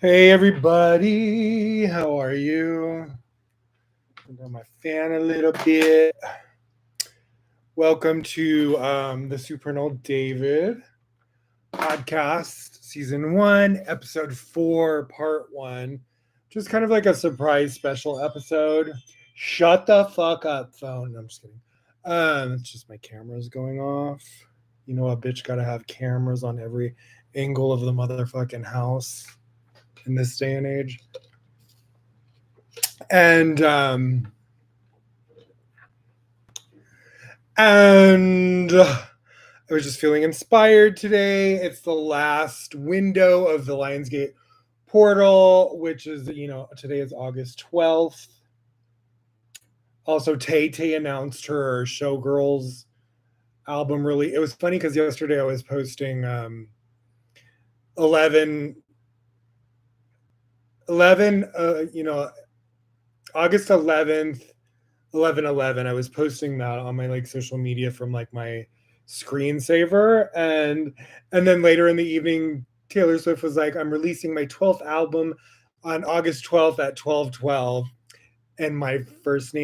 Hey everybody, how are you? Turn down my fan a little bit. Welcome to the Supernal David podcast, season 1, episode 4, part 1. Just kind of like a surprise special episode. Shut the fuck up, phone. No, I'm just kidding. It's just my camera's going off. You know, a bitch gotta have cameras on every angle of the motherfucking house in this day and age. And I was just feeling inspired today. It's the last window of the Lionsgate portal, which is, today is August 12th. Also, Tay Tay announced her Showgirls album really. It was funny because yesterday I was posting 11 August 11th, 11/11. I was posting that on my social media from my screensaver, and then later in the evening Taylor Swift was like, I'm releasing my 12th album on August 12th at 12/12, and my last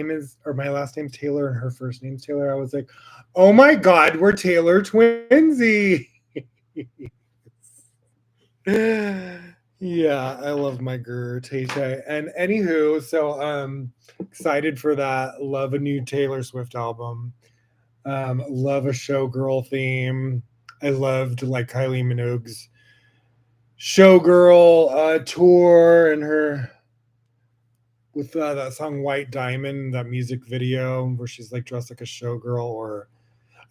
name's Taylor and her first name's Taylor. I was like, oh my god, we're Taylor twinsy. Yeah, I love my girl Tay Tay. And anywho, so excited for that. Love a new Taylor Swift album. Love a showgirl theme. I loved Kylie Minogue's showgirl tour and her with that song White Diamond, that music video where she's dressed like a showgirl. Or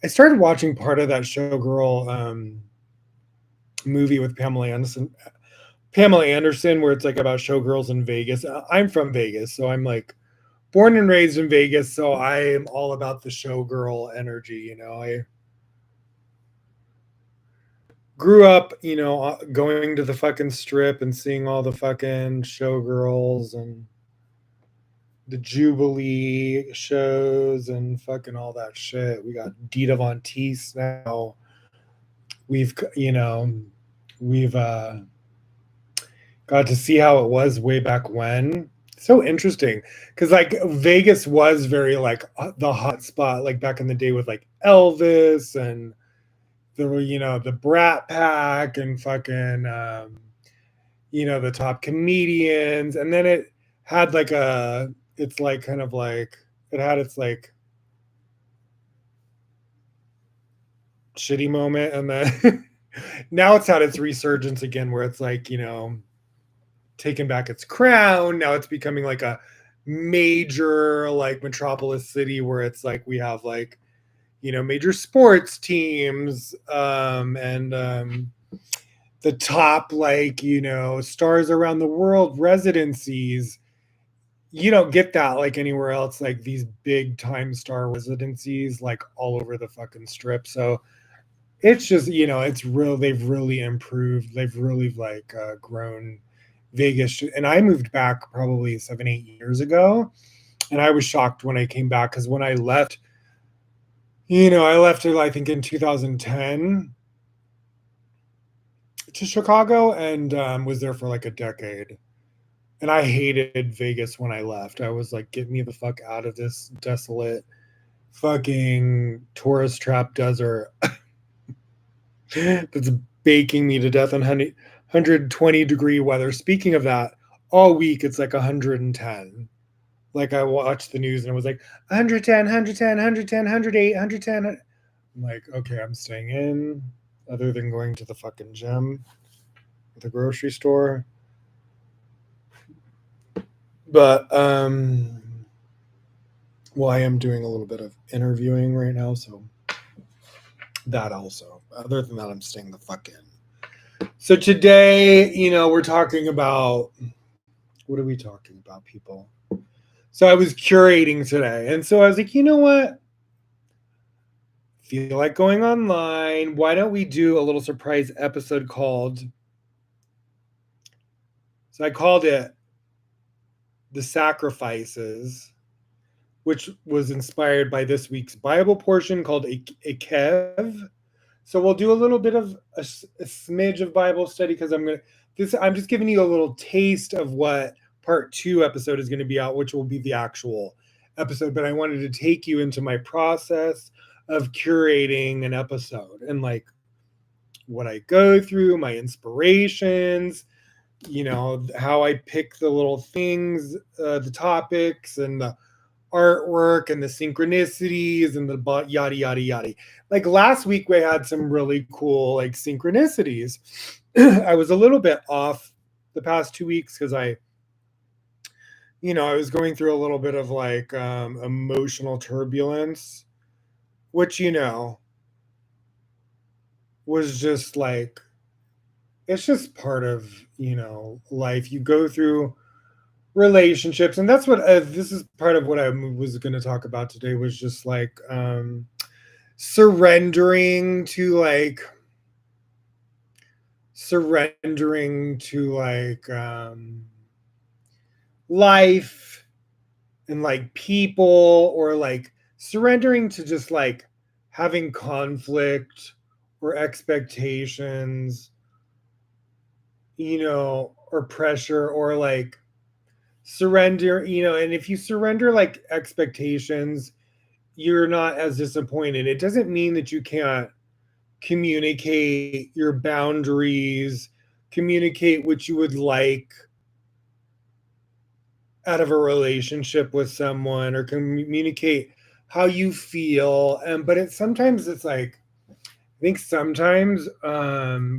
I started watching part of that showgirl movie with Pamela Anderson, where it's about showgirls in Vegas. I'm from Vegas, so I'm born and raised in Vegas, so I am all about the showgirl energy. I grew up, going to the fucking strip and seeing all the fucking showgirls and the Jubilee shows and fucking all that shit. We got Dita Von Teese now. We've got to see how it was way back when. So interesting, because Vegas was very the hot spot back in the day with Elvis and the Brat Pack and fucking the top comedians, and then it had it had its shitty moment, and then now it's had its resurgence again, where it's taking back its crown. Now it's becoming a major metropolis city where it's we have major sports teams, and the top stars around the world residencies. You don't get that anywhere else, these big time star residencies all over the fucking strip. So it's just it's real. They've really improved. They've really grown Vegas. And I moved back probably 7-8 years ago, and I was shocked when I came back, because when I left, I left it I think in 2010 to Chicago, and was there for a decade. And I hated Vegas when I left. I was like, get me the fuck out of this desolate fucking tourist trap desert that's baking me to death in 120-degree weather. Speaking of that, all week it's 110. I watched the news and it was 110, 110, 110, 108, 110. I'm like, okay, I'm staying in, other than going to the fucking gym at the grocery store. But well, I am doing a little bit of interviewing right now, so that also. Other than that, I'm staying the fuck in. So today, we're talking about, what are we talking about, people? So I was curating today, and so I was like, you know what? Feel like going online. Why don't we do a little surprise episode called, so I called it The Sacrifices, which was inspired by this week's Bible portion called a Kev. So we'll do a little bit of a smidge of Bible study, because I'm going to this, I'm just giving you a little taste of what part 2 episode is going to be out, which will be the actual episode. But I wanted to take you into my process of curating an episode and like what I go through, my inspirations, how I pick the little things, the topics and the artwork and the synchronicities and the yada yada yada. Like last week we had some really cool like synchronicities. I was a little bit off the past 2 weeks because I was going through a little bit of like emotional turbulence, which was just like, it's just part of life. You go through relationships, and that's what this is part of what I was going to talk about today, was just like surrendering to like life and like people, or like surrendering to just like having conflict or expectations, or pressure, or like surrender, and if you surrender like expectations, you're not as disappointed. It doesn't mean that you can't communicate your boundaries, communicate what you would like out of a relationship with someone, or communicate how you feel. And but sometimes it's like, I think sometimes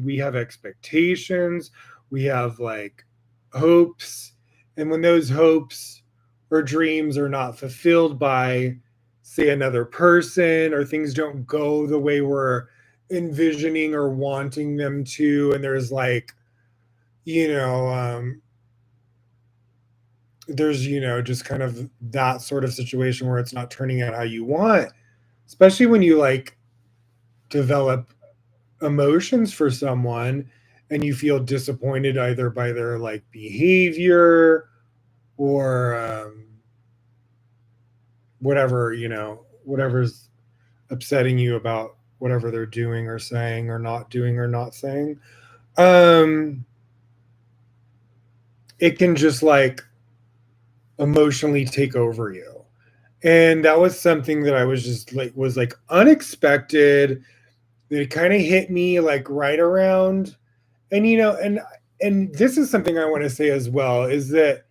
we have expectations, we have like hopes, and when those hopes or dreams are not fulfilled by, say, another person, or things don't go the way we're envisioning or wanting them to, and there's like, you know, um, there's just kind of that sort of situation where it's not turning out how you want, especially when you like develop emotions for someone and you feel disappointed either by their like behavior, or whatever's upsetting you about whatever they're doing or saying or not doing or not saying. um it can just like emotionally take over you. And that was something that I was just like, was like unexpected, that it kind of hit me like right around. And and this is something I want to say as well, is that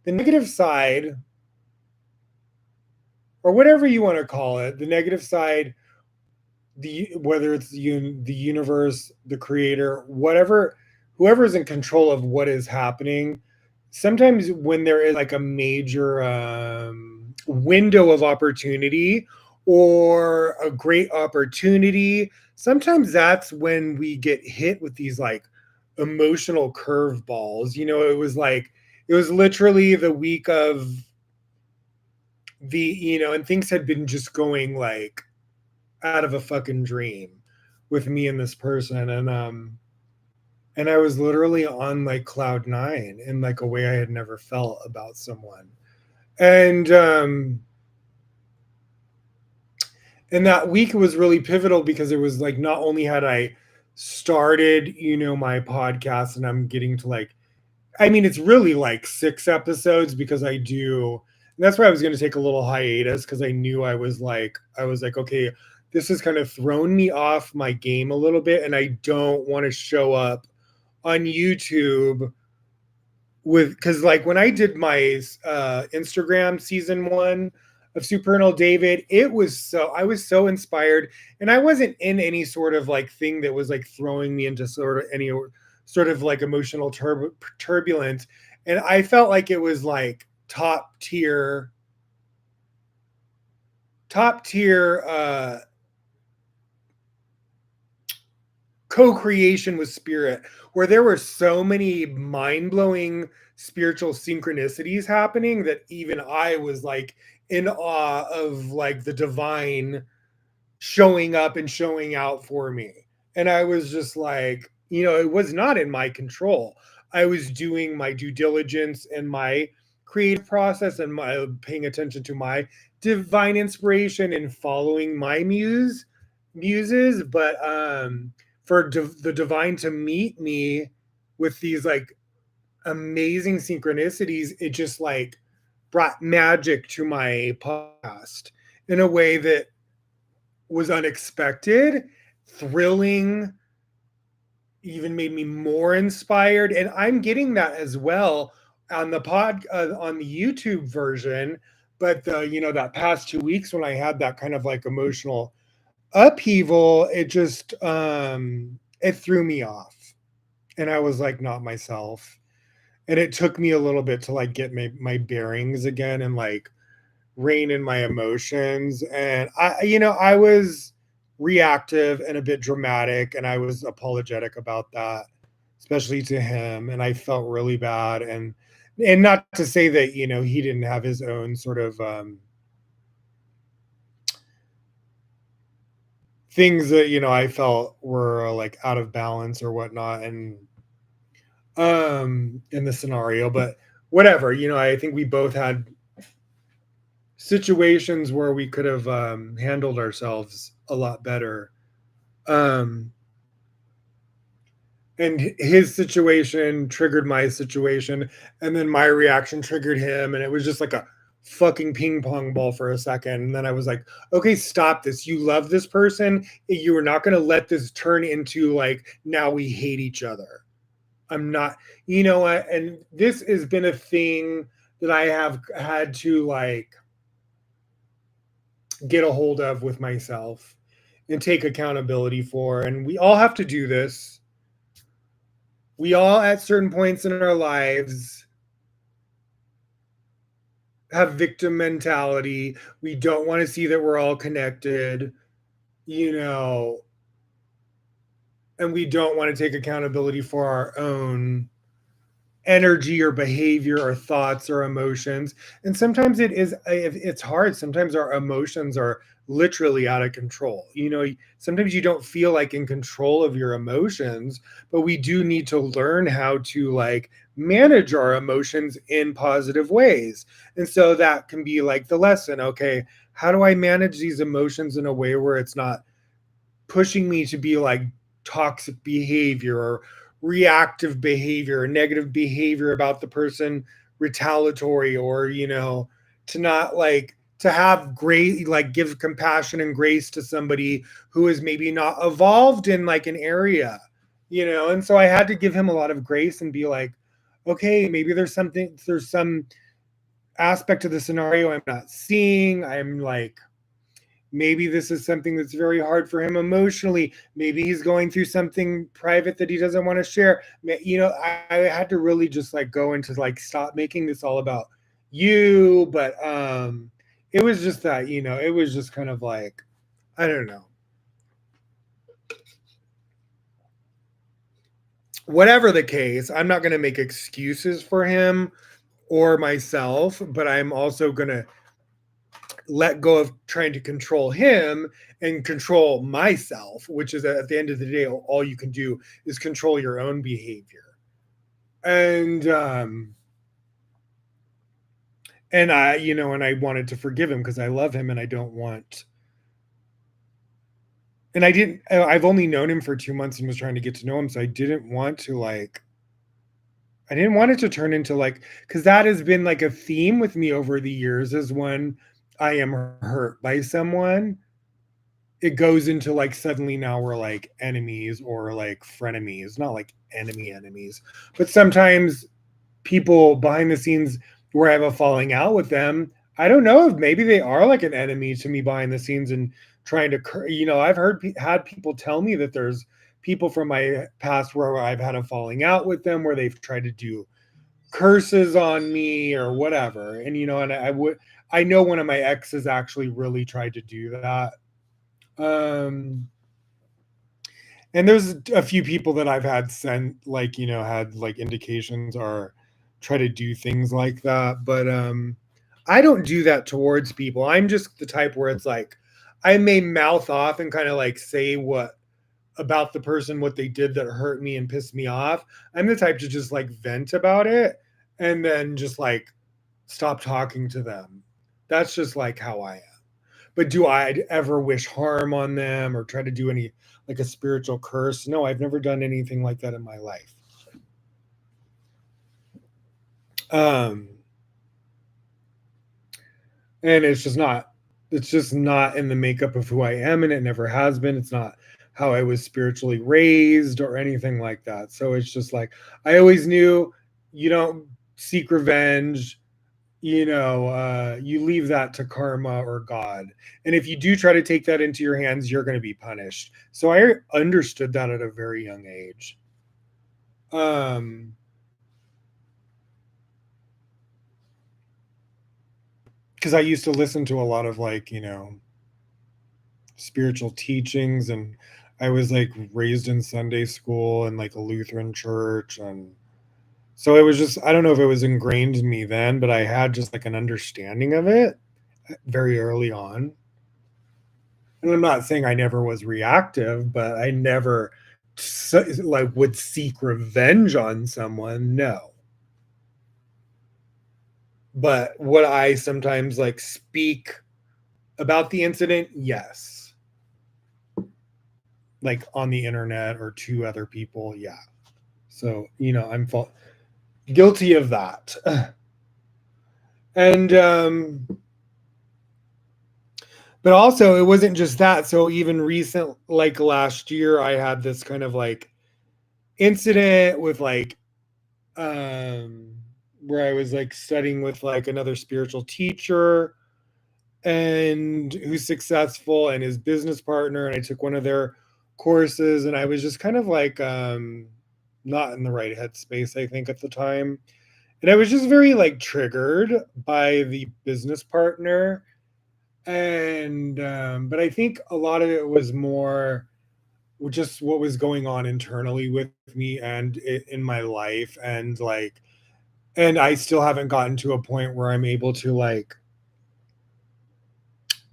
the negative side, or whatever you want to call it, the negative side, whether it's the universe, the creator, whatever, whoever's in control of what is happening, sometimes when there is like a major window of opportunity, or a great opportunity, sometimes that's when we get hit with these like emotional curveballs. It was literally the week of and things had been just going like out of a fucking dream with me and this person. And I was literally on like cloud nine in like a way I had never felt about someone. And and that week was really pivotal, because it was like, not only had I started, my podcast, and I'm getting to like, I mean, it's really like 6 episodes, because I do, and that's why I was going to take a little hiatus, because I knew I was like, okay, this has kind of thrown me off my game a little bit, and I don't want to show up on YouTube with, because like when I did my Instagram season 1 of Supernal David, I was so inspired, and I wasn't in any sort of like thing that was like throwing me into sort of any sort of like emotional turbulence, and I felt like it was like top tier co-creation with spirit, where there were so many mind-blowing spiritual synchronicities happening, that even I was like in awe of like the divine showing up and showing out for me. And I was just like, it was not in my control. I was doing my due diligence and my creative process, and my paying attention to my divine inspiration and following my muses. But for the divine to meet me with these like amazing synchronicities, it just like brought magic to my podcast in a way that was unexpected, thrilling, even made me more inspired. And I'm getting that as well on the on the YouTube version. But the, that past 2 weeks when I had that kind of like emotional upheaval, it just it threw me off. And I was like not myself. And it took me a little bit to like get my bearings again and like rein in my emotions. And I was reactive and a bit dramatic, and I was apologetic about that, especially to him. And I felt really bad. And not to say that, he didn't have his own sort of things that, I felt were like out of balance or whatnot. And in the scenario, but whatever, I think we both had situations where we could have handled ourselves a lot better. Um, and his situation triggered my situation, and then my reaction triggered him, and it was just like a fucking ping pong ball for a second. And then I was like, okay, stop this. You love this person. You are not going to let this turn into like, now we hate each other. I'm not, what? And this has been a thing that I have had to like get a hold of with myself and take accountability for. And we all have to do this. We all, at certain points in our lives, have victim mentality. We don't want to see that we're all connected, and we don't want to take accountability for our own energy or behavior or thoughts or emotions. And sometimes it's hard. Sometimes our emotions are literally out of control. Sometimes you don't feel like in control of your emotions, but we do need to learn how to like manage our emotions in positive ways. And so that can be like the lesson. Okay, how do I manage these emotions in a way where it's not pushing me to be like toxic behavior or reactive behavior or negative behavior about the person, retaliatory, or to not like to have great, like give compassion and grace to somebody who is maybe not evolved in like an area. And so I had to give him a lot of grace and be like, okay, maybe there's some aspect of the scenario I'm not seeing. I'm like, maybe this is something that's very hard for him emotionally. Maybe he's going through something private that he doesn't want to share. I had to really just like go into like, stop making this all about you. But it was just that, it was just kind of like, I don't know. Whatever the case, I'm not going to make excuses for him or myself, but I'm also going to let go of trying to control him and control myself, which is at the end of the day, all you can do is control your own behavior. And I, and I wanted to forgive him because I love him and I don't want, and I've only known him for 2 months and was trying to get to know him. So I didn't want to like, I didn't want it to turn into like, because that has been like a theme with me over the years, is when I am hurt by someone, it goes into like suddenly now we're like enemies or like frenemies, not like enemies, but sometimes people behind the scenes where I have a falling out with them, I don't know if maybe they are like an enemy to me behind the scenes and trying to, I've had people tell me that there's people from my past where I've had a falling out with them where they've tried to do curses on me or whatever. And, and I know one of my exes actually really tried to do that. And there's a few people that I've had sent like, had like indications or try to do things like that. But I don't do that towards people. I'm just the type where it's like I may mouth off and kind of like say what about the person, what they did that hurt me and pissed me off. I'm the type to just like vent about it and then just like stop talking to them. That's just like how I am. But do I ever wish harm on them or try to do any like a spiritual curse? No, I've never done anything like that in my life. Um, and it's just not in the makeup of who I am, and it never has been. It's not how I was spiritually raised or anything like that. So it's just like I always knew you don't seek revenge, you leave that to karma or God. And if you do try to take that into your hands, you're going to be punished. So I understood that at a very young age. Um, because I used to listen to a lot of like, spiritual teachings, and I was like raised in Sunday school and like a Lutheran church. And so it was just, I don't know if it was ingrained in me then, but I had just like an understanding of it very early on. And I'm not saying I never was reactive, but I never like would seek revenge on someone. No. But would I sometimes like speak about the incident? Yes. Like on the internet or to other people. Yeah. So, I'm guilty of that. And, but also it wasn't just that. So even recent, like last year, I had this kind of like incident with like, um, where I was like studying with like another spiritual teacher and who's successful and his business partner. And I took one of their courses, and I was just kind of like, not in the right headspace, I think, at the time. And I was just very like triggered by the business partner. And, but I think a lot of it was more just what was going on internally with me and in my life. And like, and I still haven't gotten to a point where I'm able to like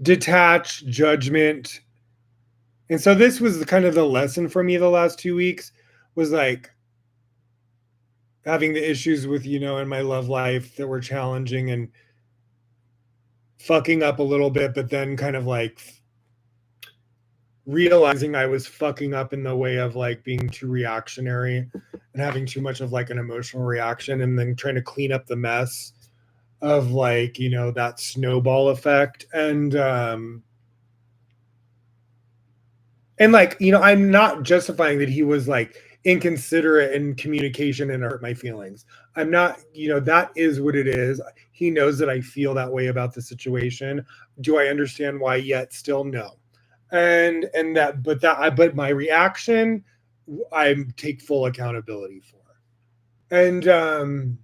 detach judgment. And so this was the kind of the lesson for me the last 2 weeks was like having the issues with, in my love life that were challenging and fucking up a little bit, but then kind of like realizing I was fucking up in the way of like being too reactionary and having too much of like an emotional reaction, and then trying to clean up the mess of like, that snowball effect. And like, I'm not justifying that he was like inconsiderate in communication and hurt my feelings. I'm not, that is what it is. He knows that I feel that way about the situation. Do I understand why yet? Still no. But my reaction, I take full accountability for. And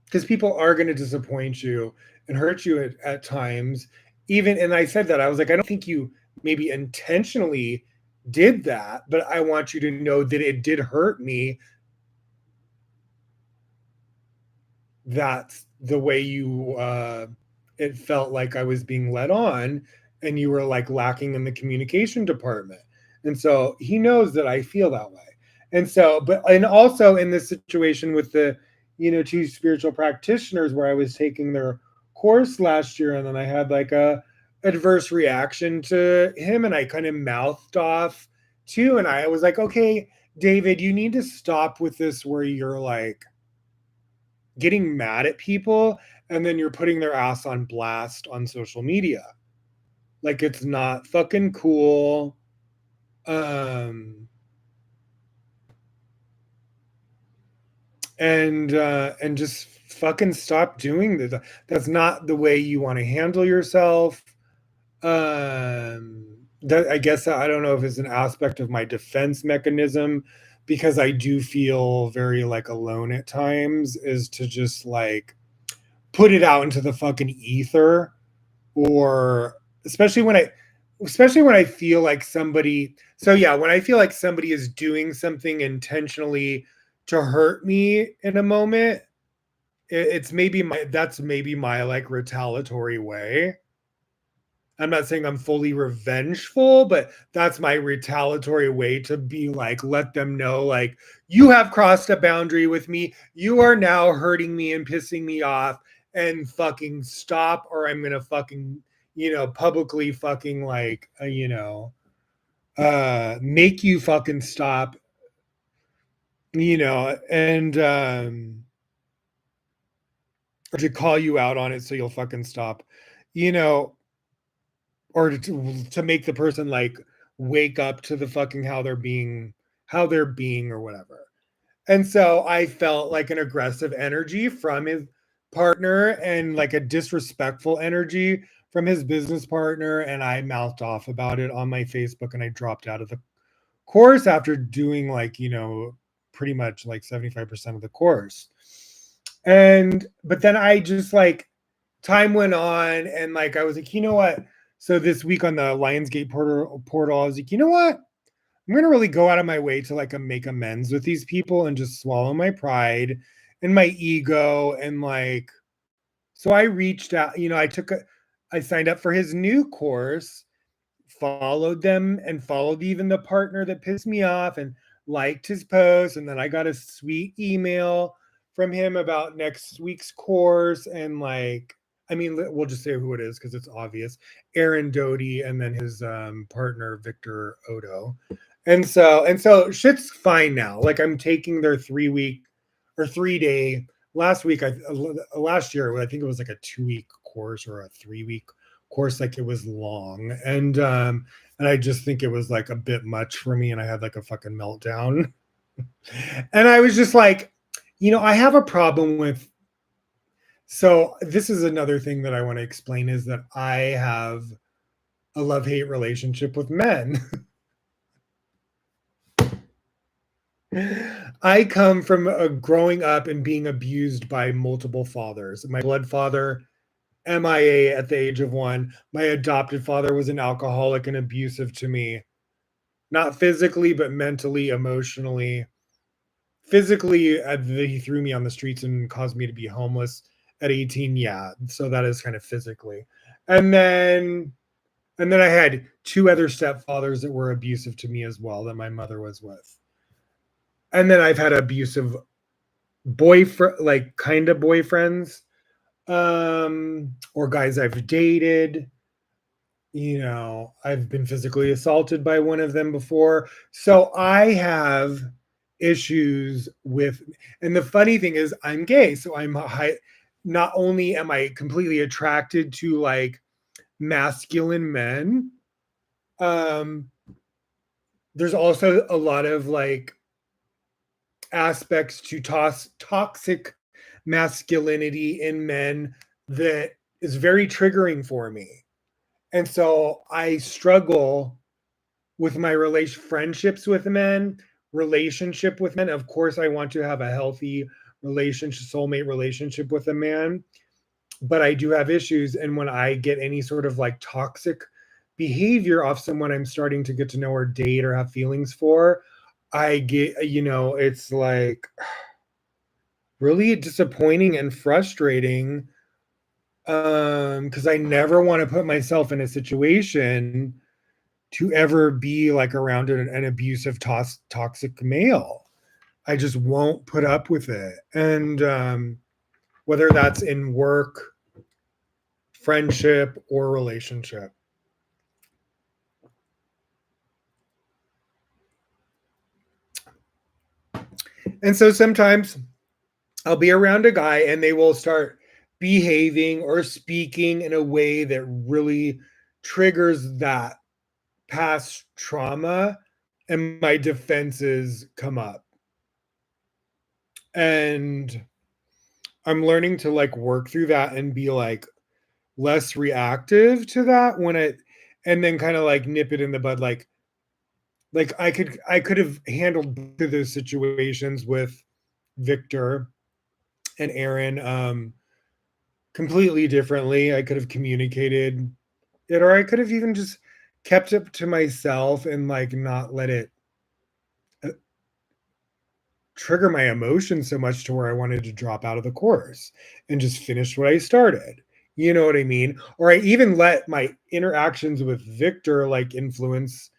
because people are going to disappoint you and hurt you at times, even, and I said that I was like, I don't think you maybe intentionally did that, but I want you to know that it did hurt me. That's the way you it felt like I was being led on, and you were like lacking in the communication department. And so he knows that I feel that way. And so, but, and also in this situation with the, two spiritual practitioners where I was taking their course last year, and then I had like a adverse reaction to him, and I kind of mouthed off too. And I was like, okay, David, you need to stop with this where you're like getting mad at people and then you're putting their ass on blast on social media. Like it's not fucking cool. Um and just fucking stop doing that. That's not the way you want to handle yourself. That, I guess, I don't know if it's an aspect of my defense mechanism, because I do feel very like alone at times, is to just like put it out into the fucking ether. Or especially when I feel like somebody, so yeah, when I feel like somebody is doing something intentionally to hurt me in a moment, it's maybe that's maybe my like retaliatory way. I'm not saying I'm fully revengeful, but that's my retaliatory way to be like, let them know, like, you have crossed a boundary with me. You are now hurting me and pissing me off, and fucking stop, or I'm going to fucking, publicly fucking like, make you fucking stop. and or to call you out on it so you'll fucking stop, you know, or to make the person like wake up to the fucking how they're being or whatever. And so I felt like an aggressive energy from his partner and like a disrespectful energy from his business partner. And I mouthed off about it on my Facebook and I dropped out of the course after doing like, pretty much like 75% of the course. But then I just like, time went on and like, I was like, you know what? So this week on the Lionsgate portal, I was like, you know what? I'm gonna really go out of my way to like make amends with these people and just swallow my pride and my ego and like, so I reached out, I signed up for his new course, followed them and followed even the partner that pissed me off and liked his post, and then I got a sweet email from him about next week's course. And like, I mean, we'll just say who it is because it's obvious. Aaron Doty and then his partner Victor Odo. And so shit's fine now. Like I'm taking their 3 week or 3 day. Last year I think it was like a 2 week course or a 3 week course. Like it was long, and I just think it was like a bit much for me, and I had like a fucking meltdown. And I was just like, I have a problem with. So this is another thing that I want to explain is that I have a love hate relationship with men. I come from growing up and being abused by multiple fathers. My blood father, MIA at the age of 1. My adopted father was an alcoholic and abusive to me, not physically, but mentally, emotionally. Physically, he threw me on the streets and caused me to be homeless at 18. Yeah, so that is kind of physically. And then I had 2 other stepfathers that were abusive to me as well that my mother was with. And then I've had abusive boyfriend, like kind of boyfriends, or guys I've dated. I've been physically assaulted by one of them before. So I have issues with, and the funny thing is I'm gay. So not only am I completely attracted to like masculine men, um, there's also a lot of like aspects to toxic masculinity in men that is very triggering for me. And so I struggle with my friendships with men, relationship with men. Of course, I want to have a healthy relationship, soulmate relationship with a man, but I do have issues. And when I get any sort of like toxic behavior off someone I'm starting to get to know or date or have feelings for, I get, it's like really disappointing and frustrating, because I never want to put myself in a situation to ever be like around an abusive toxic male. I just won't put up with it. And whether that's in work, friendship, or relationship. And so sometimes I'll be around a guy and they will start behaving or speaking in a way that really triggers that past trauma, and my defenses come up. And I'm learning to like work through that and be like less reactive to that and then kind of like nip it in the bud. Like I could have handled both of those situations with Victor and Aaron completely differently. I could have communicated it, or I could have even just kept it to myself and like not let it uh, trigger my emotions so much to where I wanted to drop out of the course and just finish what I started. You know what I mean? Or I even let my interactions with Victor like influence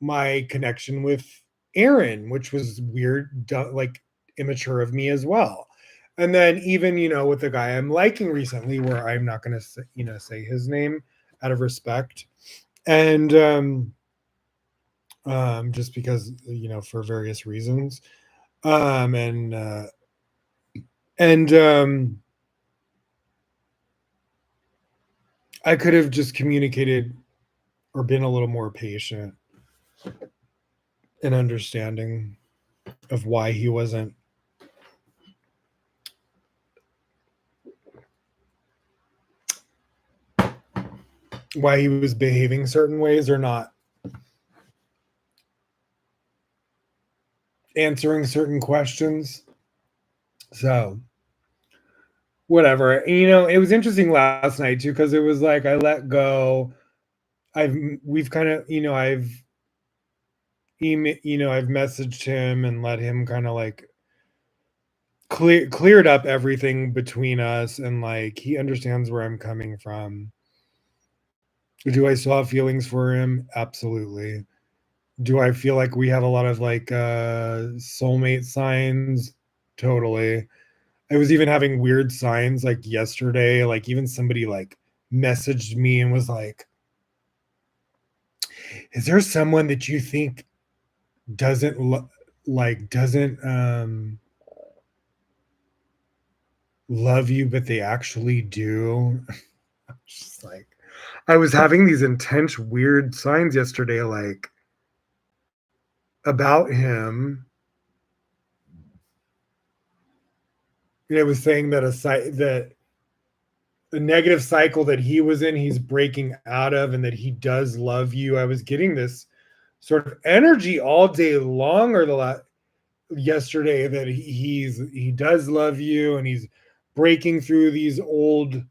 my connection with Aaron, which was weird, like immature of me as well. And then even, with the guy I'm liking recently, where I'm not going to say his name out of respect. And just because, for various reasons. Um, and uh, and I could have just communicated or been a little more patient and understanding of why he was behaving certain ways or not answering certain questions. So whatever. It was interesting last night too because it was like I let go. We've kind of I've messaged him and let him kind of like cleared up everything between us, and like he understands where I'm coming from. Do I still have feelings for him? Absolutely. Do I feel like we have a lot of like soulmate signs? Totally. I was even having weird signs like yesterday, like even somebody like messaged me and was like, "Is there someone that you think doesn't doesn't love you but they actually do?" Just like I was having these intense weird signs yesterday like about him. And it was saying that that the negative cycle that he was in, he's breaking out of, and that he does love you. I was getting this sort of energy all day long, or yesterday, that he does love you, and he's breaking through these old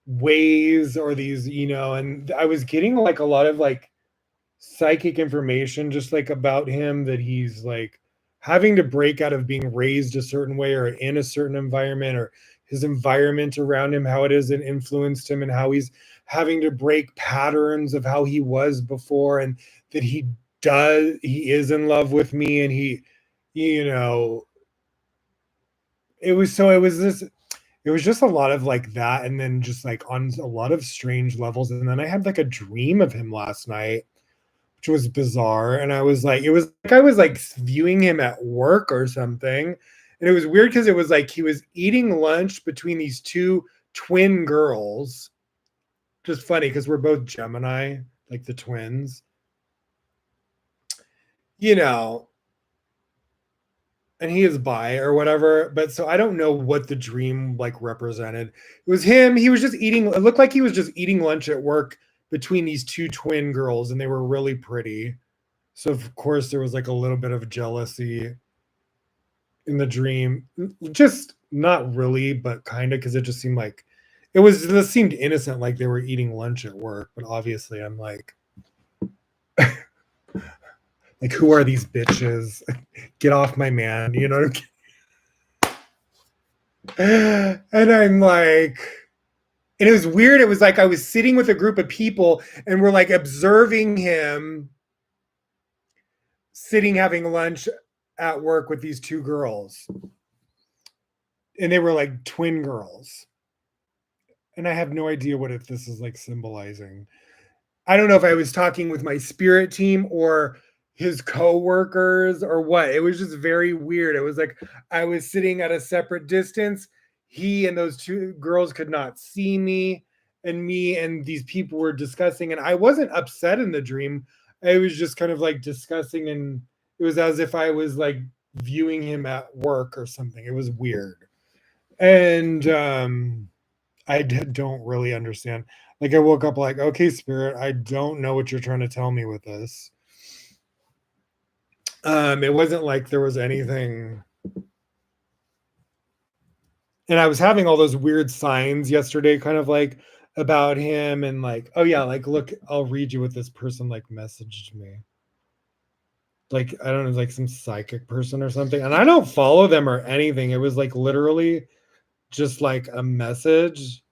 ways, or these, and I was getting like a lot of like psychic information just like about him, that he's like having to break out of being raised a certain way or in a certain environment, or his environment around him, how it has influenced him, and how he's having to break patterns of how he was before, and that he is in love with me, and you know it was this it was just a lot of like that, and then just like on a lot of strange levels, and then I had like a dream of him last night, which was bizarre. And it was like I was like viewing him at work or something. And it was weird because it was like he was eating lunch between these two twin girls. Just funny because we're both Gemini, like the twins, you know, and he is bi or whatever. But so I don't know what the dream like represented. It was him. He was just eating, it looked like he was just eating lunch at work between these two twin girls, and they were really pretty. So of course there was like a little bit of jealousy in the dream. Just not really, but kind of, because it just seemed like this seemed innocent, like they were eating lunch at work. But obviously I'm like who are these bitches? Get off my man, you know? And I'm like, and it was weird. It was like I was sitting with a group of people and we're like observing him sitting having lunch at work with these two girls, and they were like twin girls, and I have no idea what if this is like symbolizing. I don't know if I was talking with my spirit team or his coworkers or what. It was just very weird. It was like I was sitting at a separate distance. He and those two girls could not see me, and me and these people were discussing, and I wasn't upset in the dream. I was just kind of like discussing, and it was as if I was like viewing him at work or something. It was weird. And don't really understand. Like I woke up like, okay, spirit, I don't know what you're trying to tell me with this. It wasn't like there was anything, and I was having all those weird signs yesterday, kind of like about him, and like, oh yeah, like look, I'll read you what this person like messaged me. Like I don't know, like some psychic person or something, and I don't follow them or anything. It was like literally just like a message,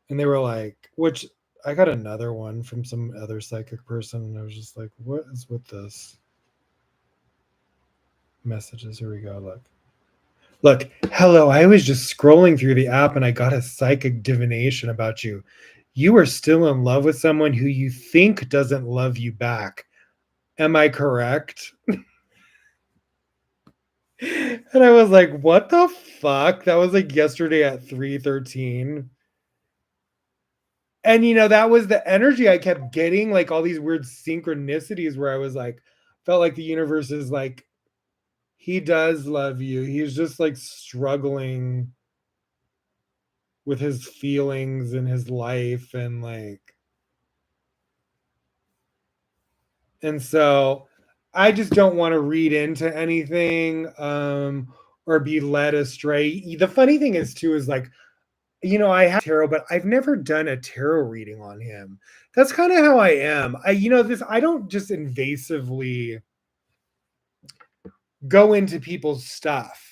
and they were like, which I got another one from some other psychic person, and I was just like, what is with this? Messages. Here we go. Look. Hello. I was just scrolling through the app and I got a psychic divination about you. You are still in love with someone who you think doesn't love you back. Am I correct? And I was like, "What the fuck?" That was, like, yesterday at 3:13. And, that was the energy I kept getting, like, all these weird synchronicities where I was like felt like the universe is like, "He does love you." He's just, like, struggling with his feelings and his life and, like and so, I just don't wanna read into anything, or be led astray. The funny thing is too is, like, I have tarot, but I've never done a tarot reading on him. That's kinda how I am. I don't just invasively go into people's stuff.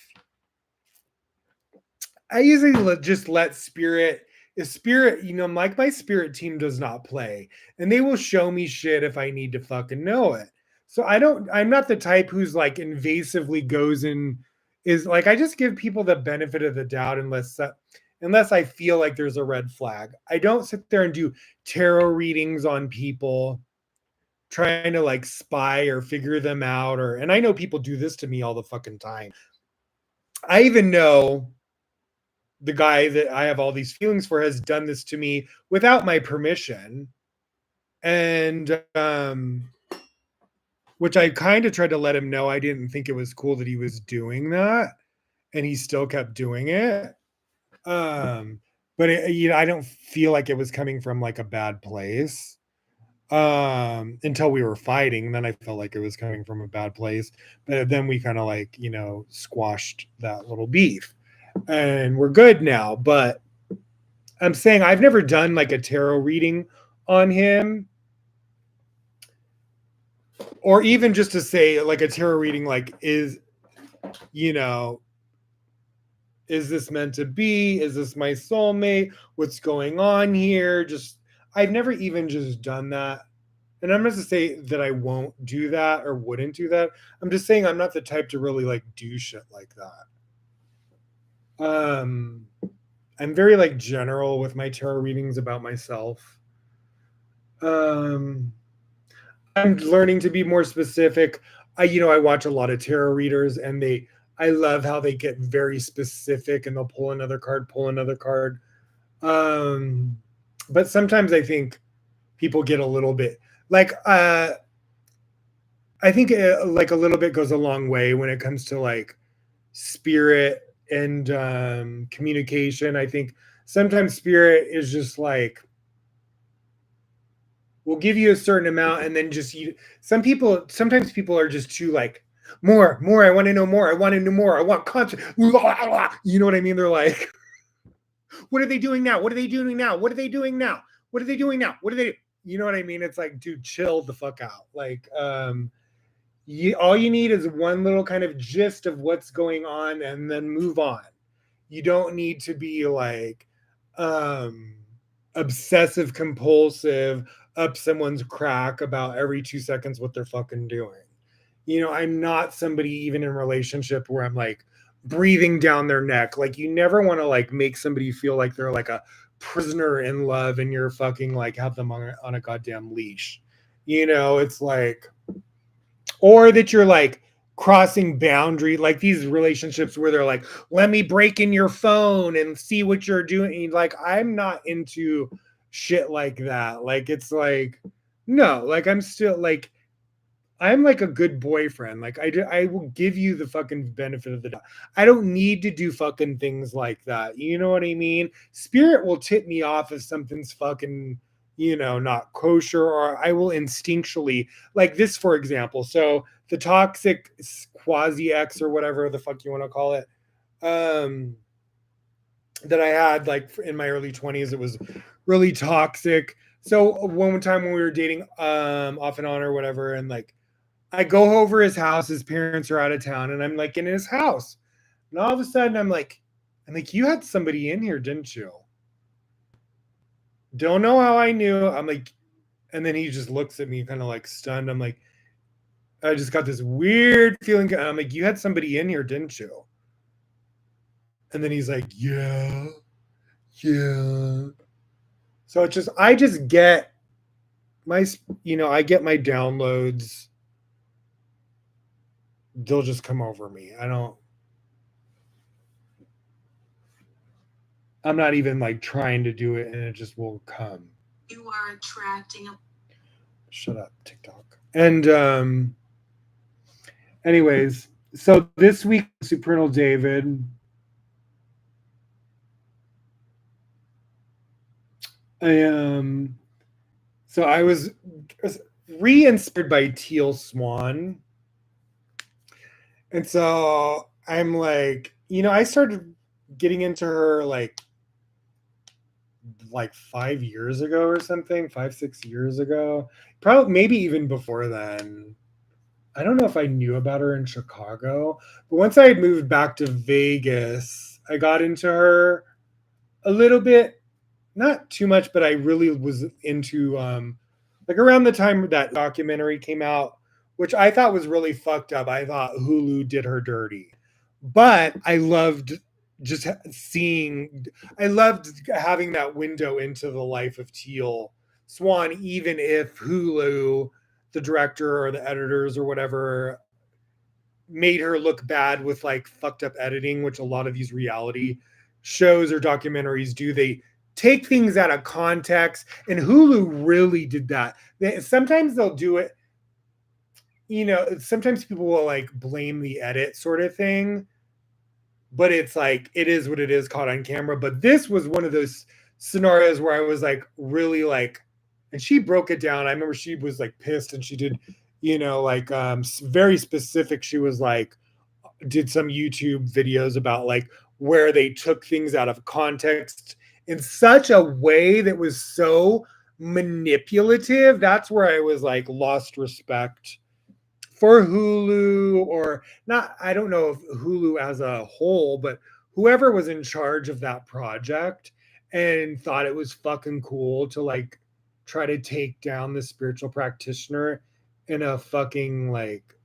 I usually just let spirit if spirit, like my spirit team does not play, and they will show me shit if I need to fucking know it. So I'm not the type who's like invasively goes and is like I just give people the benefit of the doubt unless I feel like there's a red flag. I don't sit there and do tarot readings on people trying to like spy or figure them out and I know people do this to me all the fucking time. I even know the guy that I have all these feelings for has done this to me without my permission. And which I kind of tried to let him know I didn't think it was cool that he was doing that. And he still kept doing it. Um, but I don't feel like it was coming from like a bad place. Until we were fighting, then I felt like it was coming from a bad place. But then we kind of like, squashed that little beef. And we're good now. But I'm saying I've never done like a tarot reading on him, or even just to say like a tarot reading, like you know, is this meant to be? Is this my soulmate? What's going on here? Just I've never even just done that. And I'm not to say that I won't do that or wouldn't do that. I'm just saying I'm not the type to really like do shit like that. I'm very like general with my tarot readings about myself. Um I'm learning to be more specific. I watch a lot of tarot readers and I love how they get very specific and they'll pull another card. Um, but sometimes I think people get a little bit like, I think like a little bit goes a long way when it comes to like spirit and communication. I think sometimes spirit is just like, we'll give you a certain amount and then just sometimes people are just too like more I want to know more, I want to know more, I want content. You know what I mean? They're like, what are they doing now, what are they doing now, what are they doing now, what are they doing now, what are they you know what I mean? It's like, dude, chill the fuck out. Like all you need is one little kind of gist of what's going on and then move on. You don't need to be like um obsessive compulsive up someone's crack about every 2 seconds what they're fucking doing. I'm not somebody even in relationship where I'm like breathing down their neck. Like you never want to like make somebody feel like they're like a prisoner in love and you're fucking like have them on a goddamn leash. It's like, or that you're like crossing boundary, like these relationships where they're like, let me break in your phone and see what you're doing. Like I'm not into shit like that. Like it's like, no, like I'm like a good boyfriend. Like I will give you the fucking benefit of the doubt. I don't need to do fucking things like that. You know what I mean? Spirit will tip me off if something's fucking, not kosher, or I will instinctually like this, for example. So the toxic quasi X or whatever the fuck you want to call it, um, that I had like in my early 20s, it was really toxic. So one time when we were dating, off and on or whatever, and like I go over his house. His parents are out of town, and I'm like in his house. And all of a sudden, I'm like, you had somebody in here, didn't you? Don't know how I knew. I'm like, and then he just looks at me, kind of like stunned. I'm like, I just got this weird feeling. I'm like, you had somebody in here, didn't you? And then he's like, yeah, yeah. So I just get my, I get my downloads. They'll just come over me. I don't. I'm not even like trying to do it, and it just will come. You are attracting a. Shut up, TikTok. And anyways, so this week Supernal David. I so I was re-inspired by Teal Swan. And so I'm like, I started getting into her like 5 years ago or something, 5, 6 years ago. Probably maybe even before then. I don't know if I knew about her in Chicago, but once I had moved back to Vegas, I got into her a little bit, not too much, but I really was into like around the time that documentary came out, which I thought was really fucked up. I thought Hulu did her dirty. But I loved just seeing I loved having that window into the life of Teal Swan, even if Hulu, the director or the editors or whatever, made her look bad with like fucked up editing, which a lot of these reality shows or documentaries do. They take things out of context, and Hulu really did that. Sometimes they'll do it, sometimes people will like blame the edit sort of thing, but it's like it is what it is caught on camera. But this was one of those scenarios where I was like really like, and she broke it down. I remember she was like pissed, and she did, like very specific. She was like, did some YouTube videos about like where they took things out of context in such a way that was so manipulative. That's where I was like lost respect for Hulu, or not. I don't know if Hulu as a whole, but whoever was in charge of that project and thought it was fucking cool to like try to take down the spiritual practitioner in a fucking like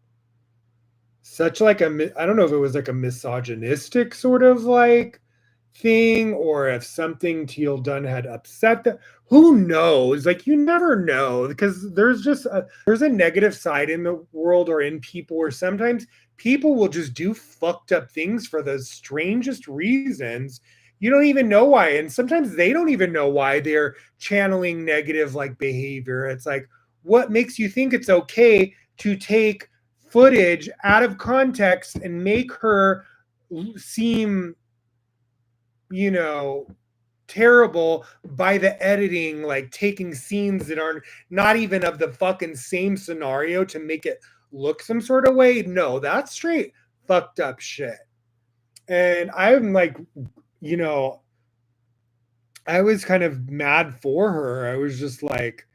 such like I don't know if it was like a misogynistic sort of like thing, or if something Teal Dunn had upset them. Who knows? Like you never know, because there's a negative side in the world or in people where sometimes people will just do fucked up things for the strangest reasons. You don't even know why, and sometimes they don't even know why they're channeling negative like behavior. It's like, what makes you think it's okay to take footage out of context and make her seem, you know, terrible by the editing, like taking scenes that are not even of the fucking same scenario to make it look some sort of way? No, that's straight fucked up shit. And I'm like, you know, I was kind of mad for her. I was just like,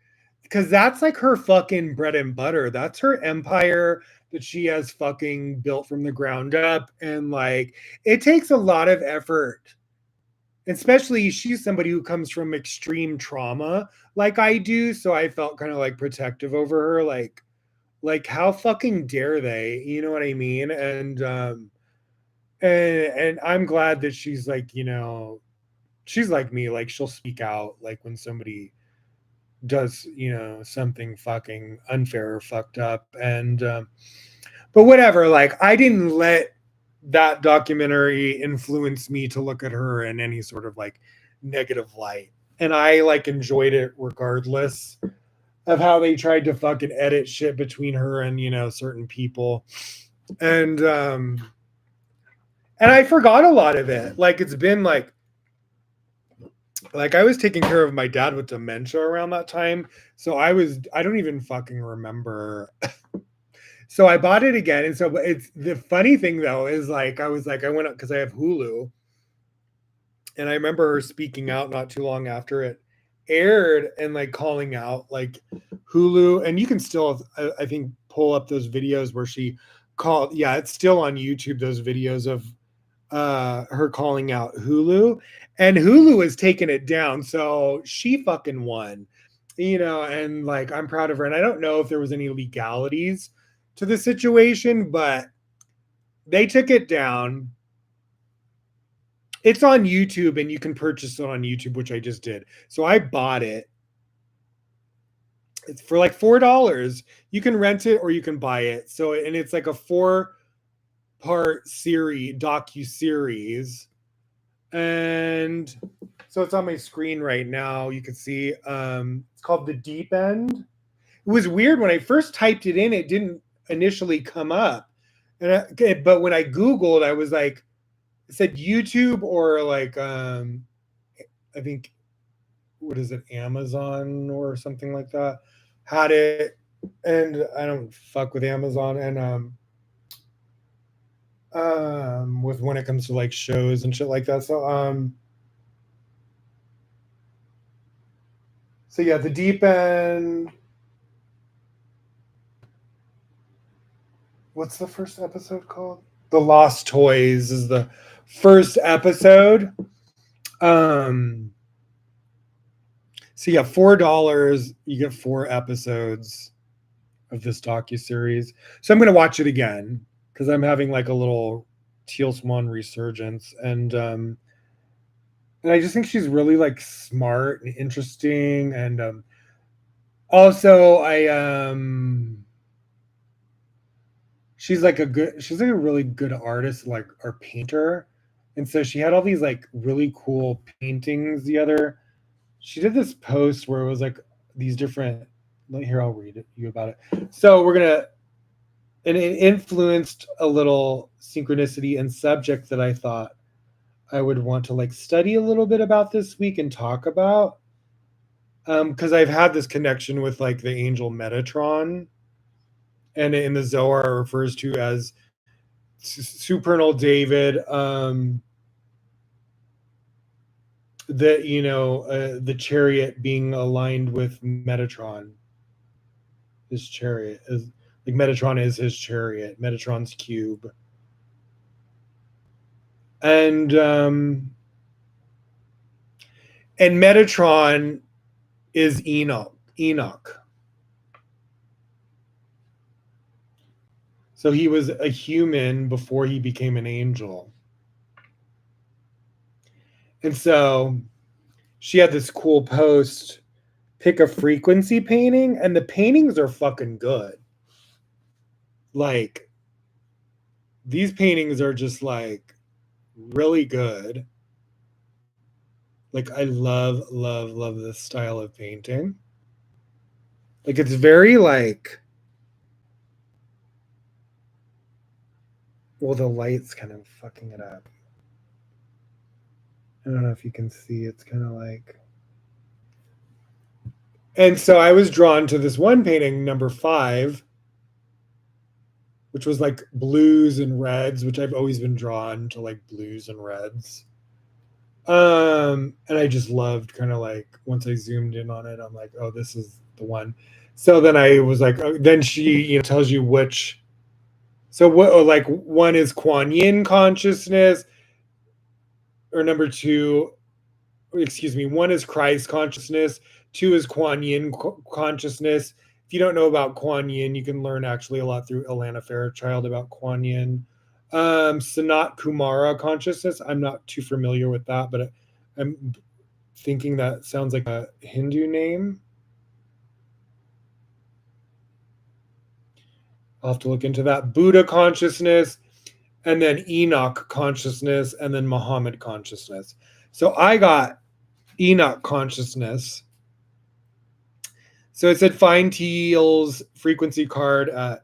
because that's like her fucking bread and butter. That's her empire that she has fucking built from the ground up. And like, it takes a lot of effort, especially she's somebody who comes from extreme trauma like I do. So I felt kind of like protective over her. Like how fucking dare they? You know what I mean? And I'm glad that she's like, she's like me. Like she'll speak out like when somebody does, something fucking unfair or fucked up. And but whatever, like I didn't let that documentary influence me to look at her in any sort of like negative light. And I like enjoyed it regardless of how they tried to fucking edit shit between her and, certain people. And and I forgot a lot of it. Like it's been like I was taking care of my dad with dementia around that time. So I don't even fucking remember. So I bought it again. And so it's the funny thing though is like I was like I went up because I have Hulu, and I remember her speaking out not too long after it aired and like calling out like Hulu. And you can still I think pull up those videos where she called. Yeah, it's still on YouTube, those videos of her calling out Hulu, and Hulu has taken it down. So she fucking won, and like I'm proud of her. And I don't know if there was any legalities to the situation, but they took it down. It's on YouTube and you can purchase it on YouTube, which I just did. So I bought it. It's for like $4. You can rent it or you can buy it. So and it's like a 4-part series, docu series And so it's on my screen right now. You can see it's called The Deep End. It was weird when I first typed it in, it didn't initially come up. But when I Googled, I was like, it said YouTube or like I think, what is it, Amazon or something like that had it, and I don't fuck with Amazon, and with when it comes to like shows and shit like that. So yeah, The Deep End. What's the first episode called? The Lost Toys is the first episode. Um so yeah, $4, you get 4 episodes of this docu-series. So I'm gonna watch it again because I'm having like a little Teal Swan resurgence. And I just think she's really like smart and interesting. And also she's like a really good artist, like, or painter. And so she had all these like really cool paintings the other, she did this post where it was like these different, here, I'll read it you about it. So we're gonna, and it influenced a little synchronicity and subject that I thought I would want to like study a little bit about this week and talk about. Because I've had this connection with like the angel Metatron, and in the Zohar it refers to as Supernal David, that, the chariot being aligned with Metatron. His chariot is like, Metatron is his chariot, Metatron's cube. And and Metatron is Enoch. So he was a human before he became an angel. And so she had this cool post, pick a frequency painting, and the paintings are fucking good. Like, these paintings are just like really good. Like, I love this style of painting. Like, it's very like, well, the light's kind of fucking it up. I don't know if you can see, it's kind of like, and so I was drawn to this one painting, number 5, which was like blues and reds, which I've always been drawn to, like blues and reds. And I just loved, kind of like, once I zoomed in on it, I'm like, oh, this is the one. So then I was like, oh, then she, tells you which. So what, like, one is Kuan Yin consciousness, or number 2, excuse me, 1 is Christ consciousness, 2 is Kuan Yin consciousness. If you don't know about Kuan Yin, you can learn actually a lot through Alana Fairchild about Kuan Yin. Sanat Kumara consciousness. I'm not too familiar with that, but I'm thinking that sounds like a Hindu name. I'll have to look into that. Buddha consciousness, and then Enoch consciousness, and then Muhammad consciousness. So I got Enoch consciousness. So it said find Teal's frequency card at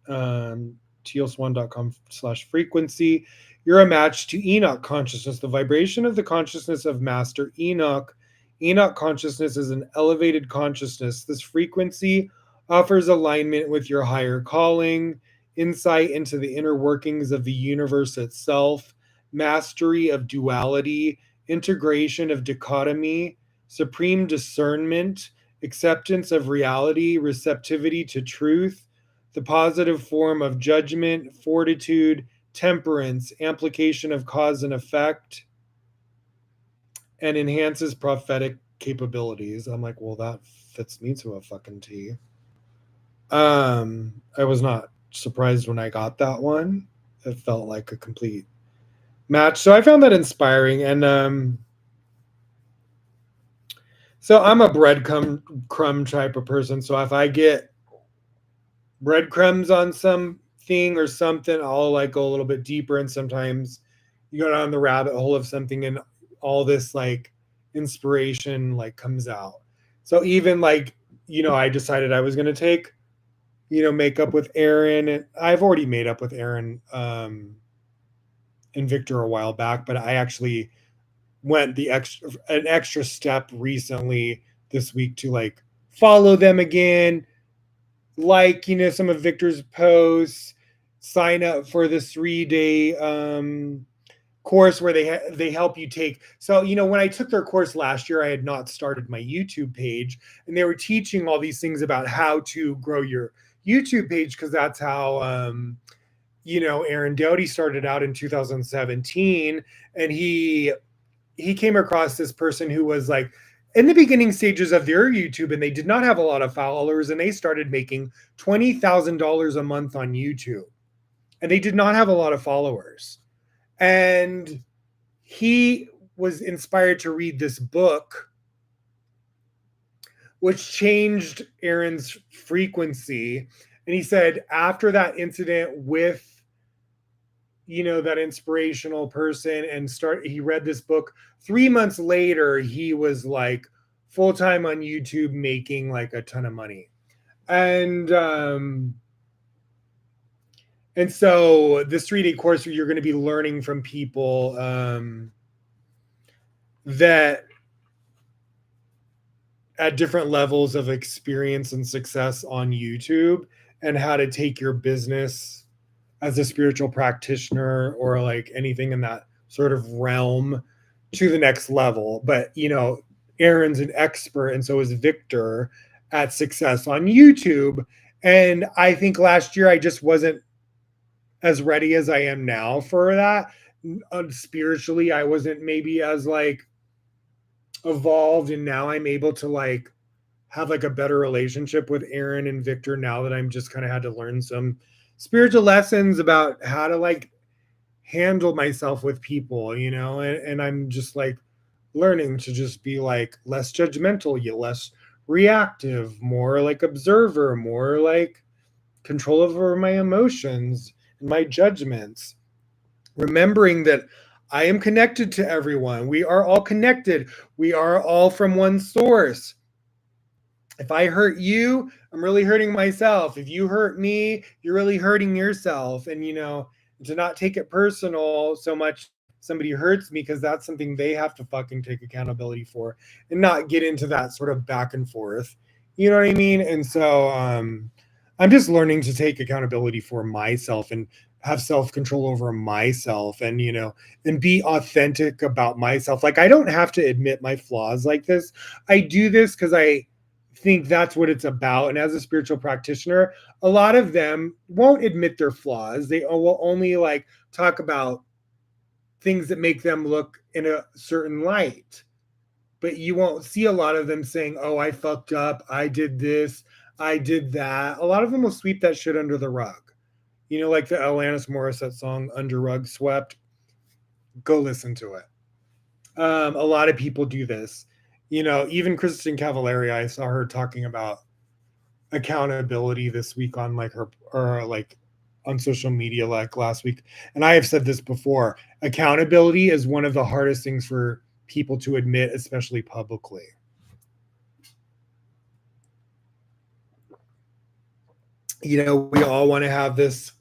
tealswan.com/frequency. You're a match to Enoch consciousness, the vibration of the consciousness of Master Enoch. Enoch consciousness is an elevated consciousness. This frequency offers alignment with your higher calling, insight into the inner workings of the universe itself, mastery of duality, integration of dichotomy, supreme discernment, acceptance of reality, receptivity to truth, the positive form of judgment, fortitude, temperance, amplification of cause and effect, and enhances prophetic capabilities. I'm like, well, that fits me to a fucking T. I was not surprised when I got that one. It felt like a complete match. So I found that inspiring. And so I'm a breadcrumb type of person. So if I get breadcrumbs on something or something, I'll like go a little bit deeper. And sometimes, you go down the rabbit hole of something and all this like inspiration like comes out. So even like, I decided I was going to take, makeup with Aaron, and I've already made up with Aaron and Victor a while back, but I actually went the extra an extra step recently this week to like follow them again, like, some of Victor's posts, sign up for the 3-day course where they help you take. So, when I took their course last year, I had not started my YouTube page, and they were teaching all these things about how to grow your YouTube page, because that's how Aaron Doughty started out in 2017. And he came across this person who was like in the beginning stages of their YouTube, and they did not have a lot of followers, and they started making $20,000 a month on YouTube, and they did not have a lot of followers. And he was inspired to read this book, which changed Aaron's frequency. And he said after that incident with that inspirational person, and he read this book, 3 months later he was like full-time on YouTube, making like a ton of money. And so this 3-day course where you're going to be learning from people that at different levels of experience and success on YouTube, and how to take your business as a spiritual practitioner or like anything in that sort of realm to the next level. But, Aaron's an expert, and so is Victor, at success on YouTube. And I think last year I just wasn't as ready as I am now for that. Spiritually, I wasn't maybe as like evolved, and now I'm able to like have like a better relationship with Aaron and Victor, now that I'm just kind of had to learn some spiritual lessons about how to like handle myself with people, and I'm just like learning to just be like less judgmental, yet less reactive, more like observer, more like control over my emotions and my judgments, remembering that I am connected to everyone. We are all connected. We are all from one source. If I hurt you, I'm really hurting myself. If you hurt me, you're really hurting yourself. And, to not take it personal so much somebody hurts me, because that's something they have to fucking take accountability for, and not get into that sort of back and forth. You know what I mean? And so I'm just learning to take accountability for myself, and have self control over myself, and, and be authentic about myself. Like, I don't have to admit my flaws like this. I do this because I think that's what it's about. And as a spiritual practitioner, a lot of them won't admit their flaws. They will only like talk about things that make them look in a certain light. But you won't see a lot of them saying, "Oh, I fucked up. I did this. I did that." A lot of them will sweep that shit under the rug. Like the Alanis Morissette song "Under Rug Swept." Go listen to it. A lot of people do this. Even Kristen Cavallari, I saw her talking about accountability this week on like her, or like on social media like last week. And I have said this before, accountability is one of the hardest things for people to admit, especially publicly. We all want to have this.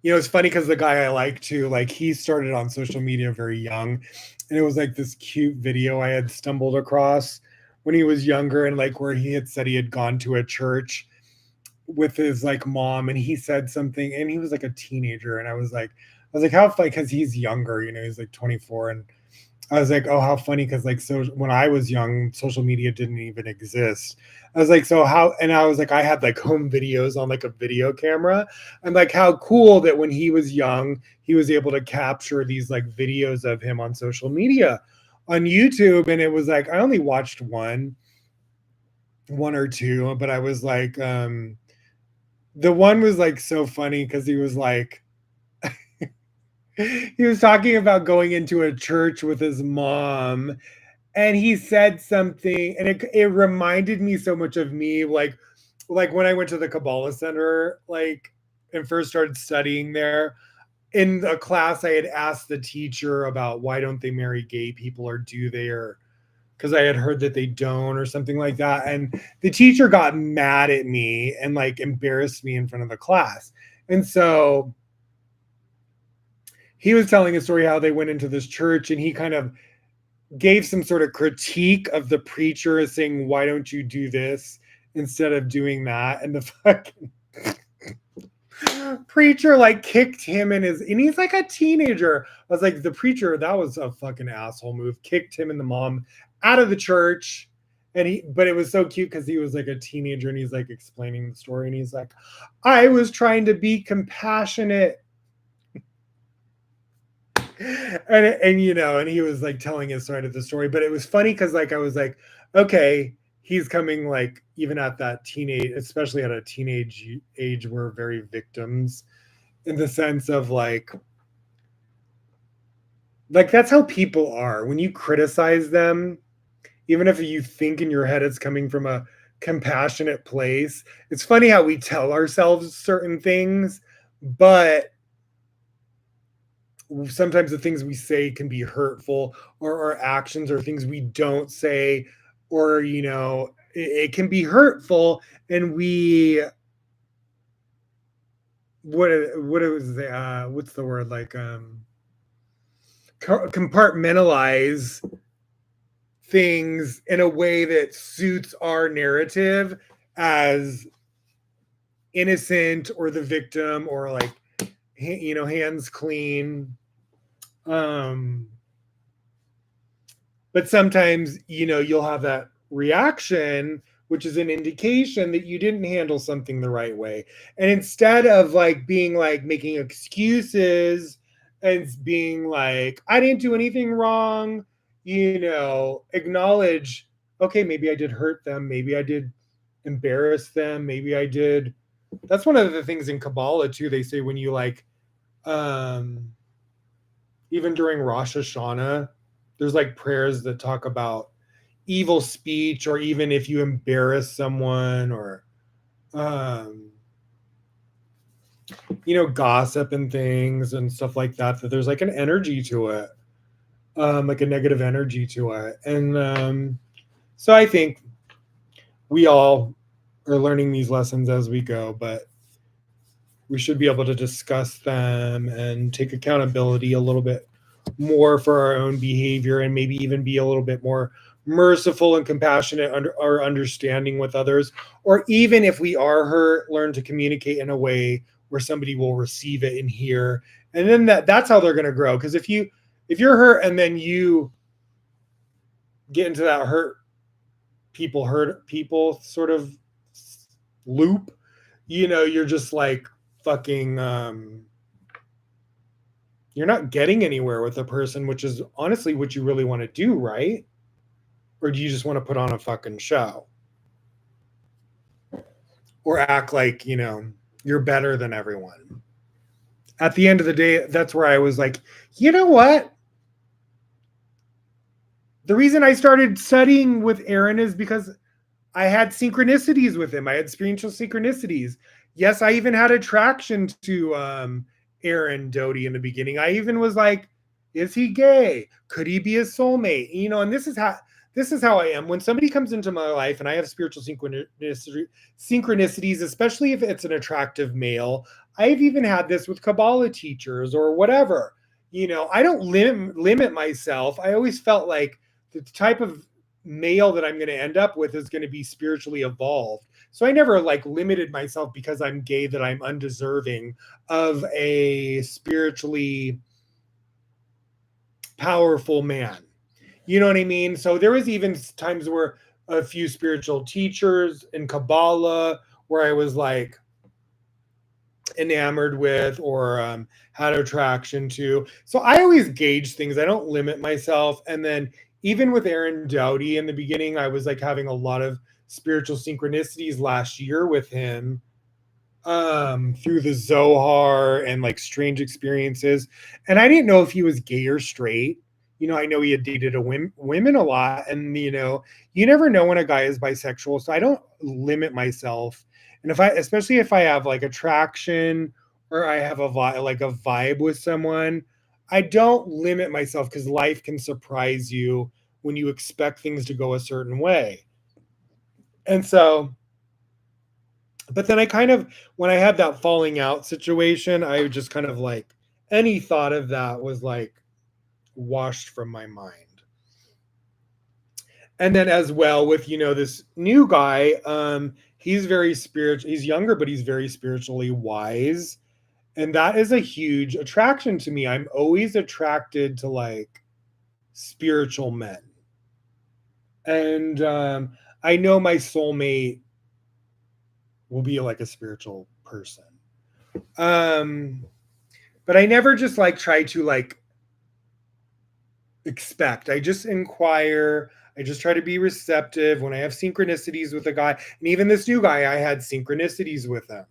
It's funny because the guy I like to, like, he started on social media very young, and it was like this cute video I had stumbled across when he was younger, and like where he had said he had gone to a church with his like mom, and he said something, and he was like a teenager, and I was like, how funny, because he's younger, he's like 24, and I was like, oh, how funny, because like, so when I was young, social media didn't even exist. I was like, so how? And I was like, I had like home videos on like a video camera. I'm like, how cool that when he was young, he was able to capture these like videos of him on social media, on YouTube. And it was like, I only watched one or two, but I was like, the one was like so funny because he was like, he was talking about going into a church with his mom, and he said something, and it reminded me so much of me, like when I went to the Kabbalah Center, like, and first started studying there. in a class I had asked the teacher about why don't they marry gay people, or do they, or because I had heard that they don't or something like that. And the teacher got mad at me and like embarrassed me in front of the class. And so he was telling a story how they went into this church, and he kind of gave some sort of critique of the preacher as saying, why don't you do this instead of doing that? And the fucking preacher like kicked him in his, and he's like a teenager. I was like, the preacher, that was a fucking asshole move. Kicked him and the mom out of the church. And but it was so cute because he was like a teenager and he's like explaining the story, and he's like, I was trying to be compassionate. And you know, and he was like telling his side of the story, but it was funny because like I was like, okay, he's coming like even at that teenage, especially at a teenage age, we're very victims in the sense of like that's how people are when you criticize them, even if you think in your head it's coming from a compassionate place. It's funny how we tell ourselves certain things, but sometimes the things we say can be hurtful, or our actions or things we don't say, or you know, it can be hurtful, and we what it was what's the word, like compartmentalize things in a way that suits our narrative as innocent or the victim, or like, you know, hands clean. um but sometimes, you know, you'll have that reaction, which is an indication that you didn't handle something the right way. And instead of like being like making excuses and being like, I didn't do anything wrong, you know, acknowledge, okay, maybe I did hurt them, maybe I did embarrass them, maybe I did. That's one of the things in Kabbalah too. They say when you like, um even during Rosh Hashanah, there's like prayers that talk about evil speech, or even if you embarrass someone, or um, you know, gossip and things and stuff like that. That there's like an energy to it, like a negative energy to it, and so I think we all are learning these lessons as we go, but we should be able to discuss them and take accountability a little bit more for our own behavior, and maybe even be a little bit more merciful and compassionate under our understanding with others. Or even if we are hurt, learn to communicate in a way where somebody will receive it and hear. And then that's how they're going to grow. Because if you're hurt and then you get into that hurt people sort of loop, you know, you're just like fucking you're not getting anywhere with a person, which is honestly what you really want to do, right? Or do you just want to put on a fucking show? Or act like, you know, you're better than everyone? At the end of the day, that's where I was like, you know what? The reason I started studying with Aaron is because I had synchronicities with him. I had spiritual synchronicities. Yes, I even had attraction to Aaron Doty in the beginning. I even was like, is he gay? Could he be a soulmate? You know, and this is how I am. When somebody comes into my life and I have spiritual synchronicities, especially if it's an attractive male. I've even had this with Kabbalah teachers or whatever. You know, I don't limit myself. I always felt like the type of male that I'm going to end up with is going to be spiritually evolved. So I never like limited myself because I'm gay that I'm undeserving of a spiritually powerful man. You know what I mean? So there was even times where a few spiritual teachers in Kabbalah where I was like enamored with, or had attraction to. So I always gauge things. I don't limit myself. And then even with Aaron Dowdy in the beginning, I was like having a lot of spiritual synchronicities last year with him, through the Zohar and like strange experiences. And I didn't know if he was gay or straight. You know, I know he had dated women a lot, and you know, you never know when a guy is bisexual. So I don't limit myself. And if I, especially if I have like attraction or I have a vibe, like a vibe with someone, I don't limit myself because life can surprise you when you expect things to go a certain way. And so, but then I kind of, when I had that falling out situation, I just kind of like, any thought of that was like washed from my mind. And then as well with, this new guy, he's very spiritual. He's younger, but he's very spiritually wise. And that is a huge attraction to me. I'm always attracted to like spiritual men. And I know my soulmate will be like a spiritual person. Um, but I never just like try to like expect. I just inquire. I just try to be receptive when I have synchronicities with a guy. And even this new guy, I had synchronicities with him.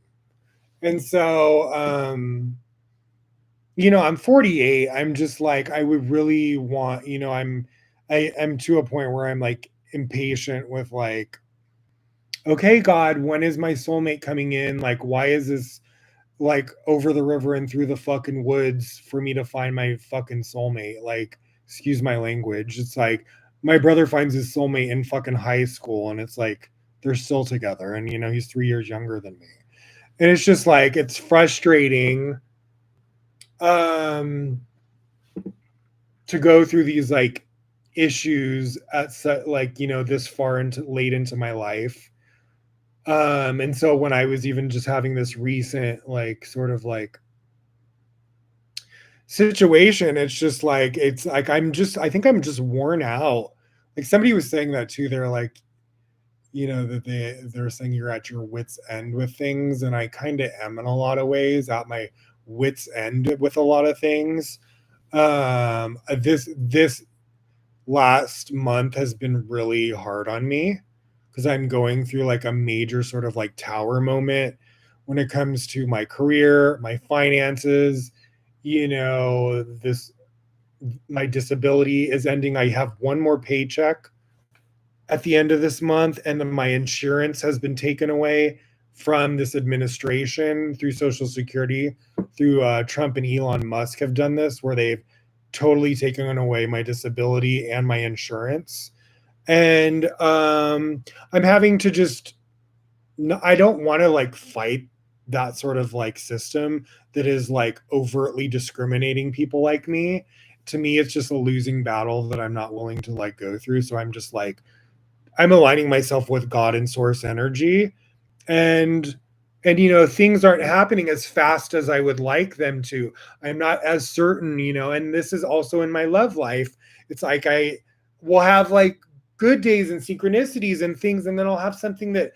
And so, I'm 48. I'm just like, I would really want, I'm to a point where I'm like impatient with like, okay, God, when is my soulmate coming in? Like, why is this like over the river and through the fucking woods for me to find my fucking soulmate? Like, excuse my language. It's like my brother finds his soulmate in fucking high school and it's like they're still together and he's 3 years younger than me. And it's just like it's frustrating um to go through these like issues at like this far into late into my life. And so when I was even just having this recent like sort of like situation, it's like I think I'm just worn out. Like somebody was saying that too. They're like, that they're saying you're at your wits end with things, and I kind of am in a lot of ways at my wits end with a lot of things. This last month has been really hard on me because I'm going through like a major sort of like tower moment when it comes to my career, my finances, this my disability is ending. I have one more paycheck at the end of this month, and then my insurance has been taken away from this administration through Social Security, through Trump and Elon Musk have done this, where they've totally taken away my disability and my insurance. And I'm having to just, I don't want to like fight that sort of like system that is like overtly discriminating people like me. To me, it's just a losing battle that I'm not willing to like go through. So I'm just like, I'm aligning myself with God and source energy, and things aren't happening as fast as I would like them to. I'm not as certain, and this is also in my love life. It's like I will have like good days and synchronicities and things, and then I'll have something that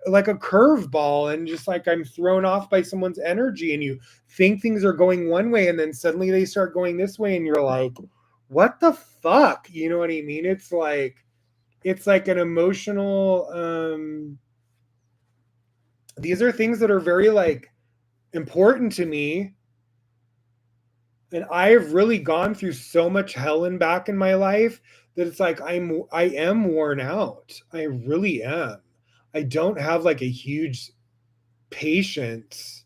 like a curveball, and just like I'm thrown off by someone's energy, and you think things are going one way and then suddenly they start going this way and you're like, what the fuck? You know what I mean? It's like an emotional these are things that are very like important to me, and I've really gone through so much hell and back in my life that it's like I am worn out. I really am. I don't have like a huge patience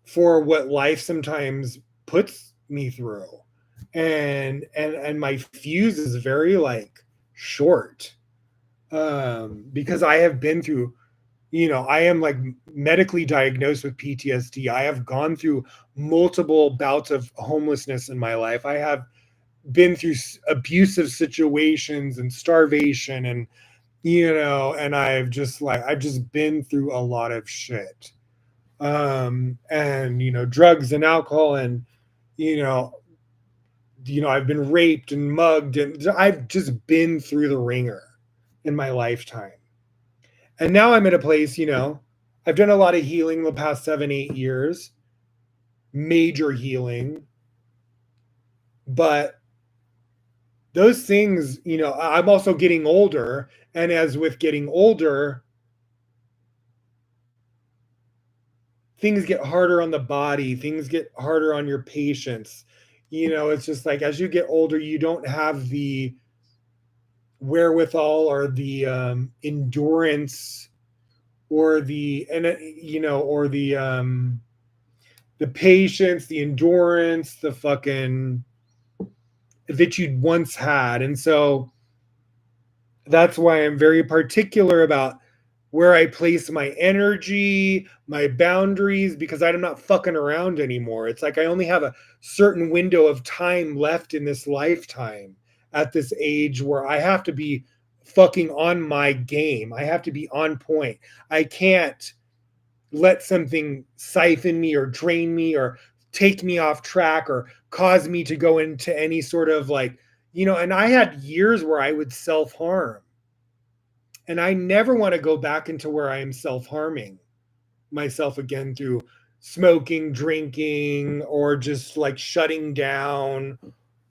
for what life sometimes puts me through, and my fuse is very like short, because I have been through, I am like medically diagnosed with PTSD. I have gone through multiple bouts of homelessness in my life. I have been through abusive situations and starvation, and I've just been through a lot of shit. And drugs and alcohol, and you know I've been raped and mugged, and I've just been through the ringer in my lifetime. And now I'm at a place, I've done a lot of healing the past 7, 8 years, major healing. But those things, I'm also getting older. And as with getting older, things get harder on the body, things get harder on your patience. It's just like as you get older, you don't have the wherewithal or the endurance or or the patience, the endurance, the fucking that you'd once had. And so that's why I'm very particular about where I place my energy, my boundaries, because I'm not fucking around anymore. It's like I only have a certain window of time left in this lifetime at this age where I have to be fucking on my game. I have to be on point. I can't let something siphon me or drain me or take me off track or cause me to go into any sort of and I had years where I would self harm. And I never want to go back into where I am self harming myself again through smoking, drinking, or just like shutting down,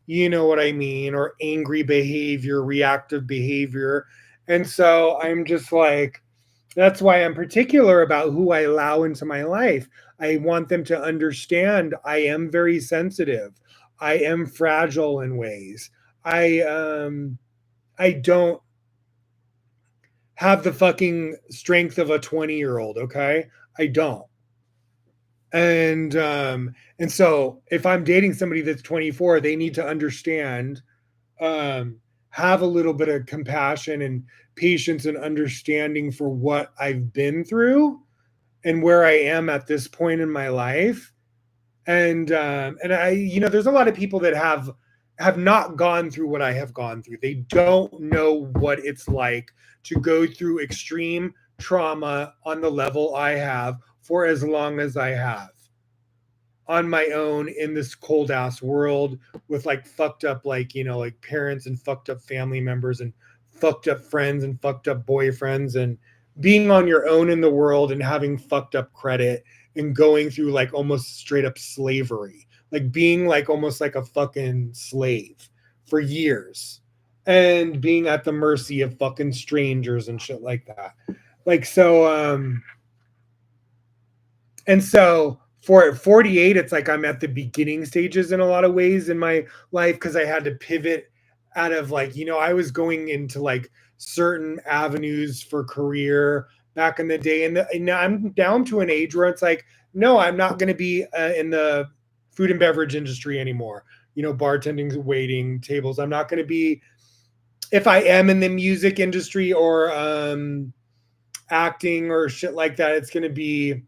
you know what I mean, or angry behavior, reactive behavior. And so I'm just like, that's why I'm particular about who I allow into my life. I want them to understand I am very sensitive. I am fragile in ways. I I don't have the fucking strength of a 20-year-old, okay? I don't. And so if I'm dating somebody that's 24, they need to understand, have a little bit of compassion and patience and understanding for what I've been through and where I am at this point in my life. And I, there's a lot of people that have not gone through what I have gone through. They don't know what it's like to go through extreme trauma on the level I have for as long as I have on my own in this cold ass world with like fucked up like parents and fucked up family members and fucked up friends and fucked up boyfriends and being on your own in the world and having fucked up credit and going through like almost straight up slavery, like being like almost like a fucking slave for years and being at the mercy of fucking strangers and shit like that. Like and so for 48, it's like I'm at the beginning stages in a lot of ways in my life because I had to pivot out of I was going into like certain avenues for career back in the day. And now I'm down to an age where it's like, no, I'm not going to be in the food and beverage industry anymore. Bartending, waiting tables. I'm not going to be, if I am in the music industry or acting or shit like that, it's gonna be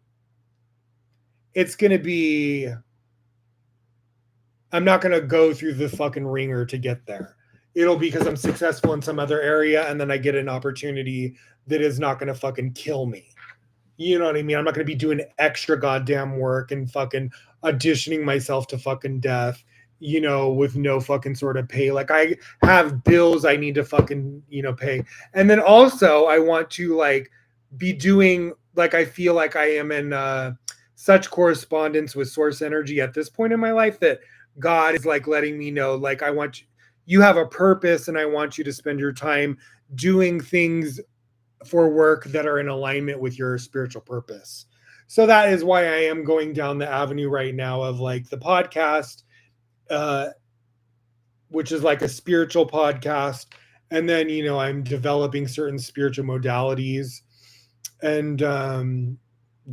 I'm not gonna go through the fucking ringer to get there. It'll be because I'm successful in some other area and then I get an opportunity that is not gonna fucking kill me. You know what I mean? I'm not gonna be doing extra goddamn work and fucking auditioning myself to fucking death, with no fucking sort of pay. Like I have bills I need to fucking, pay. And then also I want to like be doing like I feel like I am in such correspondence with source energy at this point in my life that God is like letting me know, like, I want you have a purpose and I want you to spend your time doing things for work that are in alignment with your spiritual purpose. So that is why I am going down the avenue right now of like the podcast, uh, which is like a spiritual podcast. And then, I'm developing certain spiritual modalities and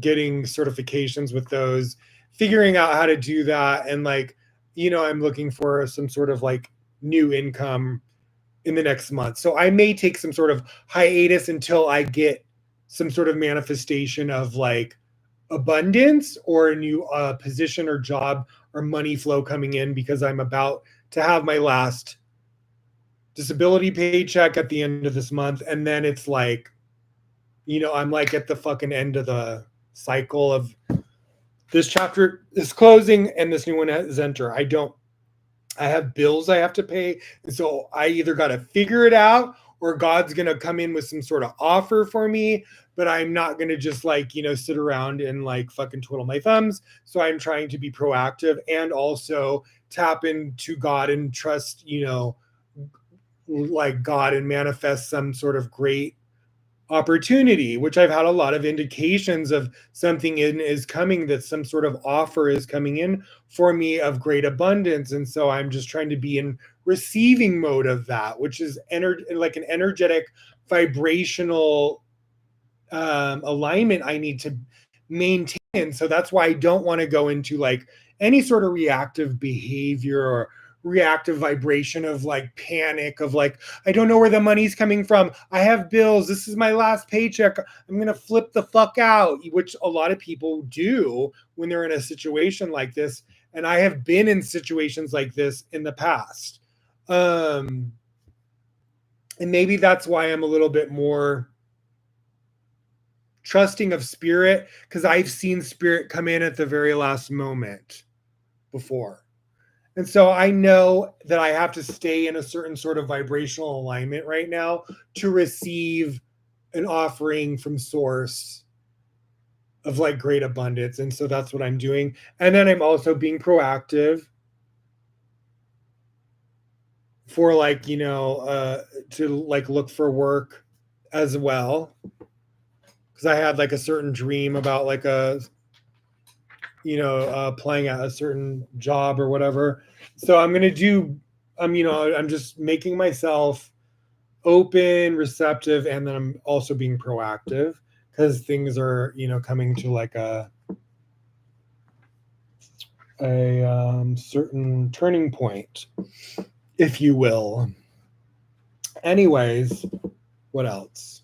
getting certifications with those, figuring out how to do that. And like, I'm looking for some sort of like new income in the next month. So I may take some sort of hiatus until I get some sort of manifestation of like abundance or a new position or job or money flow coming in because I'm about to have my last disability paycheck at the end of this month. And then it's like, I'm like at the fucking end of the cycle of this chapter is closing and this new one has enter. I have bills I have to pay. And so I either got to figure it out or God's going to come in with some sort of offer for me. But I'm not going to just like, sit around and like fucking twiddle my thumbs. So I'm trying to be proactive and also tap into God and trust, like God and manifest some sort of great opportunity, which I've had a lot of indications of something in is coming, that some sort of offer is coming in for me of great abundance. And so I'm just trying to be in receiving mode of that, which is like an energetic, vibrational alignment I need to maintain. So that's why I don't want to go into like any sort of reactive behavior or reactive vibration of like panic of like I don't know where the money's coming from. I have bills. This is my last paycheck. I'm going to flip the fuck out, which a lot of people do when they're in a situation like this, and I have been in situations like this in the past. Um and maybe that's why I'm a little bit more trusting of spirit because I've seen spirit come in at the very last moment before. And so I know that I have to stay in a certain sort of vibrational alignment right now to receive an offering from source of like great abundance. And so that's what I'm doing. And then I'm also being proactive for like, to like look for work as well. Because I had like a certain dream about like playing at a certain job or whatever. So I'm gonna do. I'm just making myself open, receptive, and then I'm also being proactive because things are coming to like a certain turning point, if you will. Anyways, what else?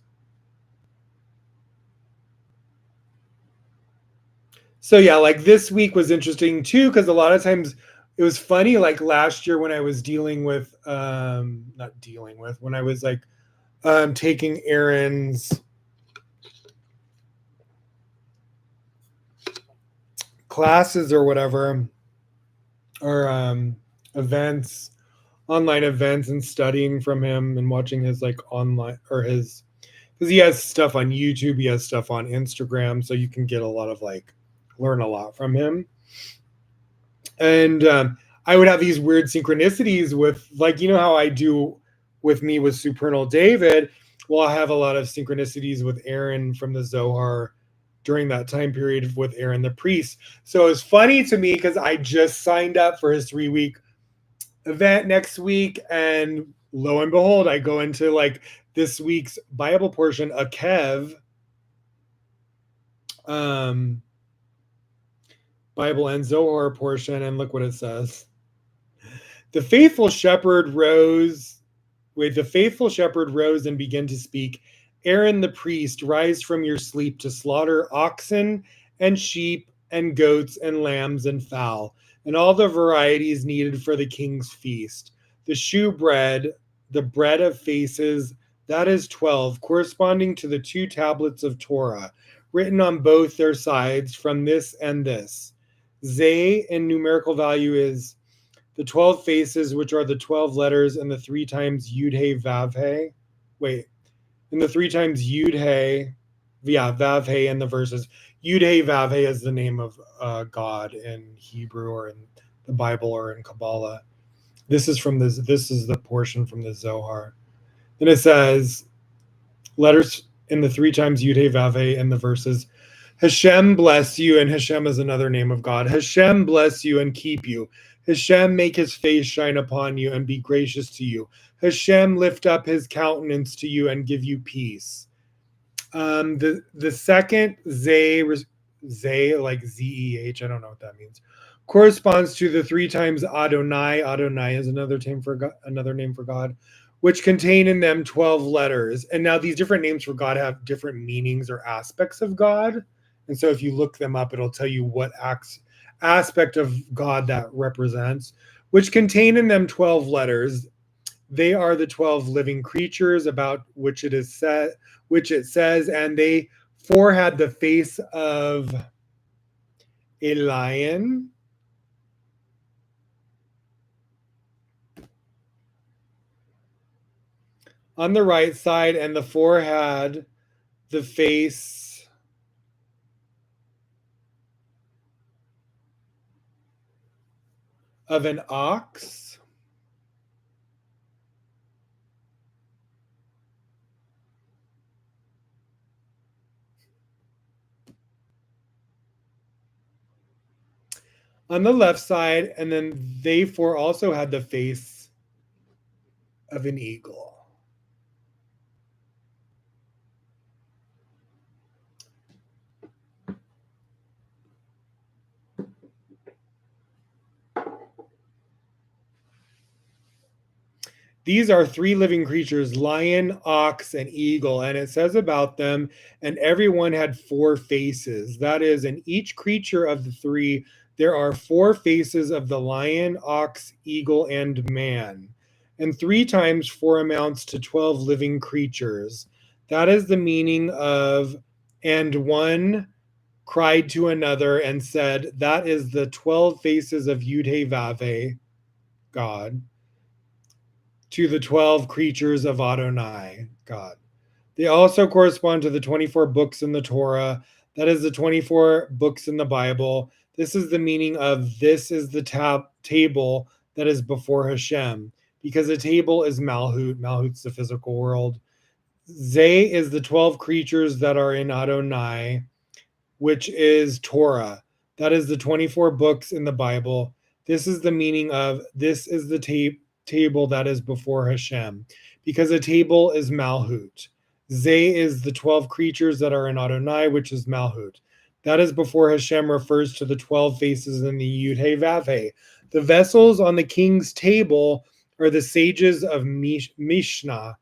So yeah, like this week was interesting too because a lot of times it was funny. Like last year when I was dealing with, not dealing with, when I was like taking Aaron's classes or whatever, or events, online events, and studying from him and watching his like online or his, because he has stuff on YouTube, he has stuff on Instagram, so you can get a lot of like learn a lot from him. And I would have these weird synchronicities with like how I do with me with Supernal David. Well, I have a lot of synchronicities with Aaron from the Zohar during that time period with Aaron the priest. So it's funny to me because I just signed up for his 3 week event next week, and lo and behold, I go into like this week's Bible portion, a Kev, um, Bible and Zohar portion, and look what it says. The faithful shepherd rose. Wait, the faithful shepherd rose and began to speak. Aaron the priest, rise from your sleep to slaughter oxen and sheep and goats and lambs and fowl, and all the varieties needed for the king's feast. The shew bread, the bread of faces, that is 12, corresponding to the 2 tablets of Torah, written on both their sides from this and this. Zay in numerical value is the 12 faces, which are the 12 letters, and the 3 times Yud Hey Vav Hey. Wait, and the 3 times Yud Hey, yeah, Vav Hey in the verses. Yud Hey Vav Hey is the name of God in Hebrew or in the Bible or in Kabbalah. This is from this. This is the portion from the Zohar. Then it says letters in the 3 times Yud Hey Vav Hey in the verses. Hashem bless you, and Hashem is another name of God. Hashem bless you and keep you. Hashem make his face shine upon you and be gracious to you. Hashem lift up his countenance to you and give you peace. The second Zay like Zeh, I don't know what that means, corresponds to the 3 times Adonai. Adonai is another name for God, which contain in them 12 letters. And now these different names for God have different meanings or aspects of God. And so if you look them up, it'll tell you what aspect of God that represents, which contain in them 12 letters. They are the 12 living creatures about which it is said, which it says, and they 4 had the face of a lion. On the right side, and the 4 had the face of an ox. On the left side, and then they 4 also had the face of an eagle. These are three living creatures, lion, ox, and eagle. And it says about them, and everyone had four faces. That is, in each creature of the three, there are four faces of the lion, ox, eagle, and man. And three times four amounts to 12 living creatures. That is the meaning of, and one cried to another and said, that is the 12 faces of Yudhe Vave, God, to the 12 creatures of Adonai, God. They also correspond to the 24 books in the Torah. That is the 24 books in the Bible. This is the meaning of this is the table that is before Hashem, because a table is Malhut. Malhut's the physical world. Zay is the 12 creatures that are in Adonai, which is Torah. That is the 24 books in the Bible. This is the meaning of this is the table that is before Hashem, because a table is Malhut. Zay is the 12 creatures that are in Adonai, which is Malhut. That is before Hashem refers to the 12 faces in the Yud He Vav He. The vessels on the king's table are the sages of Mishnah.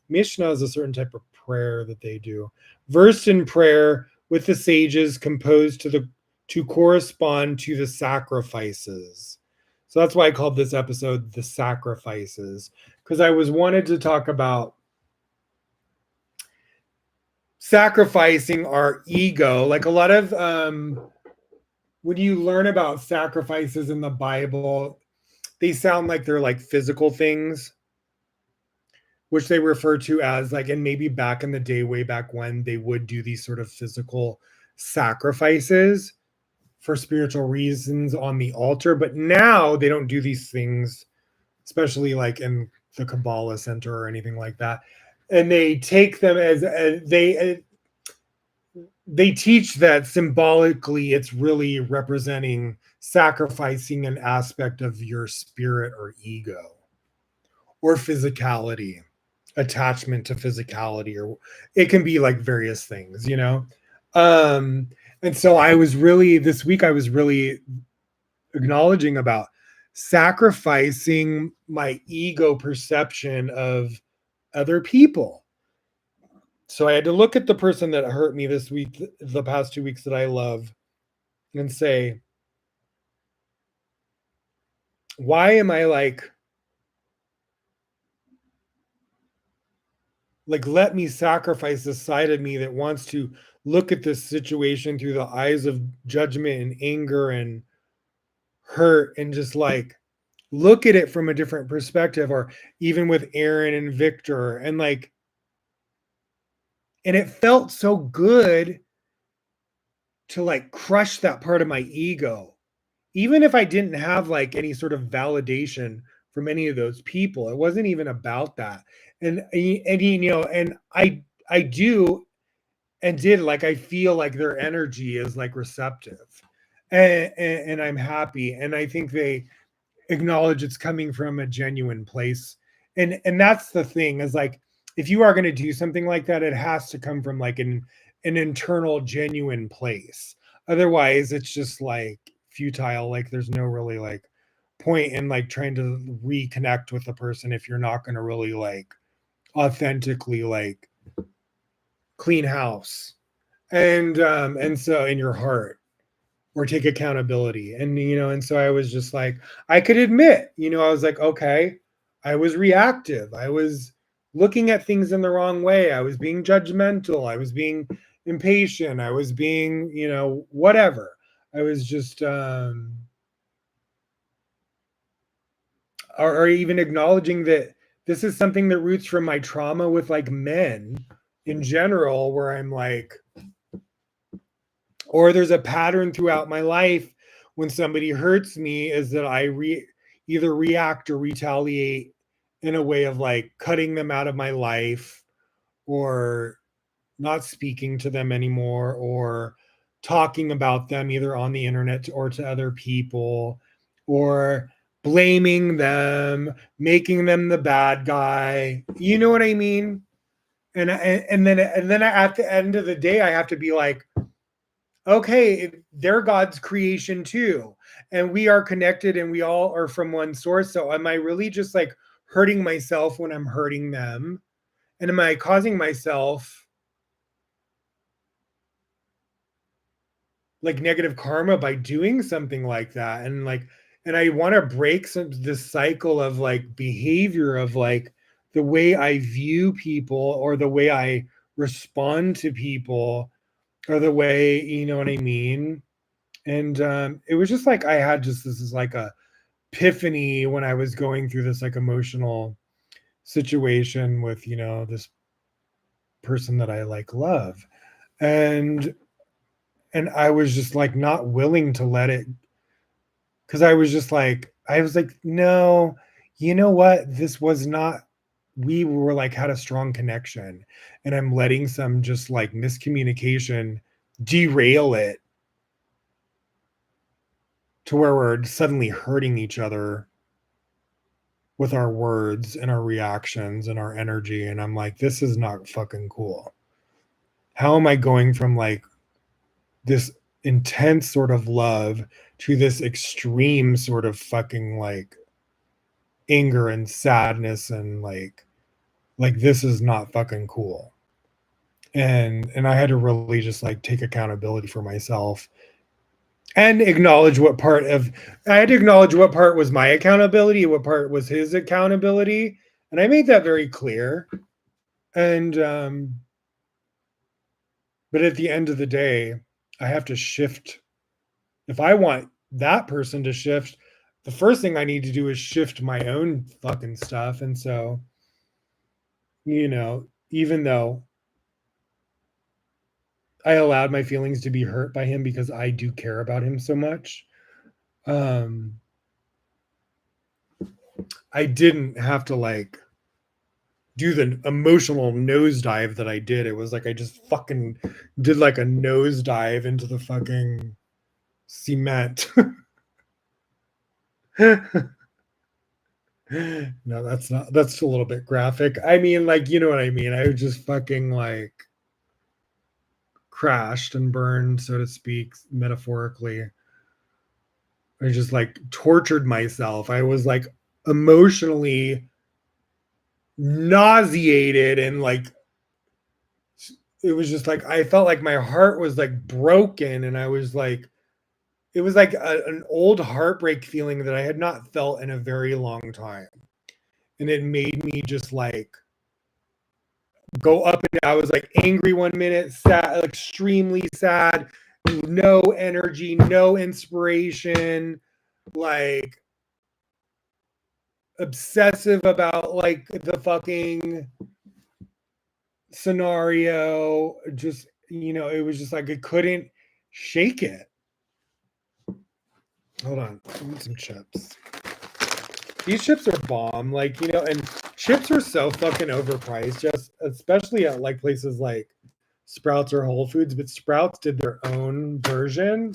Mishnah is a certain type of prayer that they do. Versed in prayer with the sages composed to correspond to the sacrifices. So that's why I called this episode The Sacrifices, because I was wanted to talk about sacrificing our ego. Like a lot of when you learn about sacrifices in the Bible, they sound like they're like physical things, which they refer to as like, and maybe back in the day, way back when, they would do these sort of physical sacrifices for spiritual reasons on the altar. But now they don't do these things, especially like in the Kabbalah Center or anything like that. And they take them as they teach that symbolically it's really representing sacrificing an aspect of your spirit or ego or physicality, attachment to physicality, or it can be like various things, you know. And so I was really this week I was really acknowledging about sacrificing my ego perception of other people. So I had to look at the person that hurt me this week, the past 2 weeks that I love, and say, why am I like let me sacrifice the side of me that wants to look at this situation through the eyes of judgment and anger and hurt, and just like look at it from a different perspective. Or even with Aaron and Victor, and like, and it felt so good to like crush that part of my ego, even if I didn't have like any sort of validation from any of those people. It wasn't even about that. And you know, and I do and did, like, I feel like their energy is like receptive, and I'm happy, and I think they acknowledge it's coming from a genuine place. And that's the thing, is like, if you are going to do something like that, it has to come from like an internal genuine place. Otherwise it's just like futile. Like there's no really like point in like trying to reconnect with the person if you're not going to really like authentically like clean house and so in your heart, or take accountability. And you know, and so I was just like, I could admit, you know, I was like, okay, I was reactive, I was looking at things in the wrong way, I was being judgmental, I was being impatient, I was being, you know, whatever. I was just or even acknowledging that this is something that roots from my trauma with like men in general, where I'm like, or there's a pattern throughout my life when somebody hurts me, is that I either react or retaliate in a way of like cutting them out of my life, or not speaking to them anymore, or talking about them either on the internet or to other people, or blaming them, making them the bad guy. You know what I mean? And then at the end of the day, I have to be like, okay, they're God's creation too. And we are connected and we all are from one source. So am I really just like hurting myself when I'm hurting them? And am I causing myself like negative karma by doing something like that? And I want to break this cycle of like behavior of like the way I view people or the way I respond to people or the way, you know what I mean? And it was just like I had just this is like a epiphany when I was going through this like emotional situation with, you know, this person that I like love. And I was just like not willing to let it, because I was like, no, you know what? This was not, we were like had a strong connection, and I'm letting some just like miscommunication derail it to where we're suddenly hurting each other with our words and our reactions and our energy. And I'm like, this is not fucking cool. How am I going from like this intense sort of love to this extreme sort of fucking like anger and sadness and like this is not fucking cool. And I had to really just like take accountability for myself and acknowledge what part of I had to acknowledge what part was my accountability, what part was his accountability, and I made that very clear. And but at the end of the day, I have to shift. If I want that person to shift, the first thing I need to do is shift my own fucking stuff. And so, you know, even though I allowed my feelings to be hurt by him because I do care about him so much, um, I didn't have to like do the emotional nosedive that I did. It was like I just fucking did like a nosedive into the fucking cement. No, that's not, that's a little bit graphic. I mean, like, you know what I mean? I just fucking like crashed and burned, so to speak, metaphorically. I just like tortured myself. I was like emotionally nauseated and like it was just like I felt like my heart was like broken, and I was like it was like an old heartbreak feeling that I had not felt in a very long time. And it made me just like go up and down. I was like angry 1 minute, sad, extremely sad, no energy, no inspiration, like obsessive about like the fucking scenario. Just, you know, it was just like I couldn't shake it. Hold on, I need some chips. These chips are bomb, like, you know, and chips are so fucking overpriced, just especially at like places like Sprouts or Whole Foods. But Sprouts did their own version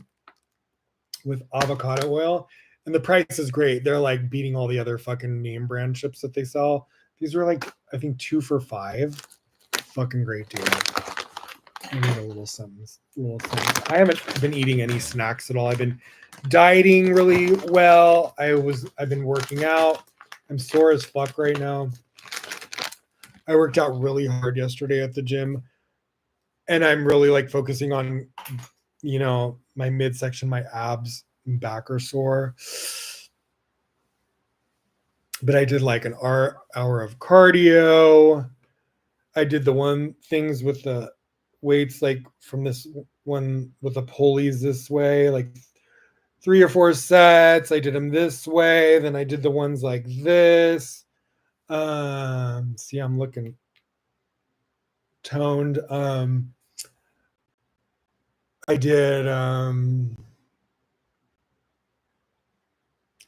with avocado oil, and the price is great. They're like beating all the other fucking name brand chips that they sell. These were like, I think 2 for $5. Fucking great deal. I need a little something, I haven't been eating any snacks at all. I've been dieting really well. I've been working out. I'm sore as fuck right now. I worked out really hard yesterday at the gym, and I'm really like focusing on, you know, my midsection, my abs and back are sore. But I did like an hour of cardio. I did the one things with the weights, like from this one with the pulleys this way, like 3 or 4 sets. I did them this way. Then I did the ones like this. See, I'm looking toned. I did, and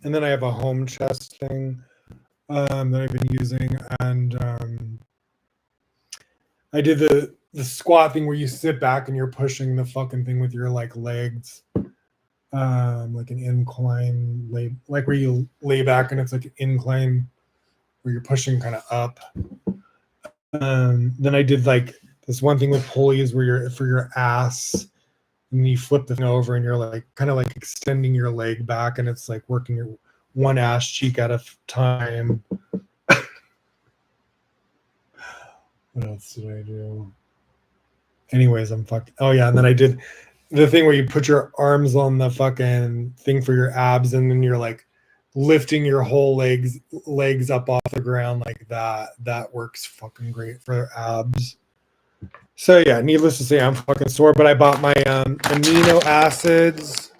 then I have a home chest thing that I've been using, and I did the squat thing where you sit back and you're pushing the fucking thing with your like legs, like an incline lay, like where you lay back and it's like an incline where you're pushing kind of up. Then I did like this one thing with pulleys where you're for your ass, and you flip the thing over and you're like kind of like extending your leg back, and it's like working your one ass cheek at a time. What else did I do? Anyways, I'm fucked. Oh yeah, and then I did the thing where you put your arms on the fucking thing for your abs, and then you're like lifting your whole legs up off the ground like that. That works fucking great for abs. So yeah, needless to say, I'm fucking sore. But I bought my amino acids.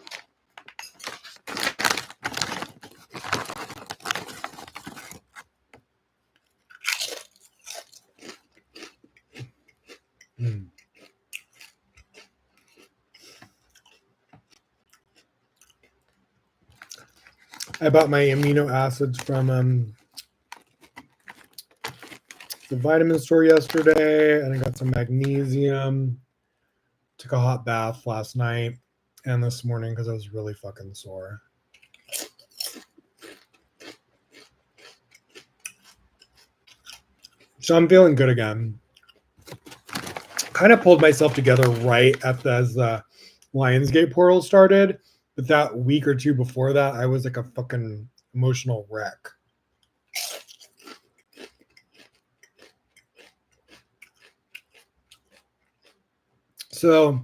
I bought my amino acids from the vitamin store yesterday, and I got some magnesium. Took a hot bath last night and this morning because I was really fucking sore. So I'm feeling good again. Kind of pulled myself together right as the Lionsgate portal started, but that week or two before that, I was like a fucking emotional wreck. So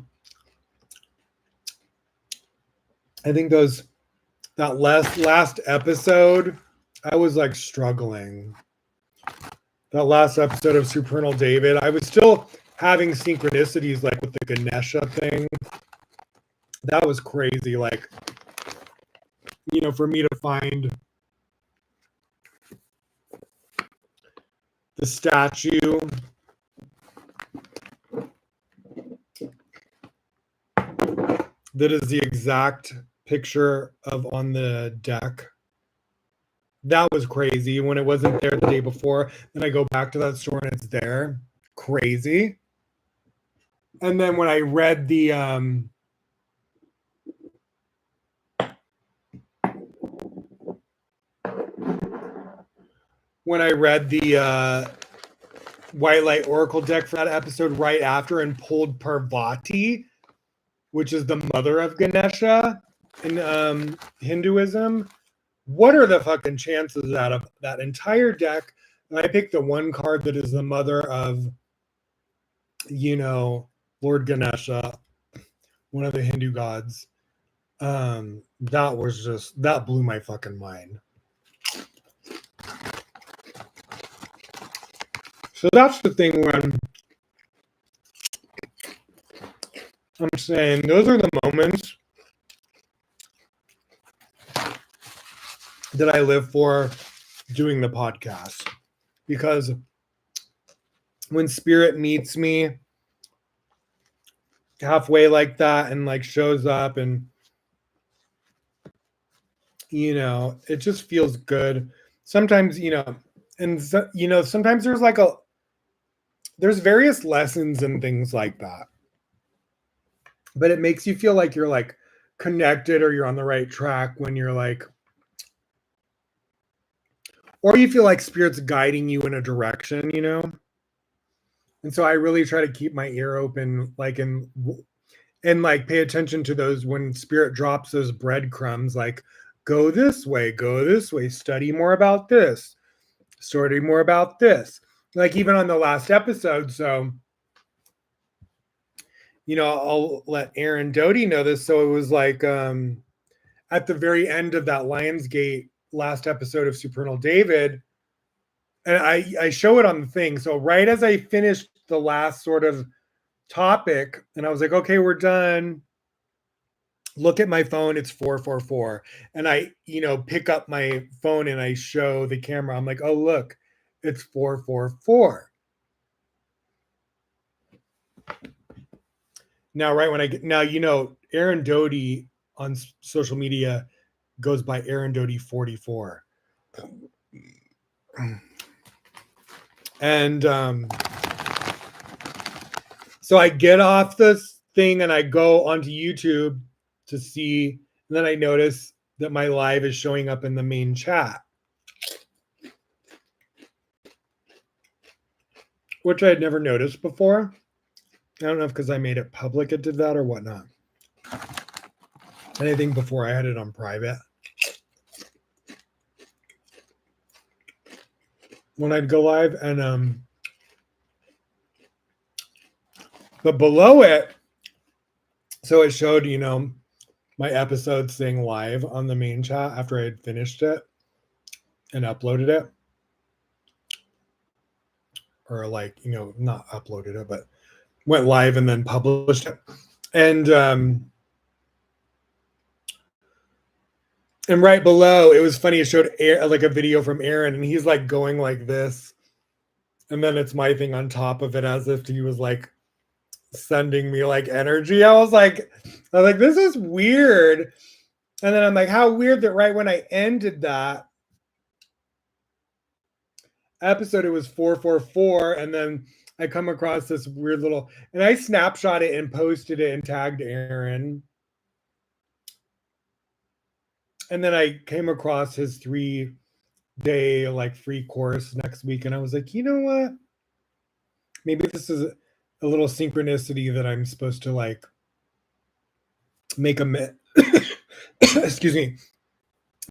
I think that last episode, I was like struggling. That last episode of Supernal David, I was still having synchronicities like with the Ganesha thing. That was crazy. Like, you know, for me to find the statue that is the exact picture of on the deck. That was crazy when it wasn't there the day before. Then I go back to that store and it's there. Crazy. And then when I read the White Light Oracle deck for that episode right after and pulled Parvati, which is the mother of Ganesha in Hinduism. What are the fucking chances out of that entire deck? And I picked the one card that is the mother of, you know, Lord Ganesha, one of the Hindu gods. That blew my fucking mind. So that's the thing when I'm saying those are the moments that I live for doing the podcast. Because when spirit meets me halfway like that and like shows up and you know, it just feels good. Sometimes, you know, and you know, sometimes there's various lessons and things like that. But it makes you feel like you're like connected or you're on the right track when you're like, or you feel like spirit's guiding you in a direction, you know? And so I really try to keep my ear open, like, and like pay attention to those when spirit drops those breadcrumbs, like, go this way, study more about this, study more about this. Like, even on the last episode. So, you know, I'll let Aaron Doty know this. So it was like, at the very end of that Lionsgate last episode of Supernal David, and I show it on the thing. So right as I finished the last sort of topic, and I was like, okay, we're done. Look at my phone, it's 444. And I, you know, pick up my phone and I show the camera. I'm like, oh, look, it's 444. Now, right when I get now, you know, Aaron Doty on social media goes by Aaron Doty 44. And so I get off this thing and I go onto YouTube to see, and then I notice that my live is showing up in the main chat, which I had never noticed before. I don't know if because I made it public it did that or whatnot. And I think before I had it on private. When I'd go live and But below it, so it showed, my episode saying live on the main chat after I had finished it and uploaded it. Or like, not uploaded it, but went live and then published it. And right below, it was funny. It showed like a video from Aaron, and he's like going like this, and then it's my thing on top of it, as if he was like sending me like energy. I was like, this is weird. And then I'm like, how weird that right when I ended that episode, it was 444, and then I come across this weird little, and I snapshot it and posted it and tagged Aaron. And then I came across his 3-day like free course next week, and I was like, you know what? Maybe this is a little synchronicity that I'm supposed to like make a excuse me,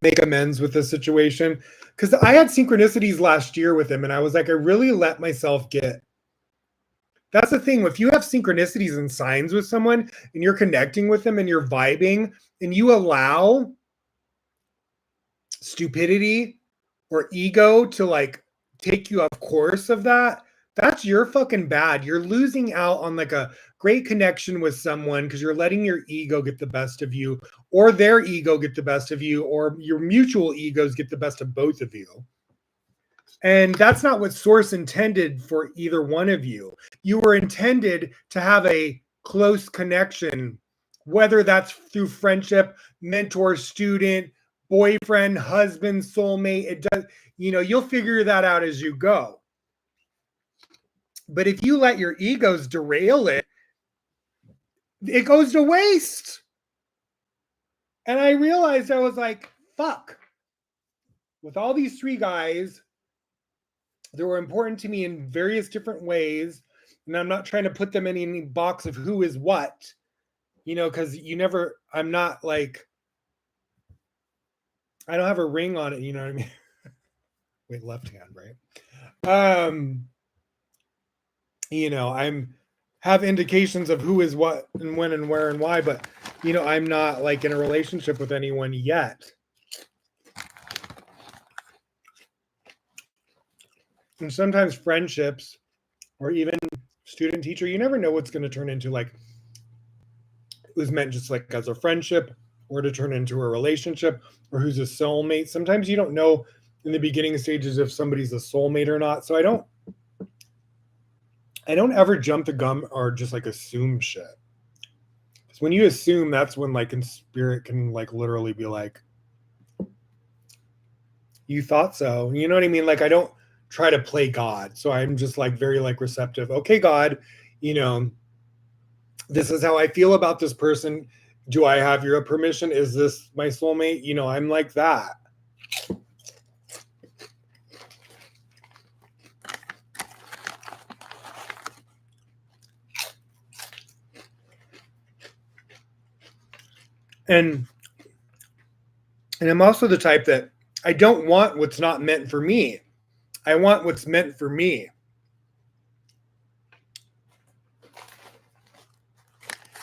make amends with the situation, because I had synchronicities last year with him, and I was like, I really let myself get. That's the thing. If you have synchronicities and signs with someone, and you're connecting with them, and you're vibing, and you allow stupidity or ego to like take you off course of that, that's your fucking bad. You're losing out on like a great connection with someone because you're letting your ego get the best of you, or their ego get the best of you, or your mutual egos get the best of both of you. And that's not what Source intended for either one of you. You were intended to have a close connection, whether that's through friendship, mentor, student, boyfriend, husband, soulmate. It does, you'll figure that out as you go. But if you let your egos derail it, it goes to waste. And I realized, I was like, fuck. With all these 3 guys, they were important to me in various different ways. And I'm not trying to put them in any box of who is what, because I'm not like, I don't have a ring on it, you know what I mean? Wait, left hand, right? I'm have indications of who is what and when and where and why, but I'm not like in a relationship with anyone yet. And sometimes friendships, or even student teacher, you never know what's going to turn into. Like, it was meant just like as a friendship, or to turn into a relationship, or who's a soulmate. Sometimes you don't know in the beginning stages if somebody's a soulmate or not. So I don't ever jump the gun or just like assume shit. Because when you assume, that's when like in spirit can like literally be like, you thought so. You know what I mean? Like, I don't try to play God. So I'm just like very like receptive. Okay, God, this is how I feel about this person. Do I have your permission? Is this my soulmate? I'm like that. And I'm also the type that I don't want what's not meant for me. I want what's meant for me.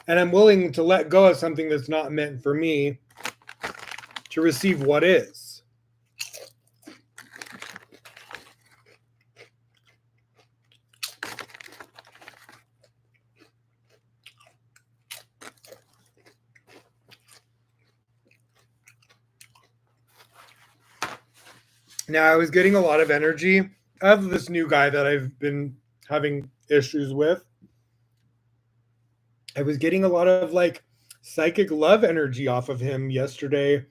And I'm willing to let go of something that's not meant for me to receive what is. Now, I was getting a lot of energy of this new guy that I've been having issues with. I was getting a lot of like psychic love energy off of him yesterday,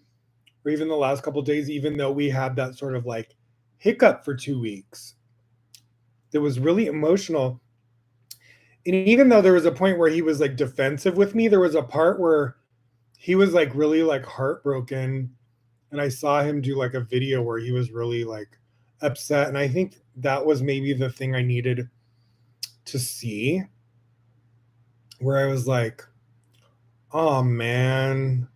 or even the last couple of days, even though we had that sort of like hiccup for 2 weeks. It was really emotional. And even though there was a point where he was like defensive with me, there was a part where he was like really like heartbroken. And I saw him do like a video where he was really like upset. And I think that was maybe the thing I needed to see, where I was like, oh man.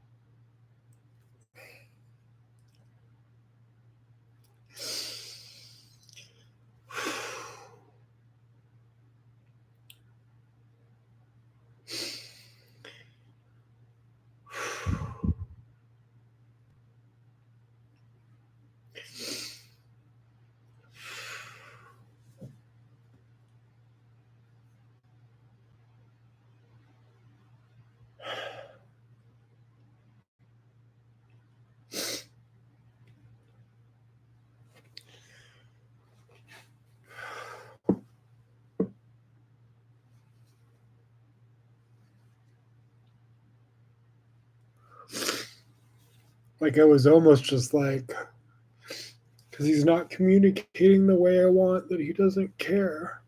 Like I was almost just like, because he's not communicating the way I want, that he doesn't care.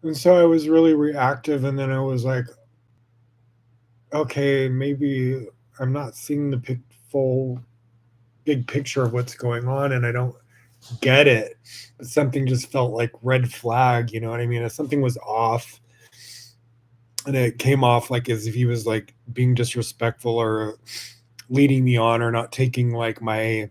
And so I was really reactive, and then I was like, okay, maybe I'm not seeing the full big picture of what's going on, and I don't get it. But something just felt like red flag, you know what I mean? If something was off, and it came off like as if he was like being disrespectful or leading me on or not taking like my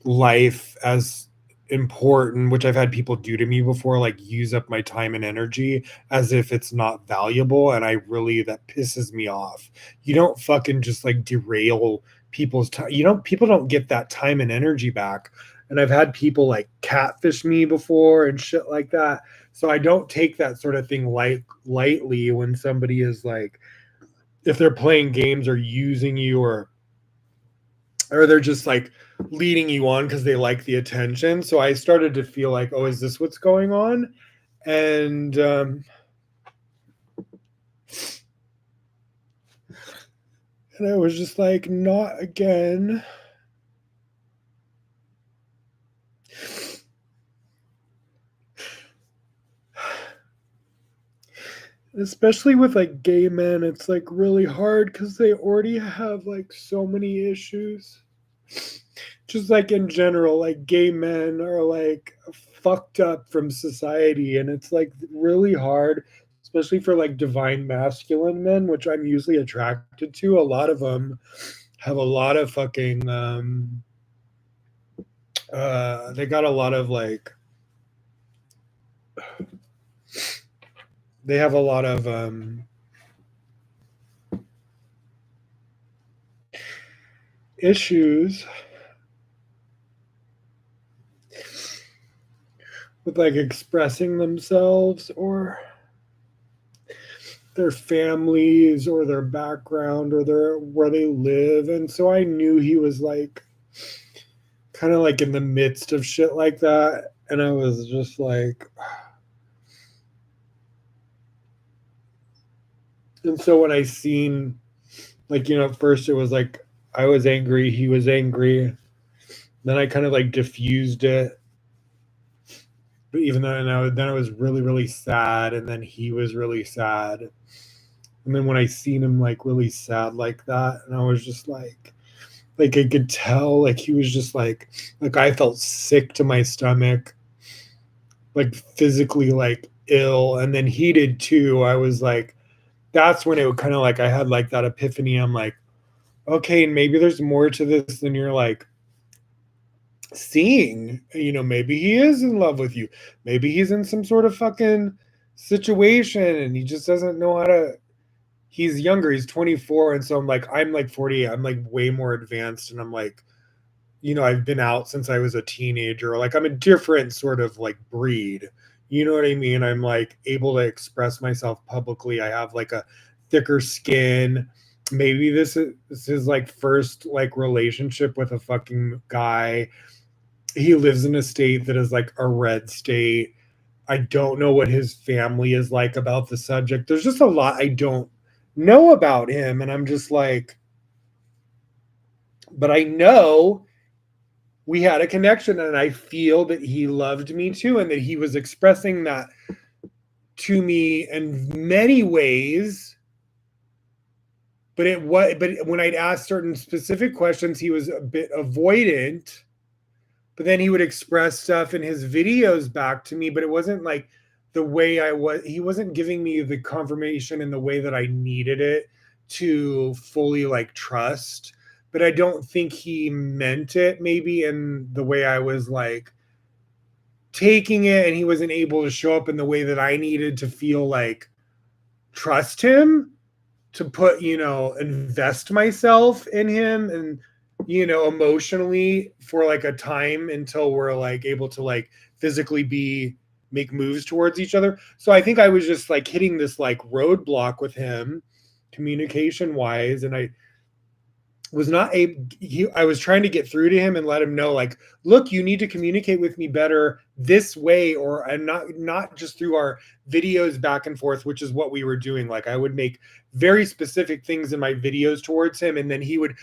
life as important, which I've had people do to me before, like use up my time and energy as if it's not valuable. And I really, that pisses me off. You don't fucking just like derail people's time. You don't, people don't get that time and energy back. And I've had people like catfish me before and shit like that. So I don't take that sort of thing lightly when somebody is like, if they're playing games or using you or they're just like leading you on because they like the attention. So I started to feel like, oh, is this what's going on? And I was just like, not again. Especially with like gay men, it's like really hard because they already have like so many issues. Just like in general, like gay men are like fucked up from society, and it's like really hard, especially for like divine masculine men, which I'm usually attracted to. A lot of them have a lot of fucking they got a lot of like they have a lot of issues with like expressing themselves or their families or their background or their where they live. And so I knew he was like kind of like in the midst of shit like that, and I was just like, and so when I seen like, you know, at first it was like I was angry, he was angry, then I kind of like diffused it. But even though, and then I was really really sad, and then he was really sad, and then when I seen him like really sad like that, and I was just like I could tell like he was just like I felt sick to my stomach, like physically like ill, and then he did too. I was like, that's when it would kind of like I had like that epiphany. I'm like, okay, maybe there's more to this than you're like seeing. You know, maybe he is in love with you. Maybe he's in some sort of fucking situation and he just doesn't know how to. He's younger. He's 24, and so I'm like 48. I'm like way more advanced, and I'm like, you know, I've been out since I was a teenager. Like I'm a different sort of like breed. You know what I mean? I'm like able to express myself publicly. I have like a thicker skin. Maybe this is like first like relationship with a fucking guy. He lives in a state that is like a red state. I don't know what his family is like about the subject. There's just a lot I don't know about him, and I'm just like, but I know we had a connection, and I feel that he loved me too, and that he was expressing that to me in many ways. But when I'd ask certain specific questions, he was a bit avoidant. But then he would express stuff in his videos back to me, but it wasn't like the way I was. He wasn't giving me the confirmation in the way that I needed it to fully like trust. But I don't think he meant it maybe in the way I was like taking it, and he wasn't able to show up in the way that I needed to feel like trust him, to put, you know, invest myself in him and, you know, emotionally for like a time until we're like able to like physically be make moves towards each other. So I think I was just like hitting this like roadblock with him communication wise, and was not able, I was trying to get through to him and let him know, like, look, you need to communicate with me better this way, or and not just through our videos back and forth, which is what we were doing. Like, I would make very specific things in my videos towards him, and then he would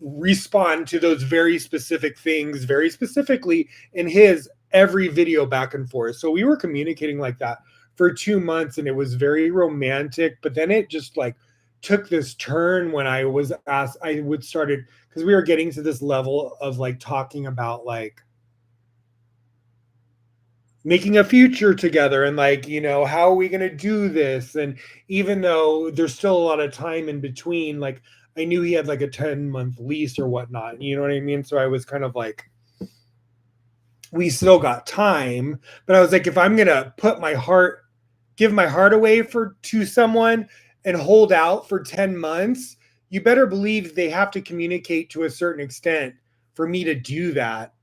respond to those very specific things very specifically in his every video back and forth. So we were communicating like that for 2 months, and it was very romantic. But then it just like took this turn when I was asked, I would started, because we were getting to this level of like talking about like making a future together, and like, you know, how are we going to do this? And even though there's still a lot of time in between, like I knew he had like a 10-month lease or whatnot, you know what I mean? So I was kind of like, we still got time. But I was like, if I'm going to put my heart, give my heart away for to someone and hold out for 10 months, you better believe they have to communicate to a certain extent for me to do that,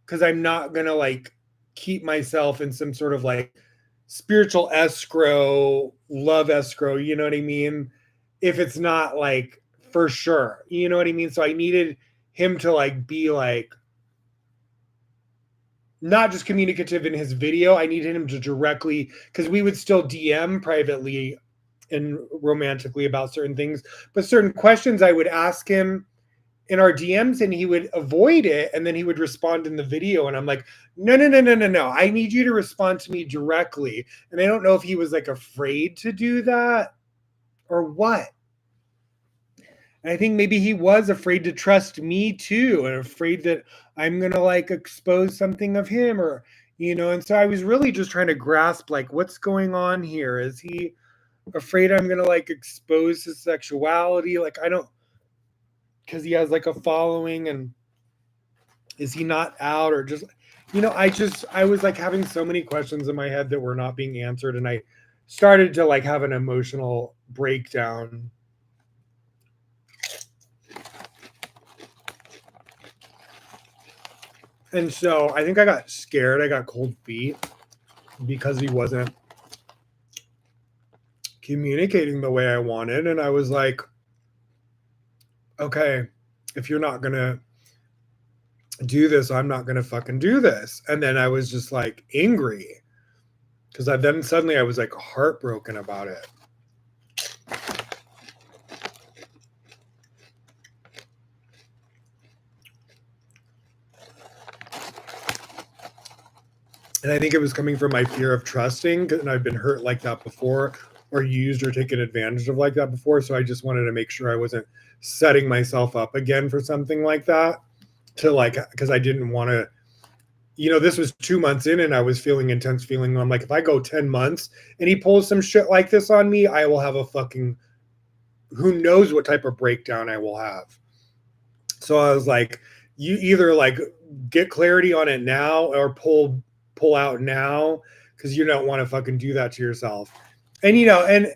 because I'm not going to like keep myself in some sort of like spiritual escrow, love escrow, you know what I mean? If it's not like for sure, you know what I mean? So I needed him to like be like not just communicative in his video. I needed him to directly, because we would still DM privately and romantically about certain things, but certain questions I would ask him in our DMs and he would avoid it, and then he would respond in the video, and I'm like, no, no, no, no, no, no, I need you to respond to me directly. And I don't know if he was like afraid to do that or what. And I think maybe he was afraid to trust me too, and afraid that I'm gonna like expose something of him, or you know. And so I was really just trying to grasp like what's going on here. Is he afraid I'm gonna like expose his sexuality? Like I don't, because he has like a following, and is he not out, or just, you know, I was like having so many questions in my head that were not being answered, and I started to like have an emotional breakdown. And so I think I got scared. I got cold feet because he wasn't communicating the way I wanted. And I was like, okay, if you're not going to do this, I'm not going to fucking do this. And then I was just like angry, because then suddenly I was like heartbroken about it. And I think it was coming from my fear of trusting, and I've been hurt like that before, or used or taken advantage of like that before. So I just wanted to make sure I wasn't setting myself up again for something like that, to like, because I didn't want to, you know, this was 2 months in and I was feeling intense feeling. I'm like, if I go 10 months and he pulls some shit like this on me, I will have a fucking, who knows what type of breakdown I will have. So I was like, you either like get clarity on it now or pull out now, because you don't want to fucking do that to yourself. And you know, and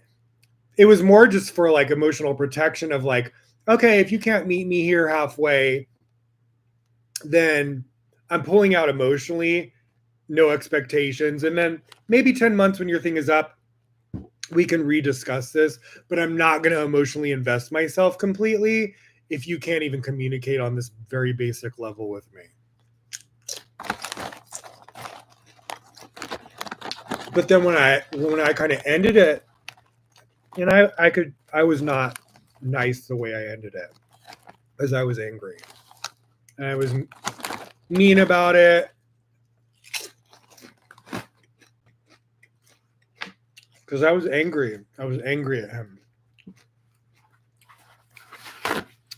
it was more just for like emotional protection of like, okay, if you can't meet me here halfway, then I'm pulling out emotionally, no expectations. And then maybe 10 months when your thing is up, we can rediscuss this, but I'm not going to emotionally invest myself completely if you can't even communicate on this very basic level with me. But then when I kind of ended it, and I was not nice the way I ended it, because I was angry and I was mean about it, because I was angry. I was angry at him.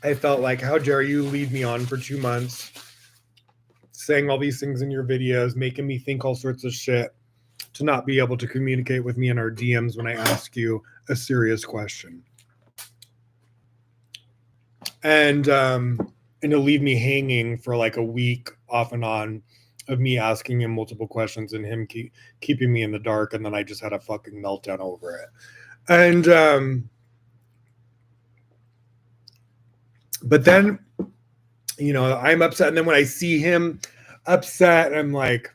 I felt like, how dare you lead me on for 2 months, saying all these things in your videos, making me think all sorts of shit, to not be able to communicate with me in our DMs when I ask you a serious question. And to leave me hanging for like a week off and on of me asking him multiple questions and him keeping me in the dark, and then I just had a fucking meltdown over it. And but then, you know, I'm upset, and then when I see him upset, I'm like,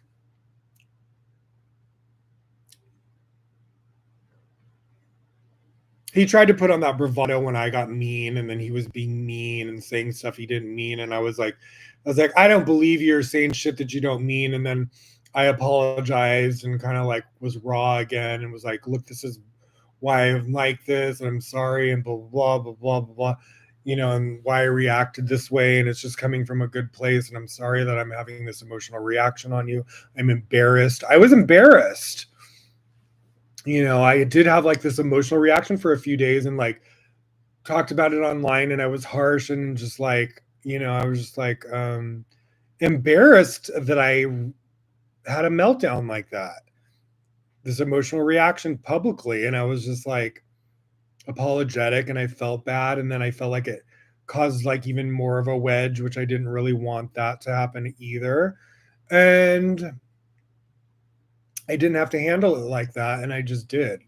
he tried to put on that bravado when I got mean, and then he was being mean and saying stuff he didn't mean, and I was like, I don't believe you're saying shit that you don't mean, and then I apologized and kind of like was raw again and was like, look, this is why I'm like this, and I'm sorry, and blah blah blah blah blah blah, and why I reacted this way, and it's just coming from a good place, and I'm sorry that I'm having this emotional reaction on you. I'm embarrassed. I was embarrassed. I did have like this emotional reaction for a few days and like talked about it online, and I was harsh and just like, I was just like embarrassed that I had a meltdown like that, this emotional reaction publicly. And I was just like apologetic and I felt bad. And then I felt like it caused like even more of a wedge, which I didn't really want that to happen either. And I didn't have to handle it like that. And I just did.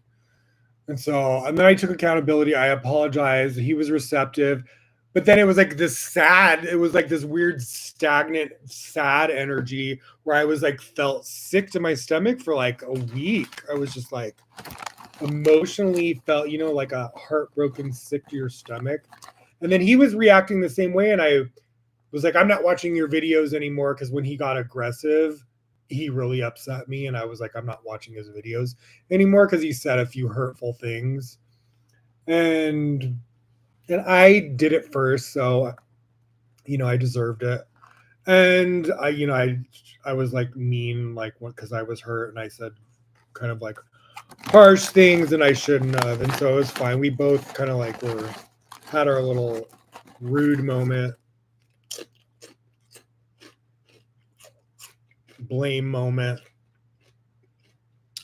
And then I took accountability. I apologized. He was receptive. But then it was like it was like this weird, stagnant, sad energy where I was like, felt sick to my stomach for like a week. I was just like emotionally felt, like a heartbroken, sick to your stomach. And then he was reacting the same way. And I was like, I'm not watching your videos anymore. Cause when he got aggressive, he really upset me. And I was like, I'm not watching his videos anymore because he said a few hurtful things. And I did it first, so I deserved it. And I was like mean, like because I was hurt, and I said kind of like harsh things, and I shouldn't have. And so it was fine. We both kind of like had our little rude moment, blame moment.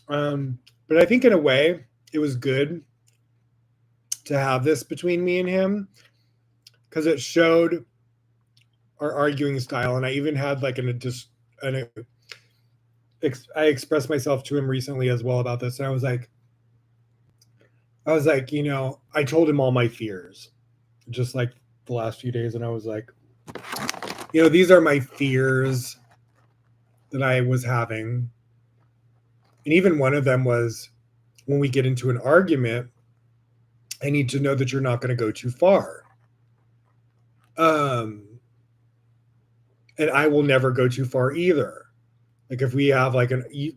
But I think in a way it was good to have this between me and him because it showed our arguing style. And I even had like I expressed myself to him recently as well about this. And I was like, I told him all my fears, just like the last few days. And I was like, these are my fears that I was having. And even one of them was, when we get into an argument, I need to know that you're not going to go too far. And I will never go too far either. Like if we have like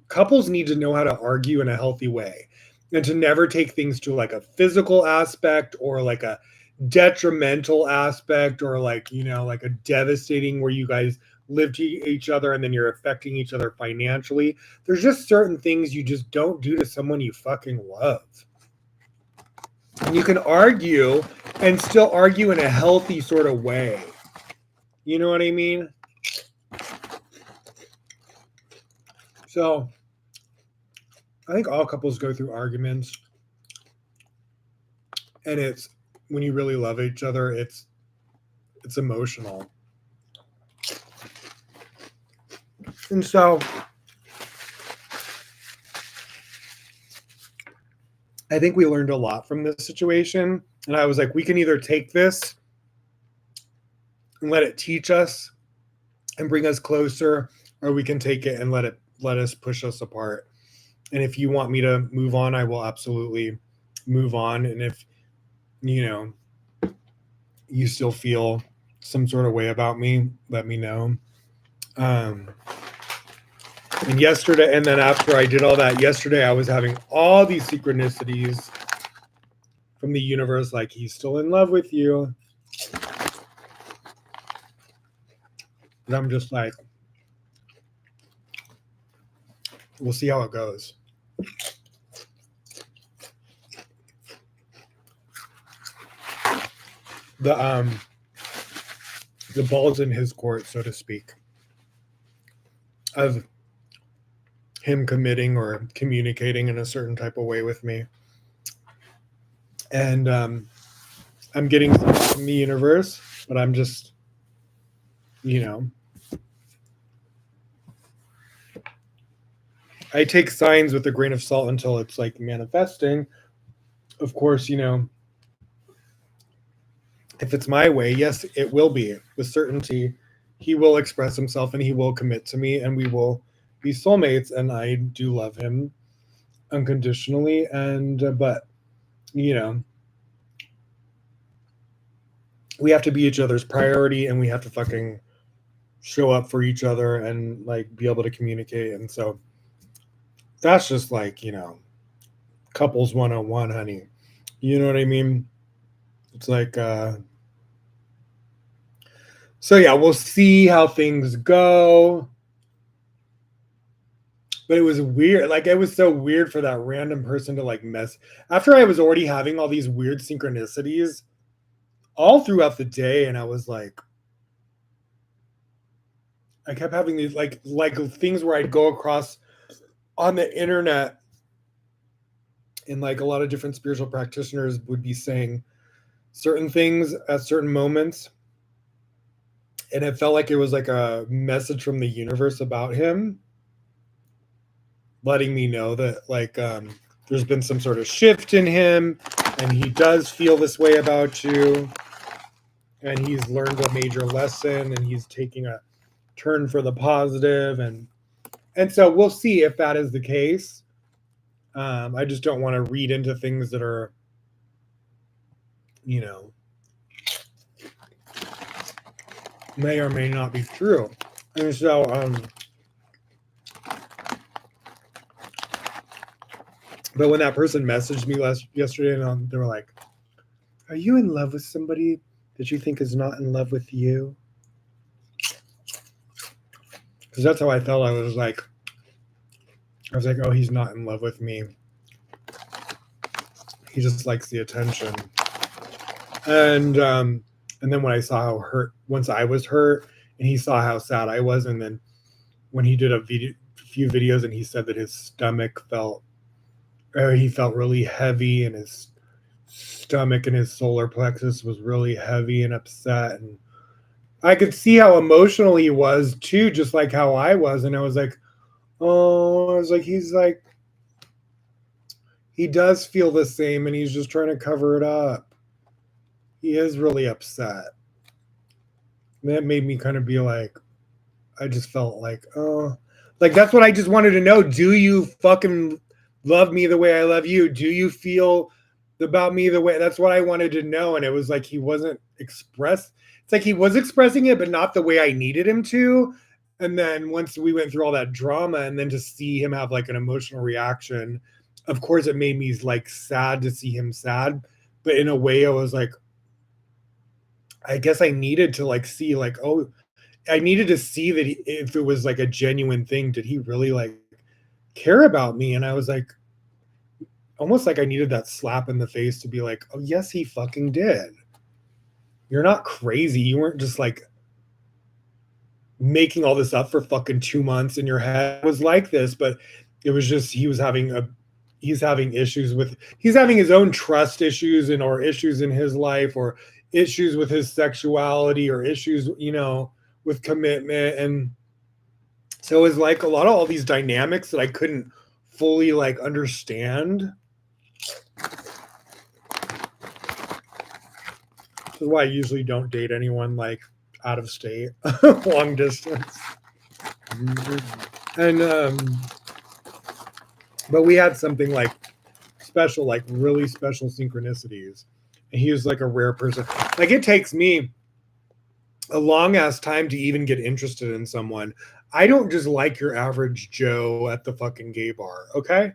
couples need to know how to argue in a healthy way and to never take things to like a physical aspect or like a detrimental aspect or like, like a devastating where you guys live to each other and then you're affecting each other financially. There's just certain things you just don't do to someone you fucking love. And you can argue and still argue in a healthy sort of way. You know what I mean? So I think all couples go through arguments. And it's when you really love each other, it's emotional. And so I think we learned a lot from this situation. And I was like, we can either take this and let it teach us and bring us closer, or we can take it and let us push us apart. And if you want me to move on, I will absolutely move on. And if, you still feel some sort of way about me, let me know. And then after I did all that yesterday, I was having all these synchronicities from the universe, like he's still in love with you. And I'm just like, we'll see how it goes. The ball's in his court, so to speak, of him committing or communicating in a certain type of way with me. And I'm getting from the universe, but I'm just, I take signs with a grain of salt until it's like manifesting. Of course, if it's my way, yes, it will be. With certainty, he will express himself and he will commit to me and we will be soulmates. And I do love him unconditionally. And, but, we have to be each other's priority, and we have to fucking show up for each other and like be able to communicate. And so that's just like, couples 101, honey. You know what I mean? It's like so yeah, we'll see how things go. But it was weird. Like it was so weird for that random person to like mess after I was already having all these weird synchronicities all throughout the day, and I was like, I kept having these like things where I'd go across on the internet, and like a lot of different spiritual practitioners would be saying certain things at certain moments, and it felt like it was like a message from the universe about him, letting me know that like there's been some sort of shift in him, and he does feel this way about you, and he's learned a major lesson, and he's taking a turn for the positive, and so we'll see if that is the case. I just don't want to read into things that are, you know, may or may not be true. And so, but when that person messaged me yesterday, and they were like, "Are you in love with somebody that you think is not in love with you?" Because that's how I felt. I was like, "Oh, he's not in love with me. He just likes the attention." And then when I saw how hurt, once I was hurt, and he saw how sad I was, and then when he did a few videos, and he said that his stomach felt, or he felt really heavy, and his stomach and his solar plexus was really heavy and upset, and I could see how emotional he was too, just like how I was, and I was like, oh, I was like, he's like, he does feel the same, and he's just trying to cover it up. He is really upset. And that made me kind of be like, I just felt like, oh, like that's what I just wanted to know. Do you fucking love me the way I love you? Do you feel about me the way? That's what I wanted to know. And it was like he wasn't express. It's like he was expressing it, but not the way I needed him to. And then once we went through all that drama, and then to see him have like an emotional reaction, of course, it made me like sad to see him sad. But in a way, I was like, I guess I needed to like see like, oh, I needed to see that if it was like a genuine thing, did he really like care about me? And I was like, almost like I needed that slap in the face to be like, oh, yes, he fucking did. You're not crazy. You weren't just like making all this up for fucking 2 months in your head. It was like this, but it was just he's having issues with, he's having his own trust issues, and or issues in his life, or issues with his sexuality, or issues, with commitment. And so it was like a lot of all these dynamics that I couldn't fully like understand. This is why I usually don't date anyone like out of state, long distance. And but we had something like special, like really special synchronicities. And he was like a rare person. Like it takes me a long ass time to even get interested in someone. I don't just like your average Joe at the fucking gay bar, okay?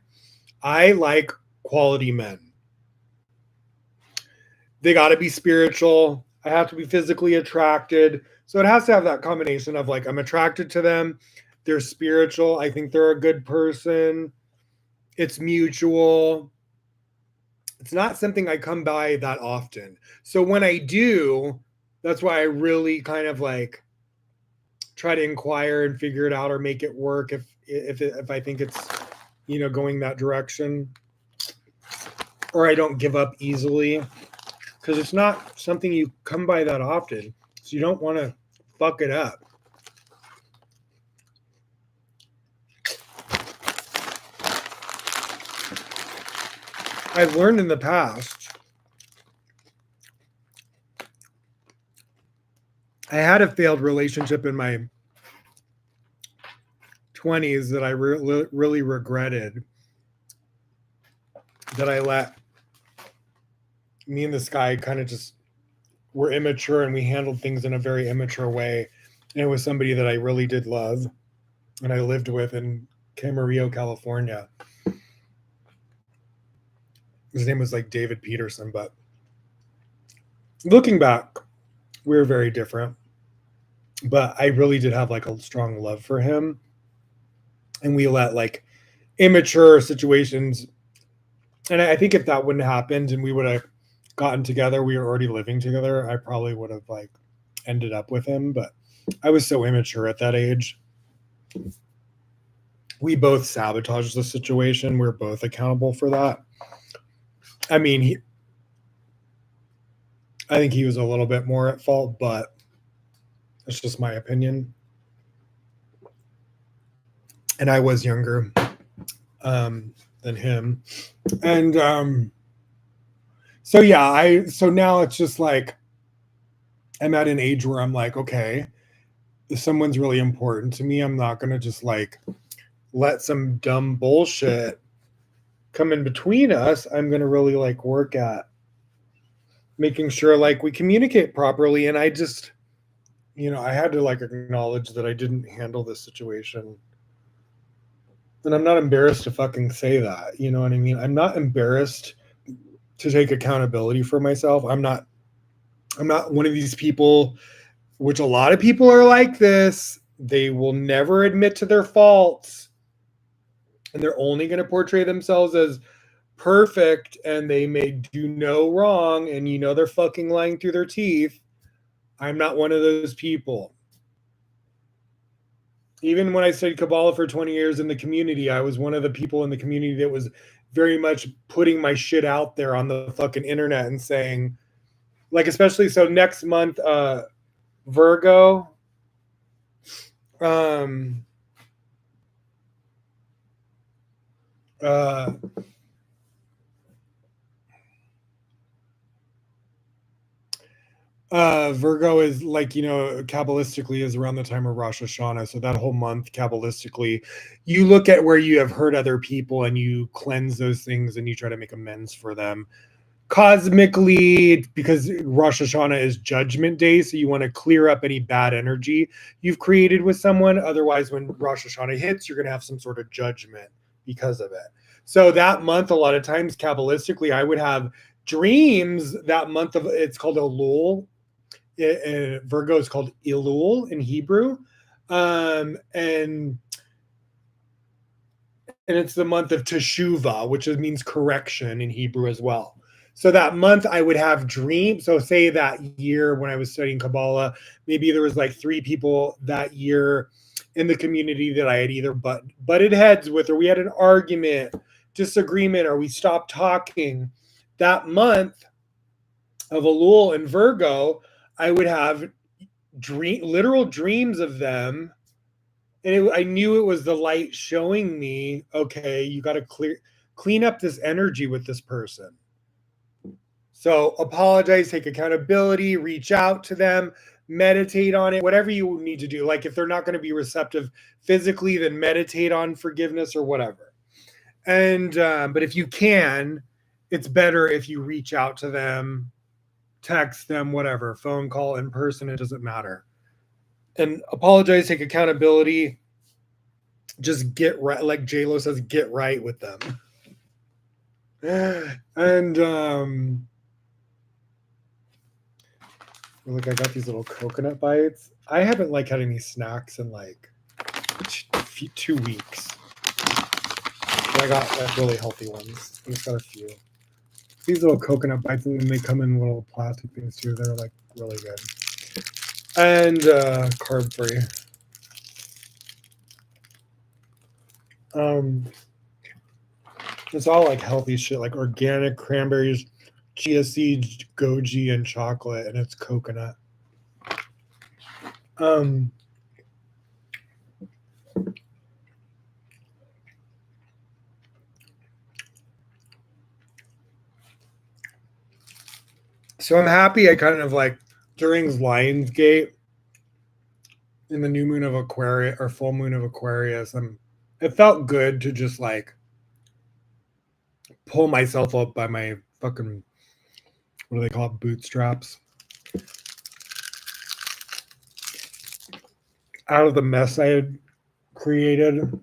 I like quality men. They got to be spiritual. I have to be physically attracted. So it has to have that combination of like, I'm attracted to them. They're spiritual. I think they're a good person. It's mutual. It's not something I come by that often. So when I do, that's why I really kind of like try to inquire and figure it out, or make it work if I think it's going that direction, or I don't give up easily, because it's not something you come by that often, so you don't want to fuck it up. I've learned in the past, I had a failed relationship in my 20s that I really regretted, that I let me and this guy kind of just were immature and we handled things in a very immature way. And it was somebody that I really did love and I lived with in Camarillo, California. His name was like David Peterson, but looking back, we were very different. But I really did have like a strong love for him. And we let like immature situations. And I think if that wouldn't have happened and we would have gotten together, we were already living together, I probably would have like ended up with him. But I was so immature at that age. We both sabotaged the situation. We're both accountable for that. I mean, I think he was a little bit more at fault, but that's just my opinion. And I was younger than him. And so yeah, so now it's just like I'm at an age where I'm like, okay, if someone's really important to me, I'm not gonna just like let some dumb bullshit come in between us. I'm gonna really like work at making sure like we communicate properly. And I just, I had to like acknowledge that I didn't handle this situation. And I'm not embarrassed to fucking say that. You know what I mean? I'm not embarrassed to take accountability for myself. I'm not one of these people, which a lot of people are like this. They will never admit to their faults. And they're only going to portray themselves as perfect and they may do no wrong and they're fucking lying through their teeth. I'm not one of those people. Even when I studied Kabbalah for 20 years in the community, I was one of the people in the community that was very much putting my shit out there on the fucking internet and saying, like, especially so next month, Virgo, Virgo is like, Kabbalistically is around the time of Rosh Hashanah. So that whole month, Kabbalistically, you look at where you have hurt other people and you cleanse those things and you try to make amends for them. Cosmically, because Rosh Hashanah is Judgment Day, so you want to clear up any bad energy you've created with someone. Otherwise, when Rosh Hashanah hits, you're going to have some sort of judgment because of it. So that month, a lot of times, Kabbalistically, I would have dreams that month of, it's called Elul. Virgo is called Elul in Hebrew. And it's the month of Teshuvah, which means correction in Hebrew as well. So that month I would have dreams. So say that year when I was studying Kabbalah, maybe there was like 3 people that year in the community that I had either butted heads with, or we had an argument, disagreement, or we stopped talking. That month of Elul and Virgo, I would have literal dreams of them. And I knew it was the light showing me, okay, you got to clean up this energy with this person. So apologize, take accountability, reach out to them, meditate on it, whatever you need to do. Like if they're not going to be receptive physically, then meditate on forgiveness or whatever. And but if you can, it's better if you reach out to them, text them, whatever, phone call, in person, it doesn't matter. And apologize, take accountability, just get right, like J-Lo says, get right with them. And look, I got these little coconut bites. I haven't like had any snacks in like 2 weeks. But I got like really healthy ones. I just got a few. These little coconut bites, and then they come in little plastic things too. They're like really good. And carb free. It's all like healthy shit, like organic cranberries, chia seeds, goji, and chocolate, and it's coconut. So I'm happy I kind of like during Lionsgate in the new moon of Aquarius or full moon of Aquarius, it felt good to just like pull myself up by my fucking, what do they call it, bootstraps. out of the mess I had created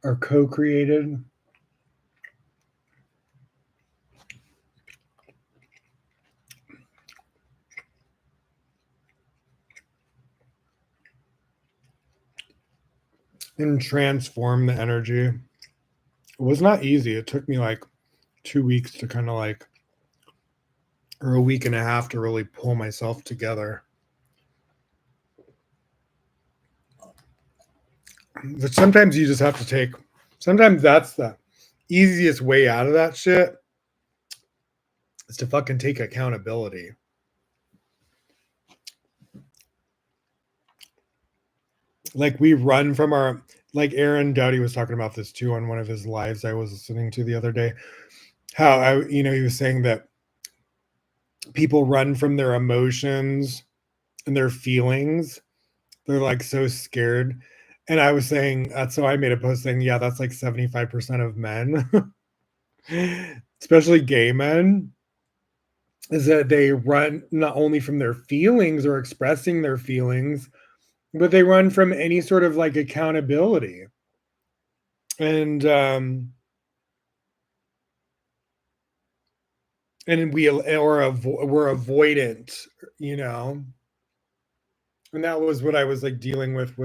or co-created. And transform the energy. It was not easy. It took me like 2 weeks to kind of like, or a week and a half to really pull myself together. But sometimes you just have to take, sometimes that's the easiest way out of that shit is to fucking take accountability. Like we run from our, like Aaron Dowdy was talking about this too on one of his lives I was listening to the other day. How he was saying that people run from their emotions and their feelings. They're like so scared. And I was saying, so I made a post saying, yeah, that's like 75% of men, especially gay men, is that they run not only from their feelings or expressing their feelings, but they run from any sort of like accountability. And we're avoidant, you know. And that was what I was like dealing with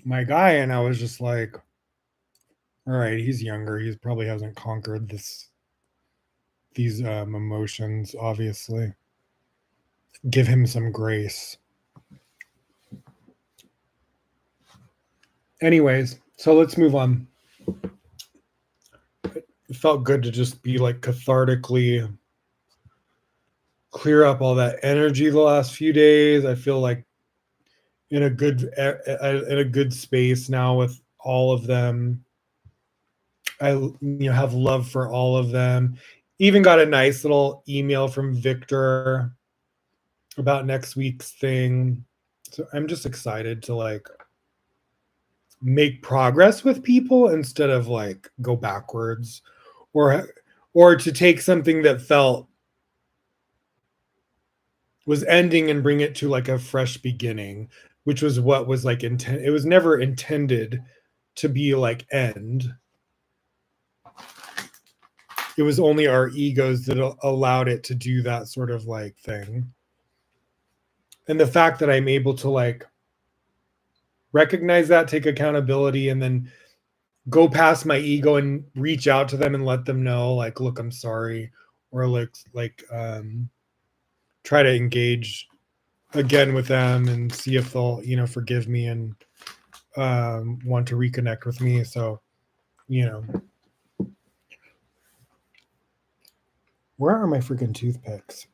my guy, and I was just like, all right, he's younger, he's probably hasn't conquered these emotions, obviously. Give him some grace. Anyways, so let's move on. It felt good to just be like cathartically clear up all that energy the last few days. I feel like in a good space now with all of them. I have love for all of them. Even got a nice little email from Victor about next week's thing. So I'm just excited to like make progress with people instead of like go backwards or to take something that felt was ending and bring it to like a fresh beginning, which was what was like intent. It was never intended to be like end. It was only our egos that allowed it to do that sort of like thing. And the fact that I'm able to like recognize that, take accountability, and then go past my ego and reach out to them and let them know, like, look, I'm sorry, or try to engage again with them and see if they'll, forgive me and want to reconnect with me. So, where are my freaking toothpicks?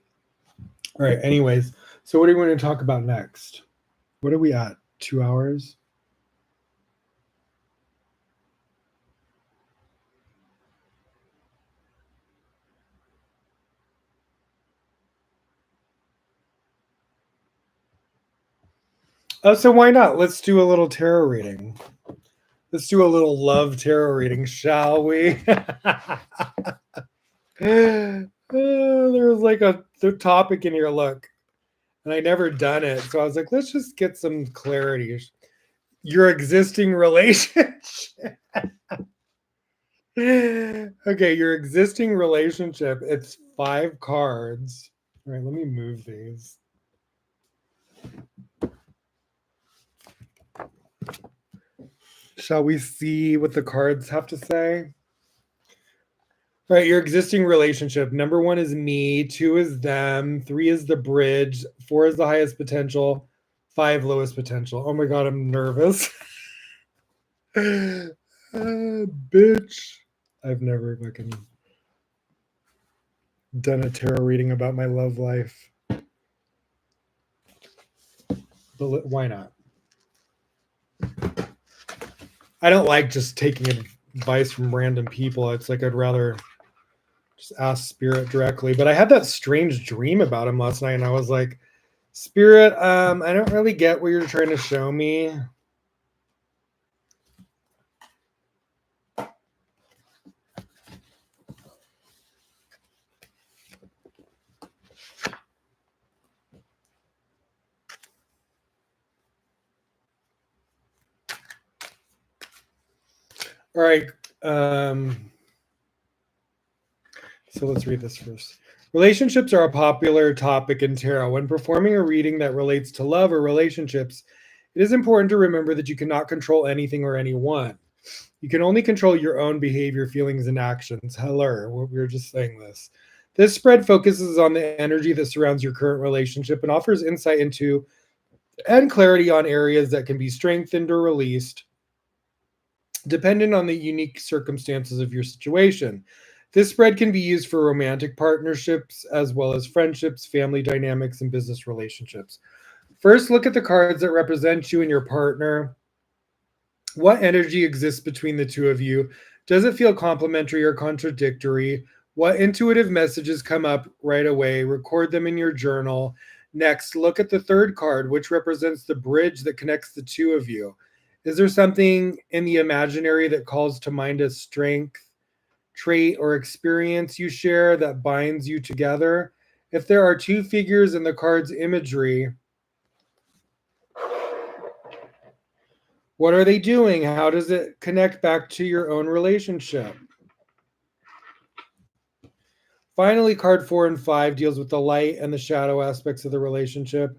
All right. Anyways, so what do you want to talk about next? What are we at? 2 hours? Oh, so why not? Let's do a little tarot reading. Let's do a little love tarot reading, shall we? There was like the topic in here, look, and I never done it. So I was like, let's just get some clarity. Your existing relationship. Okay, your existing relationship. It's 5 cards. All right, let me move these. Shall we see what the cards have to say? All right, your existing relationship. Number 1 is me, 2 is them, 3 is the bridge, 4 is the highest potential, 5 lowest potential. Oh my god, I'm nervous. Bitch. I've never fucking done a tarot reading about my love life. But why not? I don't like just taking advice from random people. It's like I'd rather just ask Spirit directly. But I had that strange dream about him last night, and I was like, Spirit, I don't really get what you're trying to show me. All right. So let's read this first. Relationships are a popular topic in tarot. When performing a reading that relates to love or relationships, it is important to remember that you cannot control anything or anyone. You can only control your own behavior, feelings, and actions. Hello, we were just saying this. This spread focuses on the energy that surrounds your current relationship and offers insight into and clarity on areas that can be strengthened or released dependent on the unique circumstances of your situation. This spread can be used for romantic partnerships as well as friendships, family dynamics, and business relationships. First, look at the cards that represent you and your partner. What energy exists between the two of you? Does it feel complementary or contradictory? What intuitive messages come up right away? Record them in your journal. Next, look at the third card, which represents the bridge that connects the two of you. Is there something in the imaginary that calls to mind a strength, trait, or experience you share that binds you together? If there are two figures in the card's imagery, what are they doing? How does it connect back to your own relationship? Finally, card 4 and 5 deals with the light and the shadow aspects of the relationship,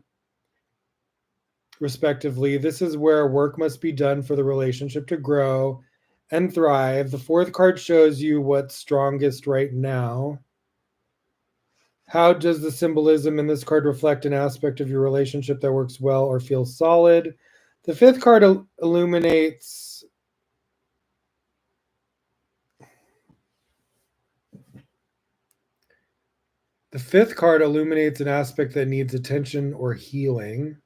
respectively. This is where work must be done for the relationship to grow and thrive. The fourth card shows you what's strongest right now. How does the symbolism in this card reflect an aspect of your relationship that works well or feels solid? The fifth card illuminates an aspect that needs attention or healing.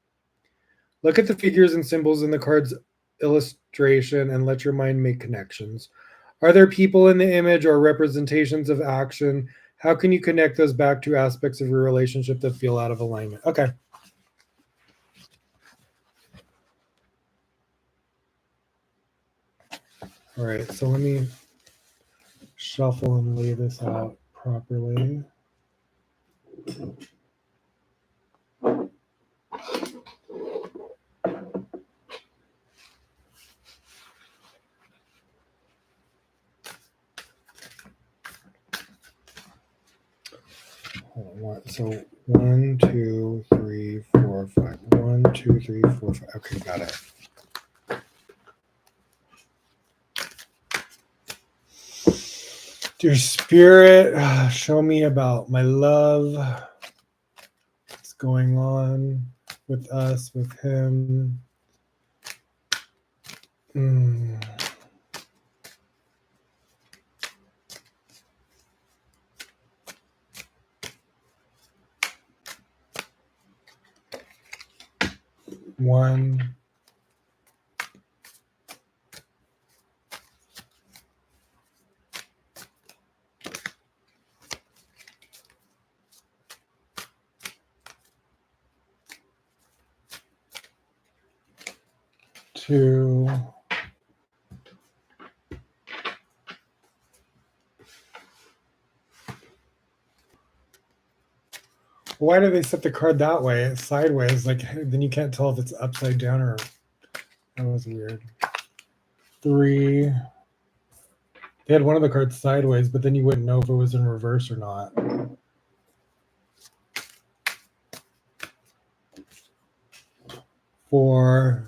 Look at the figures and symbols in the card's illustration and let your mind make connections. Are there people in the image or representations of action? How can you connect those back to aspects of your relationship that feel out of alignment? Okay. All right, so let me shuffle and lay this out properly. So 1, 2, 3, 4, 5. 1, 2, 3, 4, 5. Okay, got it. Dear Spirit, show me about my love. What's going on with us, with him? 1. Two. Why do they set the card that way? It's sideways. Like, then you can't tell if it's upside down or. That was weird. 3. They had one of the cards sideways, but then you wouldn't know if it was in reverse or not. 4.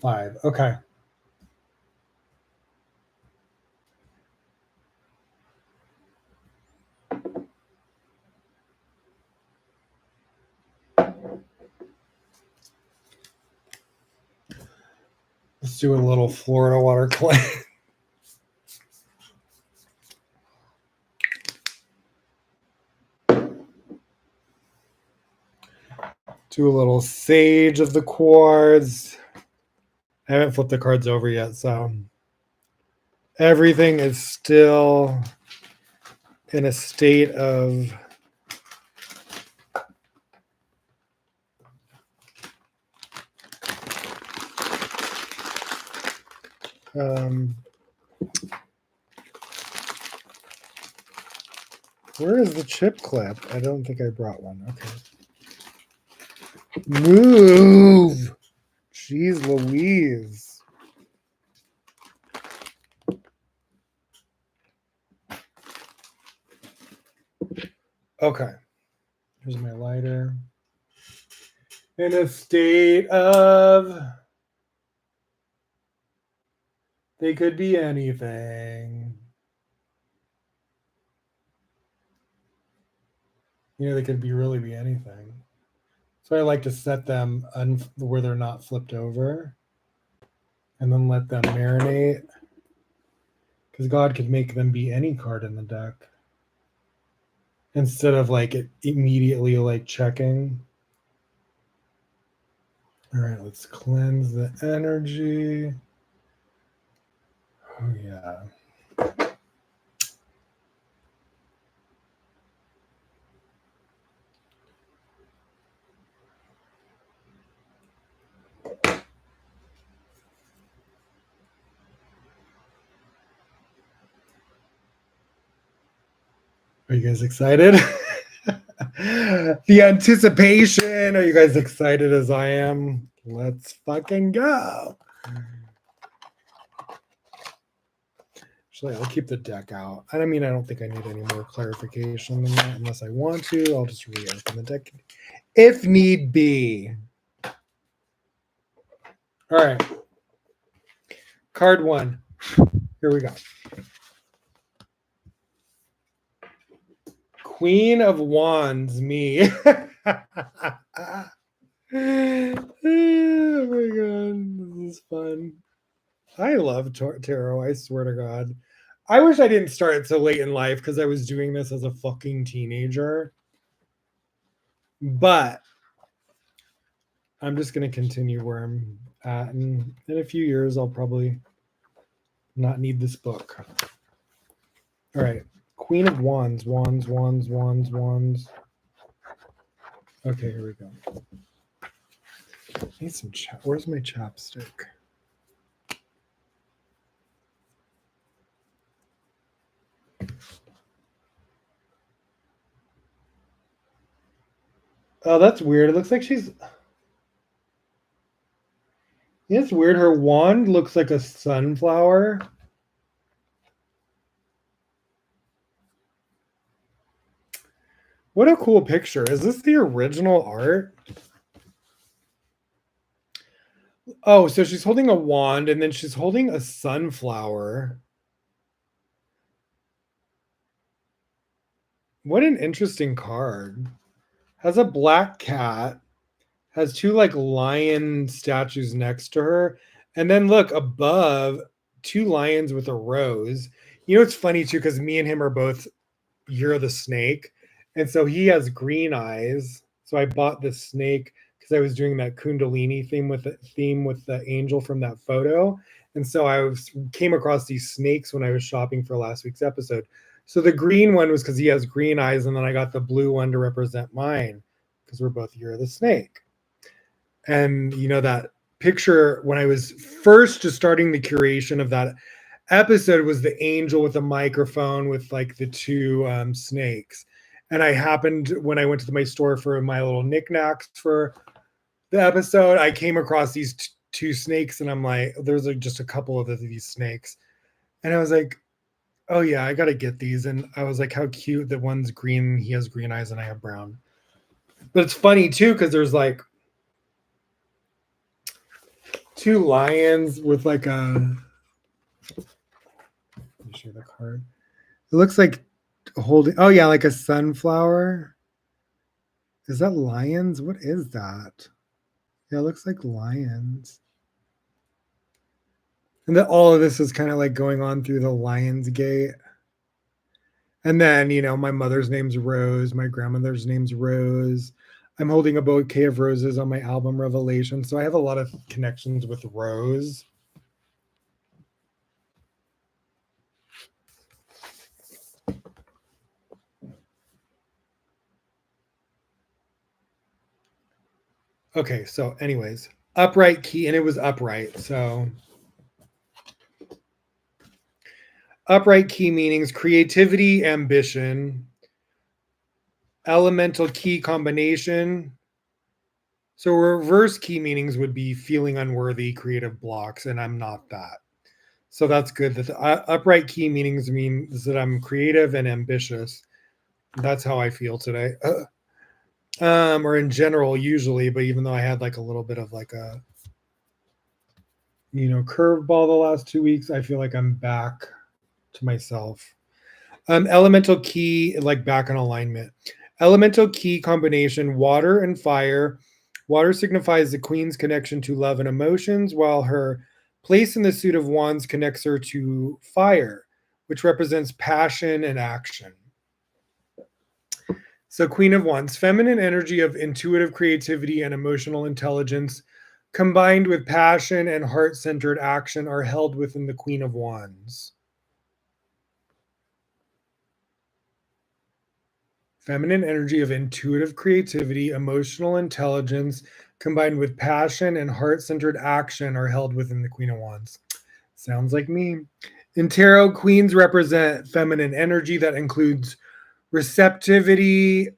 5. Okay. Let's do a little Florida water cleanse. Do a little Sage of the Quartz. I haven't flipped the cards over yet, so everything is still in a state of where is the chip clip? I don't think I brought one. Okay. Move. Jeez Louise. Okay. Here's my lighter. In a state of... They could be anything. You know, they could really be anything. So I like to set them where they're not flipped over and then let them marinate. Because God could make them be any card in the deck. Instead of like it immediately like checking. All right, let's cleanse the energy. Oh, yeah. Are you guys excited? The anticipation. Are you guys excited as I am? Let's fucking go. Actually, I'll keep the deck out. I mean, I don't think I need any more clarification than that unless I want to. I'll just reopen the deck if need be. All right. Card 1. Here we go. Queen of Wands, me. Oh my god, this is fun. I love tarot, I swear to God. I wish I didn't start it so late in life because I was doing this as a fucking teenager. But I'm just going to continue where I'm at. And in a few years, I'll probably not need this book. All right. Queen of Wands, Wands, Wands, Wands, Wands. Okay, here we go. I need some where's my chapstick? Oh, that's weird. It looks like she's... Yeah, it's weird. Her wand looks like a sunflower. What a cool picture. Is this the original art? Oh, so she's holding a wand and then she's holding a sunflower. What an interesting card. Has a black cat. Has 2 like lion statues next to her. And then look above, 2 lions with a rose. You know, it's funny too, because me and him are both Year of the Snake. And so he has green eyes. So I bought this snake because I was doing that Kundalini theme with the angel from that photo. And so came across these snakes when I was shopping for last week's episode. So the green one was because he has green eyes, and then I got the blue one to represent mine because we're both Year of the Snake. And you know, that picture when I was first just starting the curation of that episode was the angel with a microphone with like the 2 snakes. And I happened, when I went to my store for my little knickknacks for the episode, I came across these 2 snakes, and I'm like, there's like just a couple of these snakes. And I was like, oh yeah, I gotta get these. And I was like, how cute that one's green, he has green eyes and I have brown. But it's funny too, because there's like 2 lions with like a... Let me show the card. It looks like holding, oh yeah, like a sunflower. Is that lions? What is that? Yeah, it looks like lions. And then all of this is kind of like going on through the Lion's Gate. And then, you know, my mother's name's Rose. My grandmother's name's Rose. I'm holding a bouquet of roses on my album Revelation. So I have a lot of connections with Rose. Okay, so anyways, upright key, and it was upright. So upright key meanings: creativity, ambition. Elemental key combination: So reverse key meanings would be feeling unworthy, creative blocks, and I'm not that. So that's good. That the upright key meanings means that I'm creative and ambitious. That's how I feel today. Or in general, usually, but even though I had like a little bit of like a curveball the last 2 weeks, I feel like I'm back to myself. Elemental key, like back in alignment. Elemental key combination: water and fire. Water signifies the queen's connection to love and emotions, while her place in the suit of wands connects her to fire, which represents passion and action. So, Queen of Wands, feminine energy of intuitive creativity and emotional intelligence, combined with passion and heart centered action, are held within the Queen of Wands. Feminine energy of intuitive creativity, emotional intelligence, combined with passion and heart centered action, are held within the Queen of Wands. Sounds like me. In tarot, queens represent feminine energy that includes receptivity,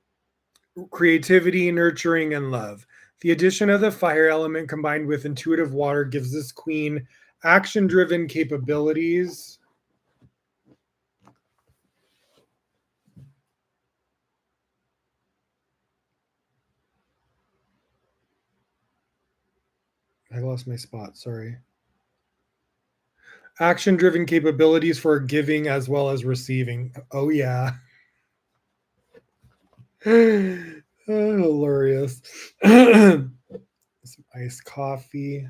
creativity, nurturing, and love. The addition of the fire element combined with intuitive water gives this queen action driven capabilities. I lost my spot, sorry. Action driven capabilities for giving as well as receiving. Oh, yeah. Hilarious. Some iced coffee.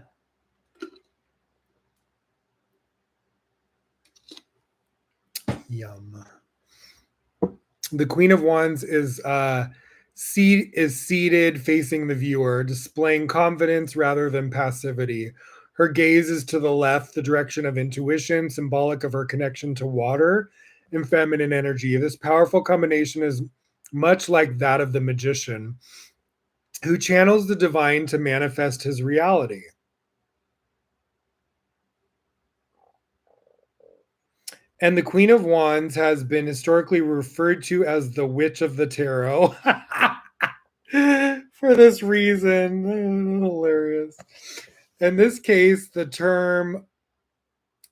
Yum. The Queen of Wands is seated facing the viewer, displaying confidence rather than passivity. Her gaze is to the left, the direction of intuition, symbolic of her connection to water and feminine energy. This powerful combination is much like that of the magician, who channels the divine to manifest his reality. And the Queen of Wands has been historically referred to as the Witch of the Tarot. For this reason. Hilarious. In this case, the term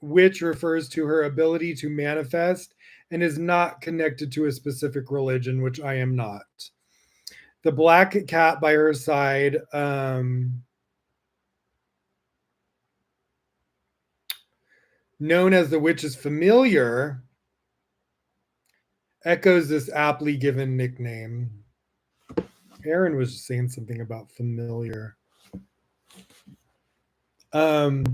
witch refers to her ability to manifest and is not connected to a specific religion, which I am not. The black cat by her side, known as the witch's familiar, echoes this aptly given nickname. Aaron was just saying something about familiar. The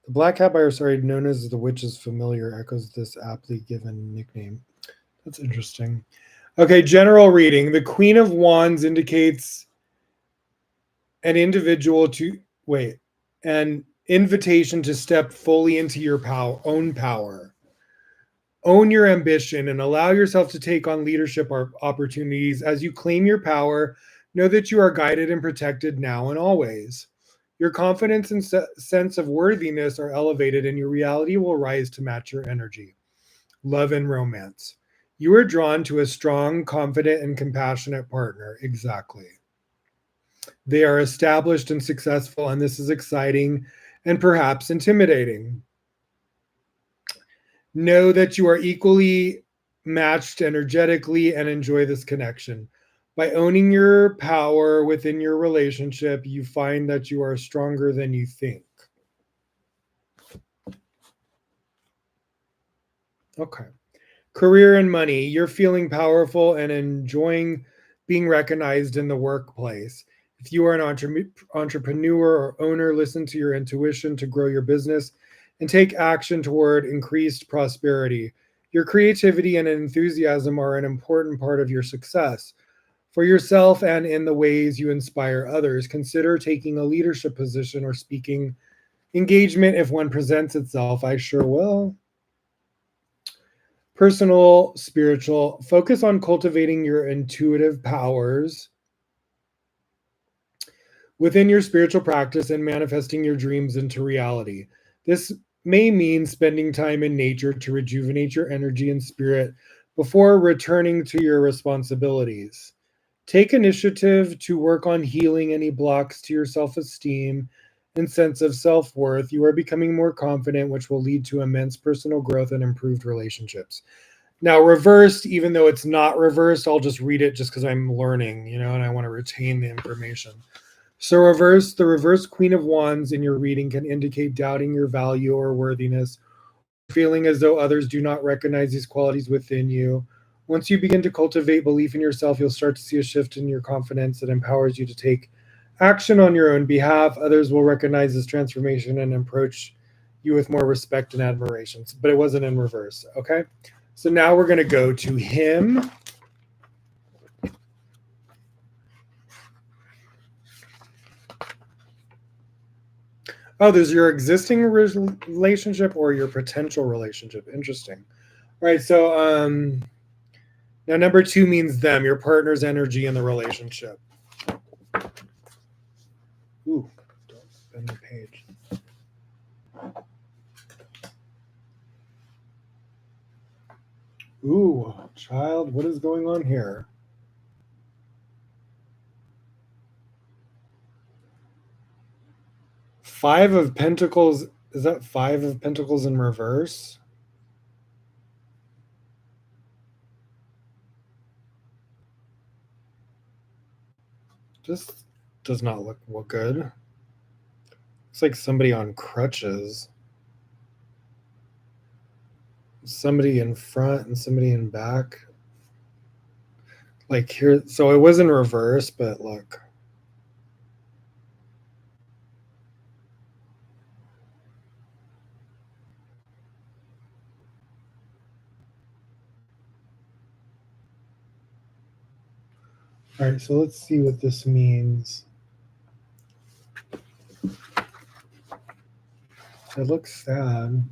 black cat by her side, known as the witch's familiar, echoes this aptly given nickname. That's interesting. Okay, general reading. The Queen of Wands indicates an individual to an invitation to step fully into your own power. Own your ambition and allow yourself to take on leadership opportunities. As you claim your power, know that you are guided and protected now and always. Your confidence and sense of worthiness are elevated, and your reality will rise to match your energy. Love and romance. You are drawn to a strong, confident, and compassionate partner. Exactly. They are established and successful, and this is exciting and perhaps intimidating. Know that you are equally matched energetically and enjoy this connection. By owning your power within your relationship, you find that you are stronger than you think. Okay. Career and money. You're feeling powerful and enjoying being recognized in the workplace. If you are an entrepreneur or owner, listen to your intuition to grow your business and take action toward increased prosperity. Your creativity and enthusiasm are an important part of your success. For yourself and in the ways you inspire others, consider taking a leadership position or speaking engagement if one presents itself. I sure will. Personal, spiritual, focus on cultivating your intuitive powers within your spiritual practice and manifesting your dreams into reality. This may mean spending time in nature to rejuvenate your energy and spirit before returning to your responsibilities. Take initiative to work on healing any blocks to your self esteem and sense of self worth. You are becoming more confident, which will lead to immense personal growth and improved relationships. Now, reversed, even though it's not reversed, I'll just read it just because I'm learning, and I want to retain the information. So, the reverse Queen of Wands in your reading can indicate doubting your value or worthiness, feeling as though others do not recognize these qualities within you. Once you begin to cultivate belief in yourself, you'll start to see a shift in your confidence that empowers you to take action on your own behalf. Others will recognize this transformation and approach you with more respect and admiration. But it wasn't in reverse. Okay. So now we're going to go to him. Oh, there's your existing relationship or your potential relationship. Interesting. All right. So now number 2 means them, your partner's energy in the relationship. Ooh, don't bend the page. Ooh, child, what is going on here? Five of Pentacles. Is that 5 of Pentacles in reverse? This does not look good. It's like somebody on crutches. Somebody in front and somebody in back. Like here, so it was in reverse, but look. All right, so let's see what this means. It looks sad.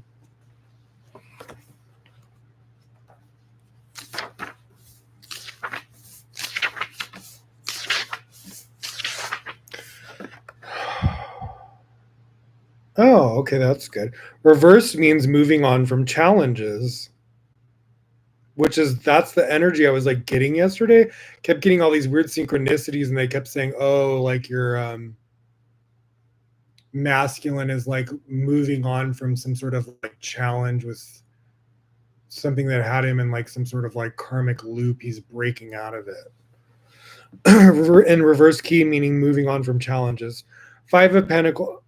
Oh, okay, that's good. Reverse means moving on from challenges, that's the energy I was like getting yesterday. Kept getting all these weird synchronicities, and they kept saying, "Oh, like your masculine is like moving on from some sort of like challenge with something that had him in like some sort of like karmic loop. He's breaking out of it." In reverse key, meaning moving on from challenges. 5 of Pentacles.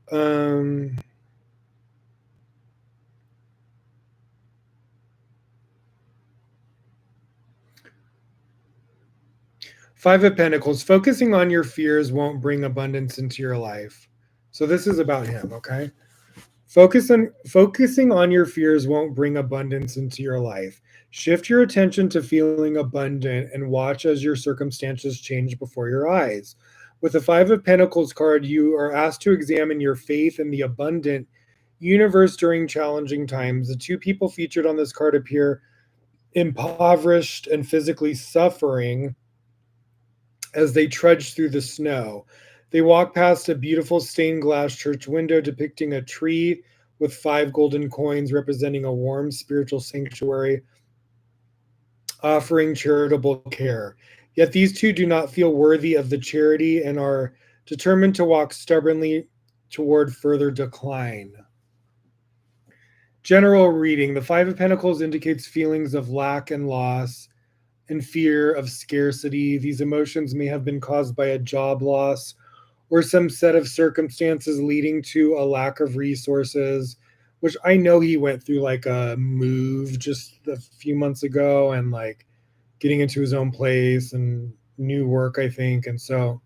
Five of Pentacles, focusing on your fears won't bring abundance into your life. So this is about him, okay? Focusing on your fears won't bring abundance into your life. Shift your attention to feeling abundant and watch as your circumstances change before your eyes. With the 5 of Pentacles card, you are asked to examine your faith in the abundant universe during challenging times. The 2 people featured on this card appear impoverished and physically suffering as they trudge through the snow. They walk past a beautiful stained glass church window depicting a tree with 5 golden coins representing a warm spiritual sanctuary offering charitable care. Yet these 2 do not feel worthy of the charity and are determined to walk stubbornly toward further decline. General reading. The 5 of Pentacles indicates feelings of lack and loss and fear of scarcity. These emotions may have been caused by a job loss or some set of circumstances leading to a lack of resources, which I know he went through like a move just a few months ago and like getting into his own place and new work, I think. And so,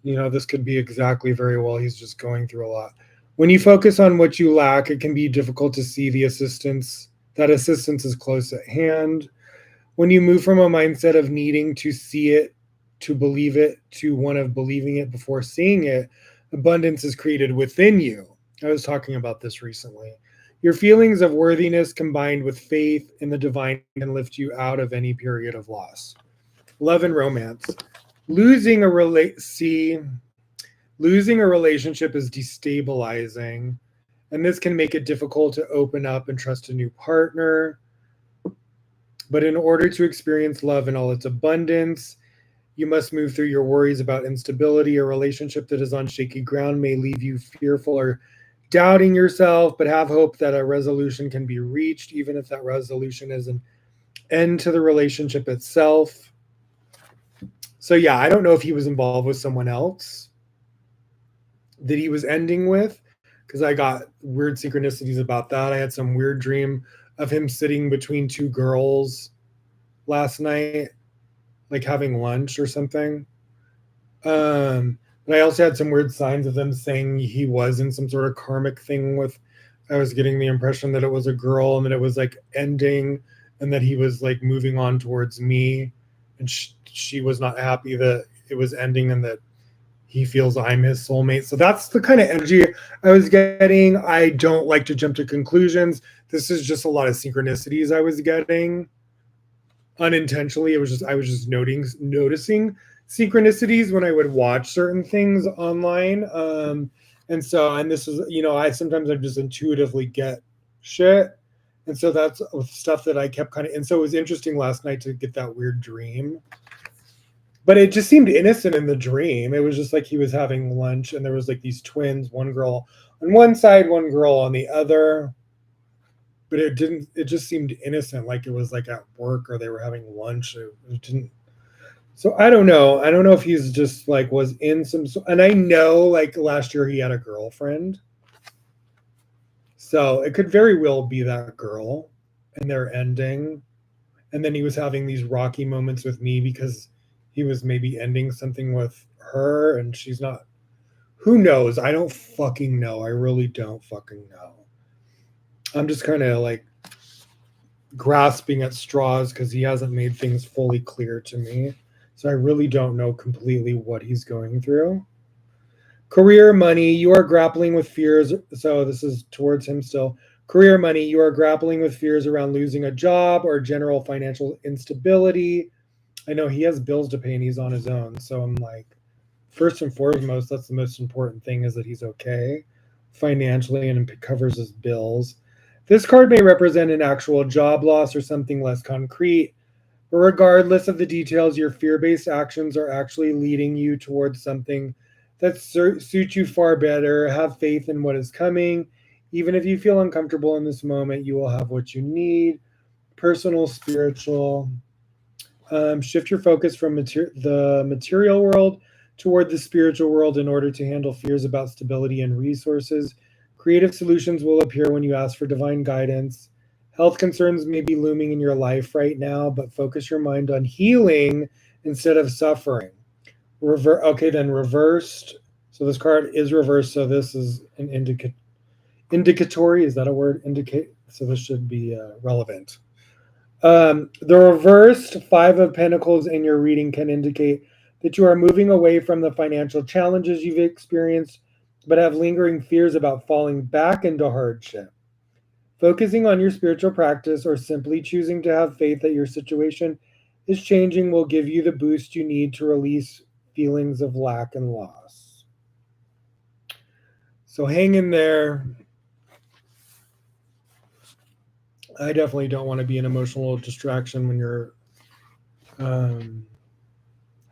this could be exactly very well he's just going through a lot. When you focus on what you lack, it can be difficult to see that assistance is close at hand. When you move from a mindset of needing to see it, to believe it, to one of believing it before seeing it, abundance is created within you. I was talking about this recently. Your feelings of worthiness combined with faith in the divine can lift you out of any period of loss. Love and romance. Losing a relationship is destabilizing, and this can make it difficult to open up and trust a new partner. But in order to experience love in all its abundance, You must move through your worries about instability. A relationship that is on shaky ground may leave you fearful or doubting yourself, but have hope that a resolution can be reached, even if that resolution is an end to the relationship itself. So, yeah, I don't know if he was involved with someone else that he was ending with, because I got weird synchronicities about that. I had some weird dream of him sitting between two girls last night, like having lunch or something. But I also had some weird signs of them saying he was in some sort of karmic thing with. I was getting the impression that it was a girl and that it was like ending, and that he was like moving on towards me, and she was not happy that it was ending and that he feels I'm his soulmate. So that's the kind of energy I was getting. I don't like to jump to conclusions. This is just a lot of synchronicities I was getting unintentionally. It was just I was just noticing synchronicities when I would watch certain things online. And this is, I sometimes I just intuitively get shit. And so that's stuff that I kept kind of, and so it was interesting last night to get that weird dream. But it just seemed innocent in the dream. It was just like he was having lunch and there was like these twins, one girl on one side, one girl on the other. But it just seemed innocent, like it was like at work or they were having lunch. It didn't. So I don't know if he's just like was in some, and I know like last year he had a girlfriend. So it could very well be that girl and they're ending. And then he was having these rocky moments with me because he was maybe ending something with her and she's not. Who knows? I don't fucking know. I really don't fucking know. I'm just kind of like grasping at straws because he hasn't made things fully clear to me. So I really don't know completely what he's going through. Career, money, you are grappling with fears. So this is towards him still. Career, money, you are grappling with fears around losing a job or general financial instability. I know he has bills to pay and he's on his own. So I'm like, first and foremost, that's the most important thing is that he's okay financially and covers his bills. This card may represent an actual job loss or something less concrete. But regardless of the details, your fear based actions are actually leading you towards something that suits you far better. Have faith in what is coming. Even if you feel uncomfortable in this moment, you will have what you need. Personal, spiritual. Shift your focus from the material world toward the spiritual world in order to handle fears about stability and resources. Creative solutions will appear when you ask for divine guidance. Health concerns may be looming in your life right now, but focus your mind on healing instead of suffering. Okay, then reversed. So this card is reversed. So this is an indicatory. Is that a word? Indicate. So this should be relevant. The reversed Five of Pentacles in your reading can indicate that you are moving away from the financial challenges you've experienced, but have lingering fears about falling back into hardship. Focusing on your spiritual practice or simply choosing to have faith that your situation is changing will give you the boost you need to release feelings of lack and loss. So hang in there. I definitely don't want to be an emotional distraction when you're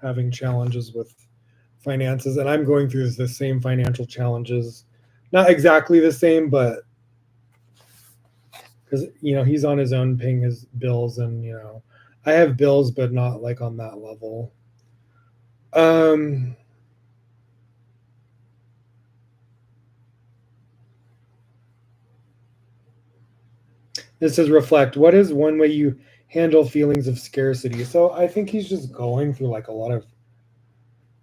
having challenges with finances. And I'm going through the same financial challenges. Not exactly the same, but because, he's on his own paying his bills and, I have bills, but not like on that level. This says reflect. What is one way you handle feelings of scarcity? So I think he's just going through like a lot of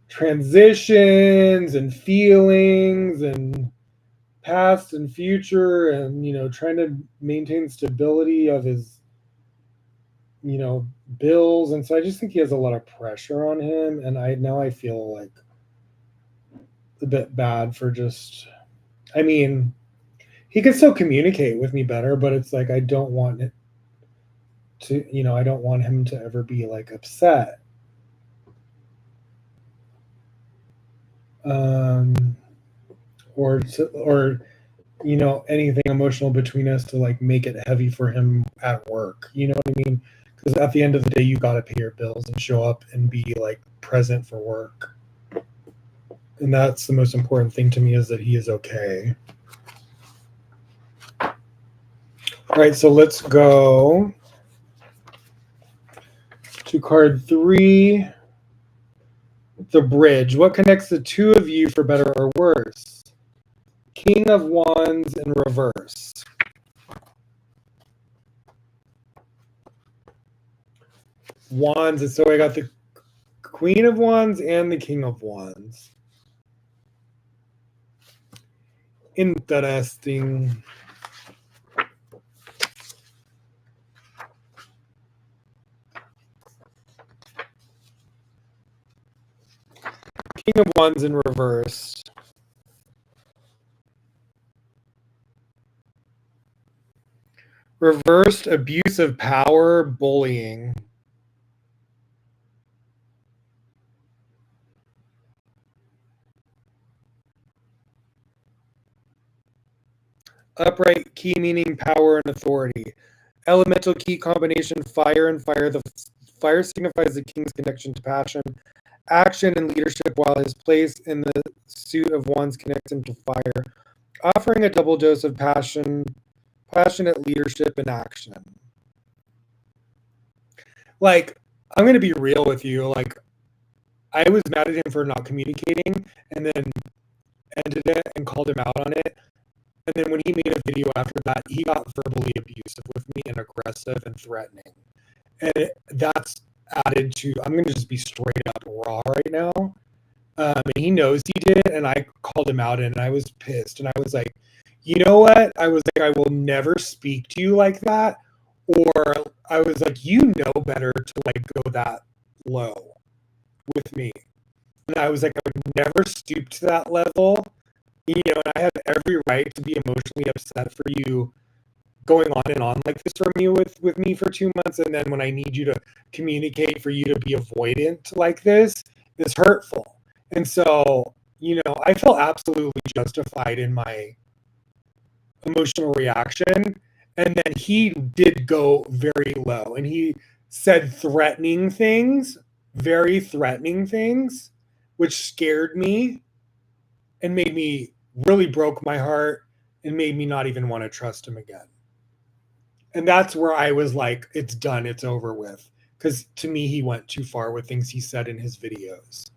transitions and feelings and past and future and trying to maintain stability of his bills. And so I just think he has a lot of pressure on him, and I feel like a bit bad for just, I mean, he could still communicate with me better, but it's like I don't want it to, I don't want him to ever be like upset. Or anything emotional between us to like make it heavy for him at work. You know what I mean? Because at the end of the day, you got to pay your bills and show up and be like present for work. And that's the most important thing to me, is that he is okay. All right, so let's go to card 3, the bridge. What connects the two of you for better or worse? King of Wands in reverse. Wands, and so I got the Queen of Wands and the King of Wands. Interesting. King of Wands in reverse. Reversed abuse of power, bullying. Upright key meaning power and authority. Elemental key combination fire and fire. The fire signifies the king's connection to passion, action, and leadership, while his place in the suit of wands connects him to fire, offering a double dose of passion, passionate leadership, and action. Like, I'm going to be real with you. Like, I was mad at him for not communicating, and then ended it and called him out on it. And then when he made a video after that, he got verbally abusive with me and aggressive and threatening. And that's added to, I'm going to just be straight up raw right now. And he knows he did it, and I called him out, and I was pissed. And I was like, you know what? I was like, I will never speak to you like that. Or I was like, you know better to like go that low with me. And I was like, I would never stoop to that level. You know, and I have every right to be emotionally upset for you going on and on like this for me with me for 2 months. And then when I need you to communicate, for you to be avoidant like this is hurtful. And so, you know, I felt absolutely justified in my emotional reaction. And then he did go very low, and he said threatening things, very threatening things, which scared me and made me really broke my heart and made me not even want to trust him again. And that's where I was like, it's done, it's over with. Because to me, he went too far with things he said in his videos.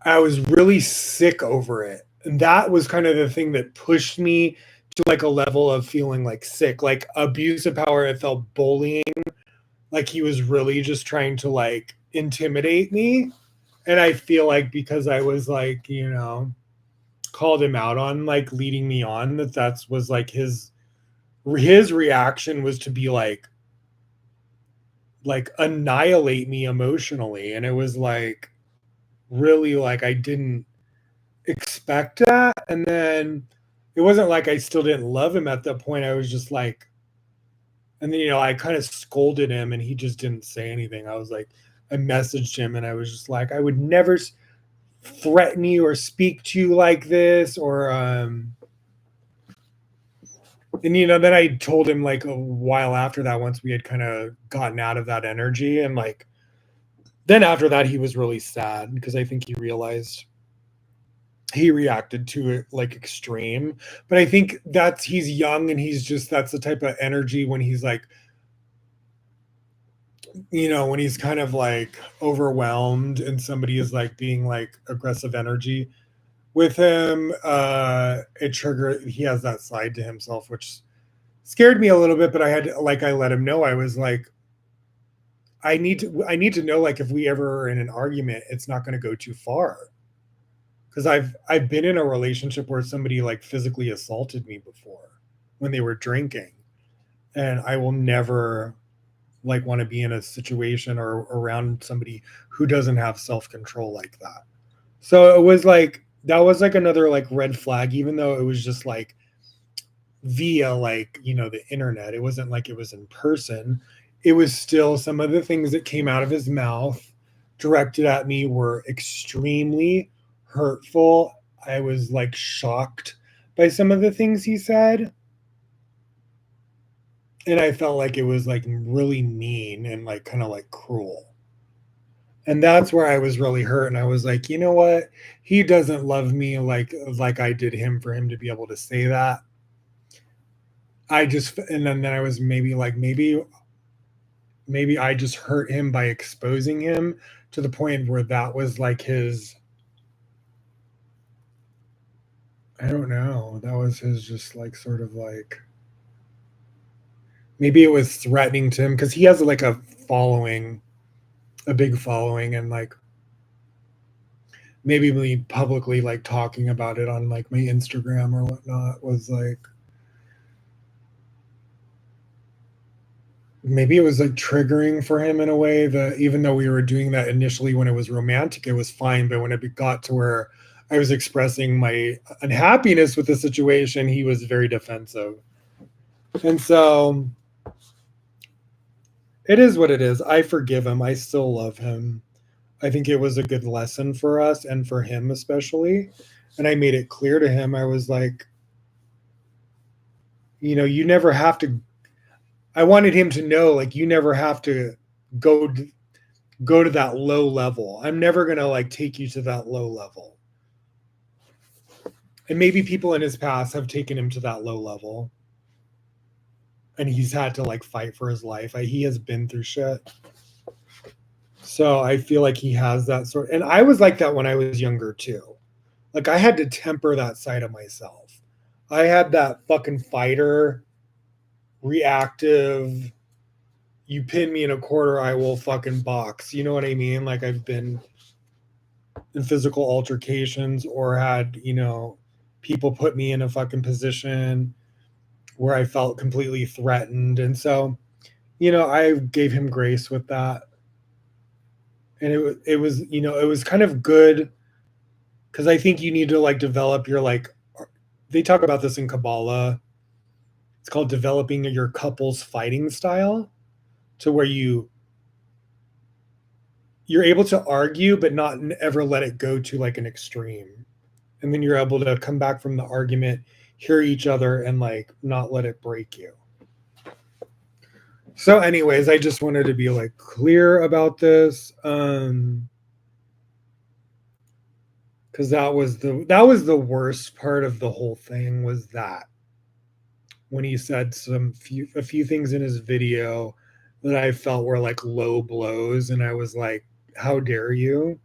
I was really sick over it. And that was kind of the thing that pushed me to like a level of feeling like sick, like abuse of power. It felt bullying, like he was really just trying to like intimidate me. And I feel like because I was like, you know, called him out on like leading me on, that was like his reaction was to be like annihilate me emotionally. And it was like really like I didn't expect that. And then it wasn't like I still didn't love him at that point. I was just like, and then, you know, I kind of scolded him and he just didn't say anything. I was like, I messaged him and I was just like, I would never threaten you or speak to you like this, or and you know, then I told him like a while after that, once we had kind of gotten out of that energy, and like then after that he was really sad because I think he realized he reacted to it like extreme. But I think that's, he's young and he's just, that's the type of energy when he's like, you know, when he's kind of like overwhelmed and somebody is like being like aggressive energy with him, it triggered, he has that side to himself, which scared me a little bit. But I had, like, I let him know, I was like, I need to know, like, if we ever are in an argument, it's not going to go too far. Because I've been in a relationship where somebody like physically assaulted me before when they were drinking, and I will never like want to be in a situation or around somebody who doesn't have self-control like that. So it was like, that was like another like red flag, even though it was just like via like, you know, the internet. It wasn't like it was in person. It was still, some of the things that came out of his mouth directed at me were extremely hurtful. I was like shocked by some of the things he said. And I felt like it was like really mean and like kind of like cruel. And that's where I was really hurt. And I was like, you know what? He doesn't love me like I did him for him to be able to say that. I just and then I was maybe like maybe I just hurt him by exposing him to the point where that was like his I don't know. That was his just like sort of like maybe it was threatening to him because he has like a following, a big following, and like maybe me publicly like talking about it on like my Instagram or whatnot was like maybe it was like triggering for him in a way that even though we were doing that initially when it was romantic, it was fine. But when it got to where I was expressing my unhappiness with the situation, he was very defensive. And so it is what it is. I forgive him. I still love him. I think it was a good lesson for us and for him especially. And I made it clear to him. I was like, you never have to. I wanted him to know, like, you never have to go go to that low level. I'm never gonna like take you to that low level. And maybe people in his past have taken him to that low level, and he's had to like fight for his life. He has been through shit. So I feel like he has that sort. And I was like that when I was younger too. Like I had to temper that side of myself. I had that fucking fighter, reactive. You pin me in a corner, I will fucking box. You know what I mean? Like I've been in physical altercations or had, people put me in a fucking position where I felt completely threatened. And so, I gave him grace with that. And it was kind of good because I think you need to like develop your like, they talk about this in Kabbalah. It's called developing your couple's fighting style to where you're able to argue, but not ever let it go to like an extreme. And then you're able to come back from the argument, hear each other, and like not let it break you. So, anyways, I just wanted to be like clear about this. Because that was the worst part of the whole thing was that when he said a few things in his video that I felt were like low blows, and I was like, how dare you?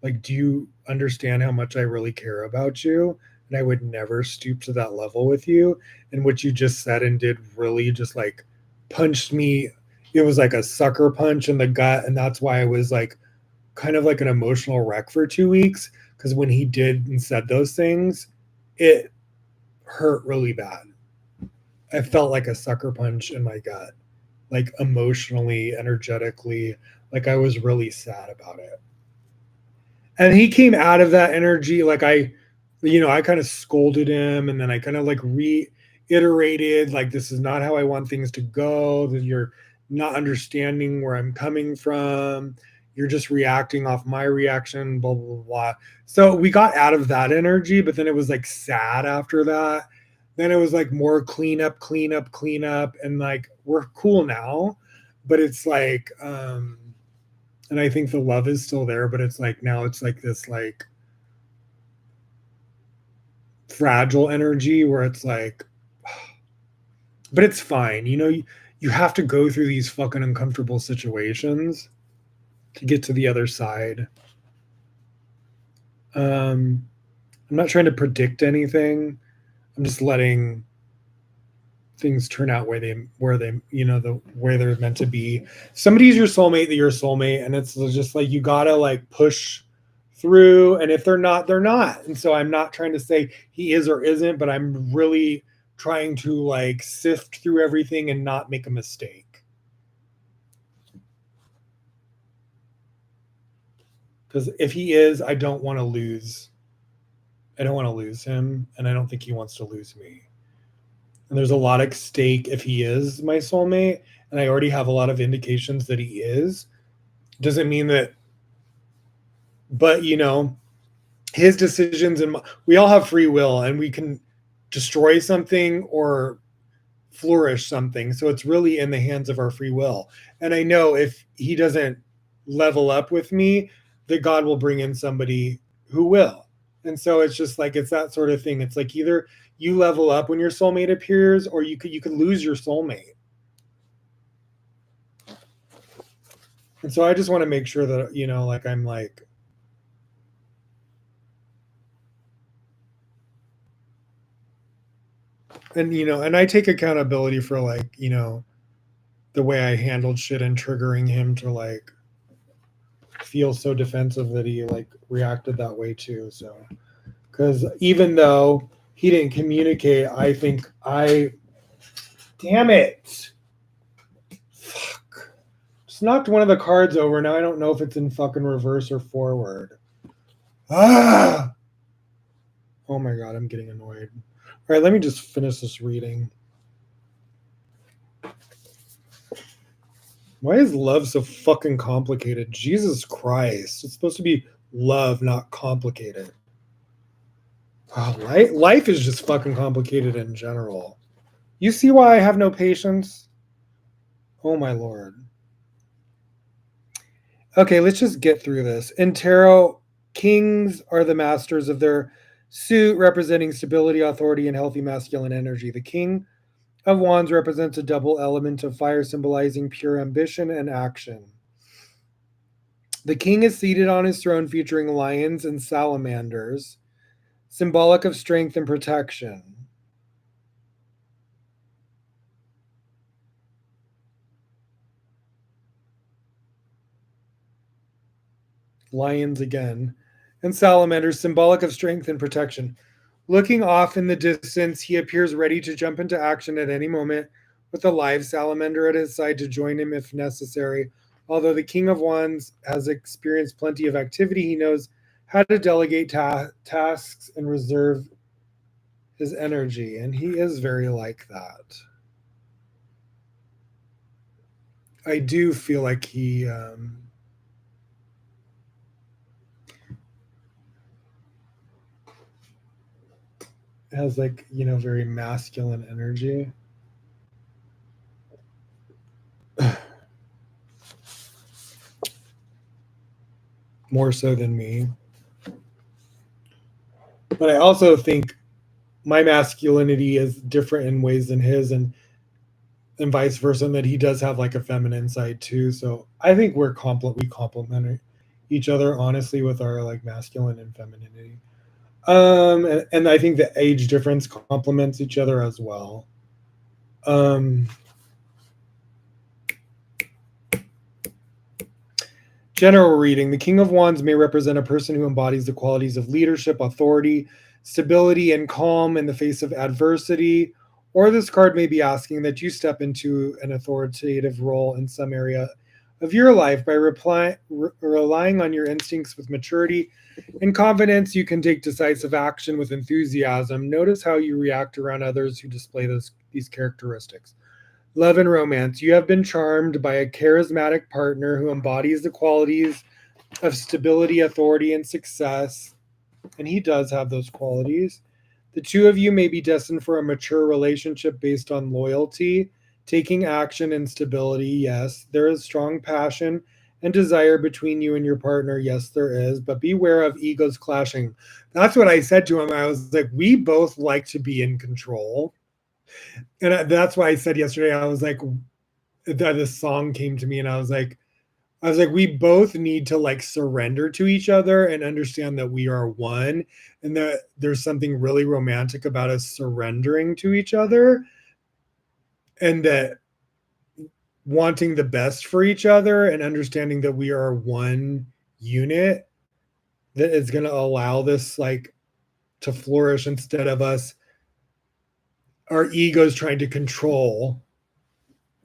Like, do you understand how much I really care about you? And I would never stoop to that level with you. And what you just said and did really just like punched me. It was like a sucker punch in the gut. And that's why I was like kind of like an emotional wreck for 2 weeks. Because when he did and said those things, it hurt really bad. I felt like a sucker punch in my gut, like emotionally, energetically. Like I was really sad about it. And he came out of that energy like I kind of scolded him, and then I kind of like reiterated like this is not how I want things to go, that you're not understanding where I'm coming from, you're just reacting off my reaction, blah blah blah blah. So we got out of that energy, but then it was like sad after that. Then it was like more cleanup, cleanup, cleanup, and like we're cool now, but it's like and I think the love is still there, but it's like now it's like this like fragile energy where it's like, but it's fine. You have to go through these fucking uncomfortable situations to get to the other side. I'm not trying to predict anything. I'm just letting things turn out where they the where they're meant to be. Somebody's your soulmate, that your soulmate, and it's just like you gotta like push through, and if they're not, they're not. And so I'm not trying to say he is or isn't, but I'm really trying to like sift through everything and not make a mistake, because if he is, I don't want to lose him, and I don't think he wants to lose me. And there's a lot at stake if he is my soulmate, and I already have a lot of indications that he is. Doesn't mean that, but his decisions, and we all have free will, and we can destroy something or flourish something. So it's really in the hands of our free will. And I know if he doesn't level up with me, that God will bring in somebody who will. And so it's just like it's that sort of thing. It's like either you level up when your soulmate appears, or you could lose your soulmate. And so I just want to make sure that like I'm like and I take accountability for like, the way I handled shit and triggering him to like feel so defensive that he like reacted that way too. So because even though he didn't communicate, I think I damn it. Fuck. Just knocked one of the cards over. Now I don't know if it's in fucking reverse or forward. Ah! Oh my god, I'm getting annoyed. All right, let me just finish this reading. Why is love so fucking complicated? Jesus Christ. It's supposed to be love, not complicated. Oh, life is just fucking complicated in general. You see why I have no patience? Oh my lord. Okay, let's just get through this. In tarot, kings are the masters of their suit, representing stability, authority, and healthy masculine energy. The king of wands represents a double element of fire, symbolizing pure ambition and action. The king is seated on his throne, featuring lions and salamanders, symbolic of strength and protection. Lions again, and salamanders, symbolic of strength and protection. Looking off in the distance, he appears ready to jump into action at any moment, with a live salamander at his side to join him if necessary. Although the King of Wands has experienced plenty of activity, he knows how to delegate tasks and reserve his energy, and he is very like that. I do feel like he has like very masculine energy. More so than me. But I also think my masculinity is different in ways than his, and vice versa, and that he does have like a feminine side too. So I think we complement each other honestly with our like masculine and femininity. And I think the age difference complements each other as well. Um, General reading. The King of Wands may represent a person who embodies the qualities of leadership, authority, stability, and calm in the face of adversity. Or this card may be asking that you step into an authoritative role in some area of your life by relying on your instincts with maturity and confidence. You can take decisive action with enthusiasm. Notice how you react around others who display these characteristics. Love and romance. You have been charmed by a charismatic partner who embodies the qualities of stability, authority, and success. And he does have those qualities. The two of you may be destined for a mature relationship based on loyalty, taking action, and stability. Yes, there is strong passion and desire between you and your partner. Yes, there is. But beware of egos clashing. That's what I said to him. I was like, we both like to be in control. And that's why I said yesterday, I was like, that this song came to me, and I was like, we both need to like surrender to each other and understand that we are one, and that there's something really romantic about us surrendering to each other, and that wanting the best for each other and understanding that we are one unit that is going to allow this like to flourish instead of us our egos trying to control,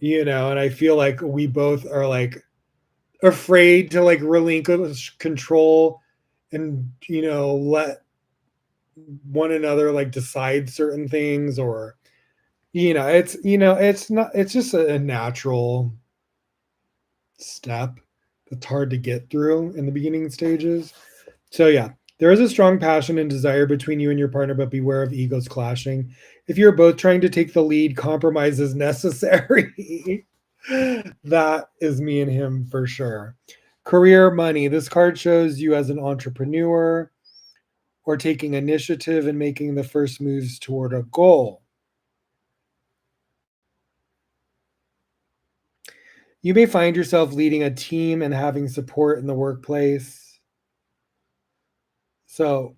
and I feel like we both are like afraid to like relinquish control and let one another like decide certain things, or it's not, it's just a natural step that's hard to get through in the beginning stages. So yeah, There is a strong passion and desire between you and your partner, but beware of egos clashing. If you're both trying to take the lead, compromise is necessary. That is me and him for sure. Career money. This card shows you as an entrepreneur or taking initiative and making the first moves toward a goal. You may find yourself leading a team and having support in the workplace. So,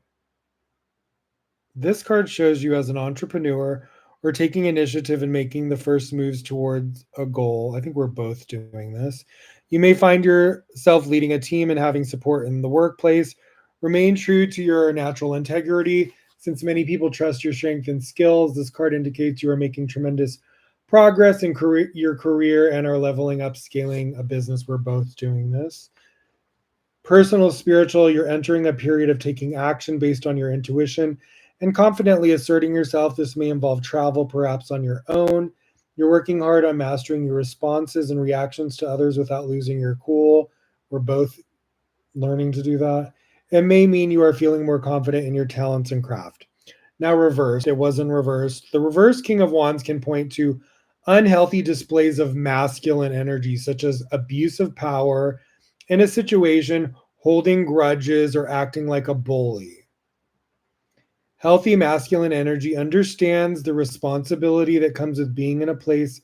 this card shows you as an entrepreneur or taking initiative and making the first moves towards a goal. I think we're both doing this. You may find yourself leading a team and having support in the workplace. Remain true to your natural integrity. Since many people trust your strength and skills, this card indicates you are making tremendous progress in your career and are leveling up, scaling a business. We're both doing this. Personal, spiritual, you're entering a period of taking action based on your intuition and confidently asserting yourself. This may involve travel, perhaps on your own. You're working hard on mastering your responses and reactions to others without losing your cool. We're both learning to do that. It may mean you are feeling more confident in your talents and craft. Now, reversed, it wasn't reversed. The reverse King of Wands can point to unhealthy displays of masculine energy, such as abuse of power in a situation, holding grudges, or acting like a bully. Healthy masculine energy understands the responsibility that comes with being in a place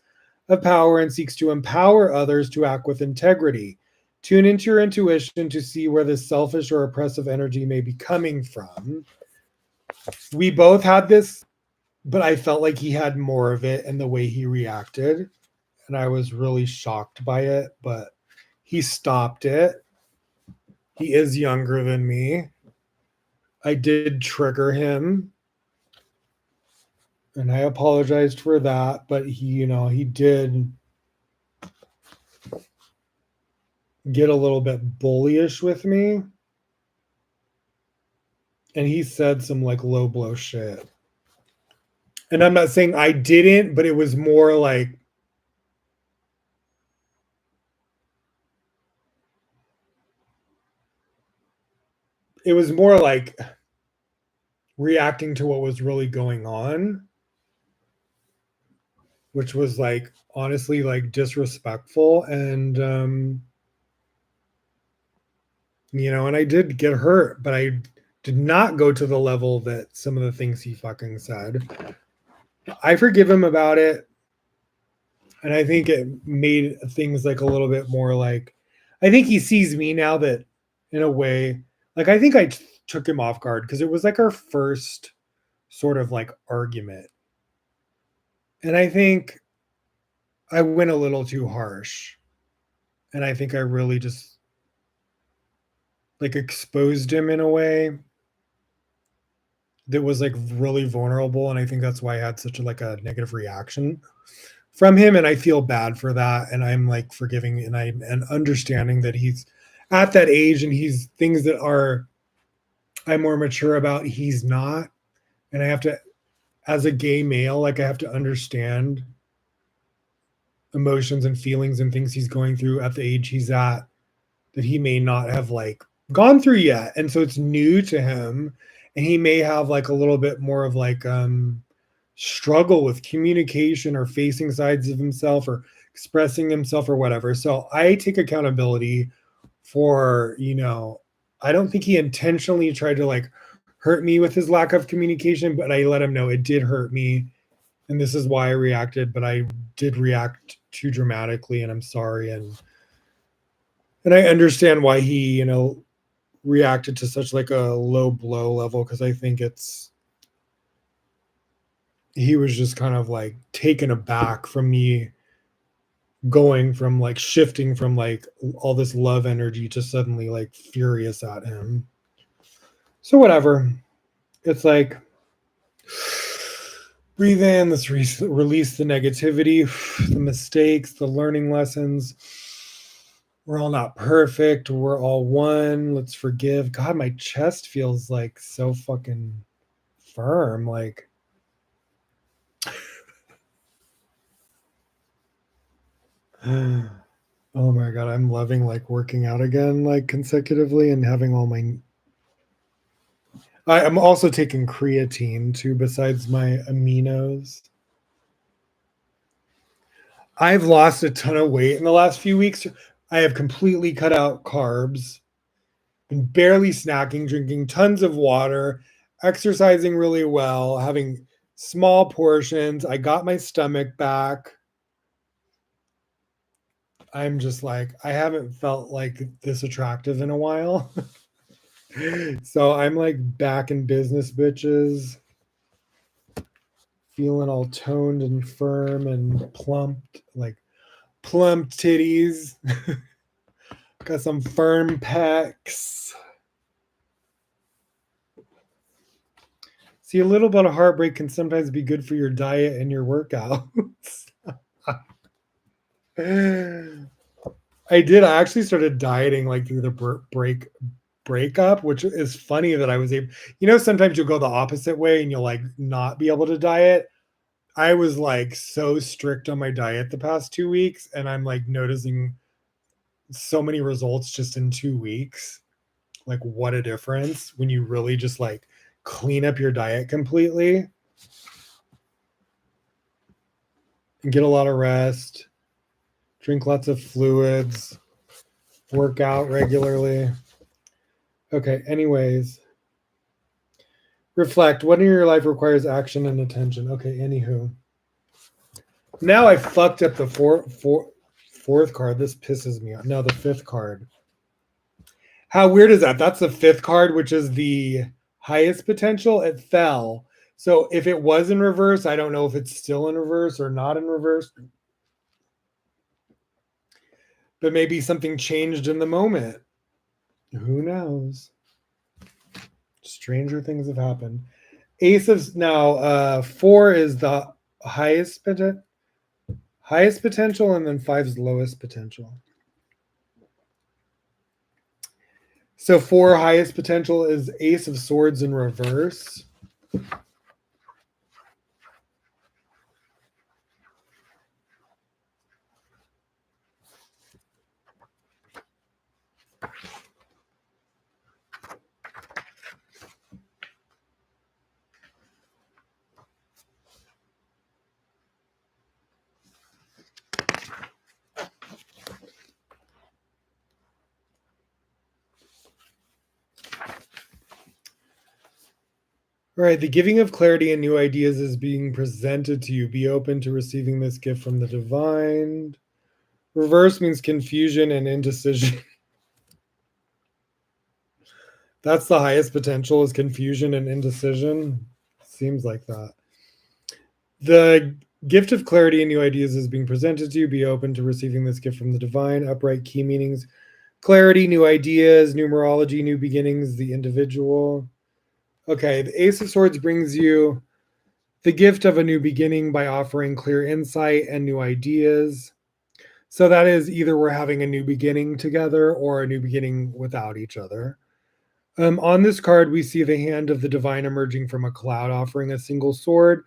of power and seeks to empower others to act with integrity. Tune into your intuition to see where this selfish or oppressive energy may be coming from. We both had this, but I felt like he had more of it in the way he reacted. And I was really shocked by it, but he stopped it. He is younger than me. I did trigger him and I apologized for that, but he did get a little bit bullyish with me. And he said some like low blow shit. And I'm not saying I didn't, but it was more like reacting to what was really going on, which was like honestly like disrespectful. And and I did get hurt, but I did not go to the level that some of the things he fucking said. I forgive him about it. And I think it made things like a little bit more like, I think he sees me now that in a way, like I think I took him off guard because it was like our first sort of like argument. And I think I went a little too harsh. And I think I really just like exposed him in a way that was like really vulnerable. And I think that's why I had such like a negative reaction from him. And I feel bad for that. And I'm like forgiving and I'm and understanding that he's at that age and he's things that are I'm more mature about, he's not. And I have to, as a gay male, like I have to understand emotions and feelings and things he's going through at the age he's at that he may not have like gone through yet. And so it's new to him. And he may have like a little bit more of like struggle with communication or facing sides of himself or expressing himself or whatever. So I take accountability for, I don't think he intentionally tried to like hurt me with his lack of communication, but I let him know it did hurt me. And this is why I reacted, but I did react too dramatically and I'm sorry. And I understand why he, reacted to such like a low blow level because I think he was just kind of like taken aback from me going from like shifting from like all this love energy to suddenly like furious at him. So whatever. It's like breathe in, let's release the negativity, the mistakes, the learning lessons. We're all not perfect. We're all one. Let's forgive. God, my chest feels like so fucking firm. Like, oh my God, I'm loving like working out again, like consecutively and having all my I'm also taking creatine too, besides my aminos. I've lost a ton of weight in the last few weeks. I have completely cut out carbs, been barely snacking, drinking tons of water, exercising really well, having small portions. I got my stomach back. I'm just like, I haven't felt like this attractive in a while. So I'm like back in business, bitches, feeling all toned and firm and plumped, like plump titties. Got some firm pecs. See, a little bit of heartbreak can sometimes be good for your diet and your workouts. I did. I actually started dieting like through the breakup, which is funny that I was able. Sometimes you'll go the opposite way and you'll like not be able to diet. I was like so strict on my diet the past 2 weeks, and I'm like noticing so many results just in 2 weeks. Like, what a difference when you really just like clean up your diet completely and get a lot of rest, drink lots of fluids, work out regularly. Okay, anyways. Reflect. What in your life requires action and attention? Okay, anywho. Now I fucked up the fourth card. This pisses me off. No, the fifth card. How weird is that? That's the fifth card, which is the highest potential. It fell. So if it was in reverse, I don't know if it's still in reverse or not in reverse. But maybe something changed in the moment. Who knows? Stranger things have happened. Ace of now 4 is the highest potential, and then 5 is lowest potential. So 4 highest potential is Ace of Swords in reverse. All right, the giving of clarity and new ideas is being presented to you. Be open to receiving this gift from the divine. Reverse means confusion and indecision. That's the highest potential, is confusion and indecision. Seems like that. The gift of clarity and new ideas is being presented to you. Be open to receiving this gift from the divine. Upright key meanings: clarity, new ideas, numerology, new beginnings, the individual. Okay, the Ace of Swords brings you the gift of a new beginning by offering clear insight and new ideas. So that is either we're having a new beginning together or a new beginning without each other. On this card, we see the hand of the divine emerging from a cloud, offering a single sword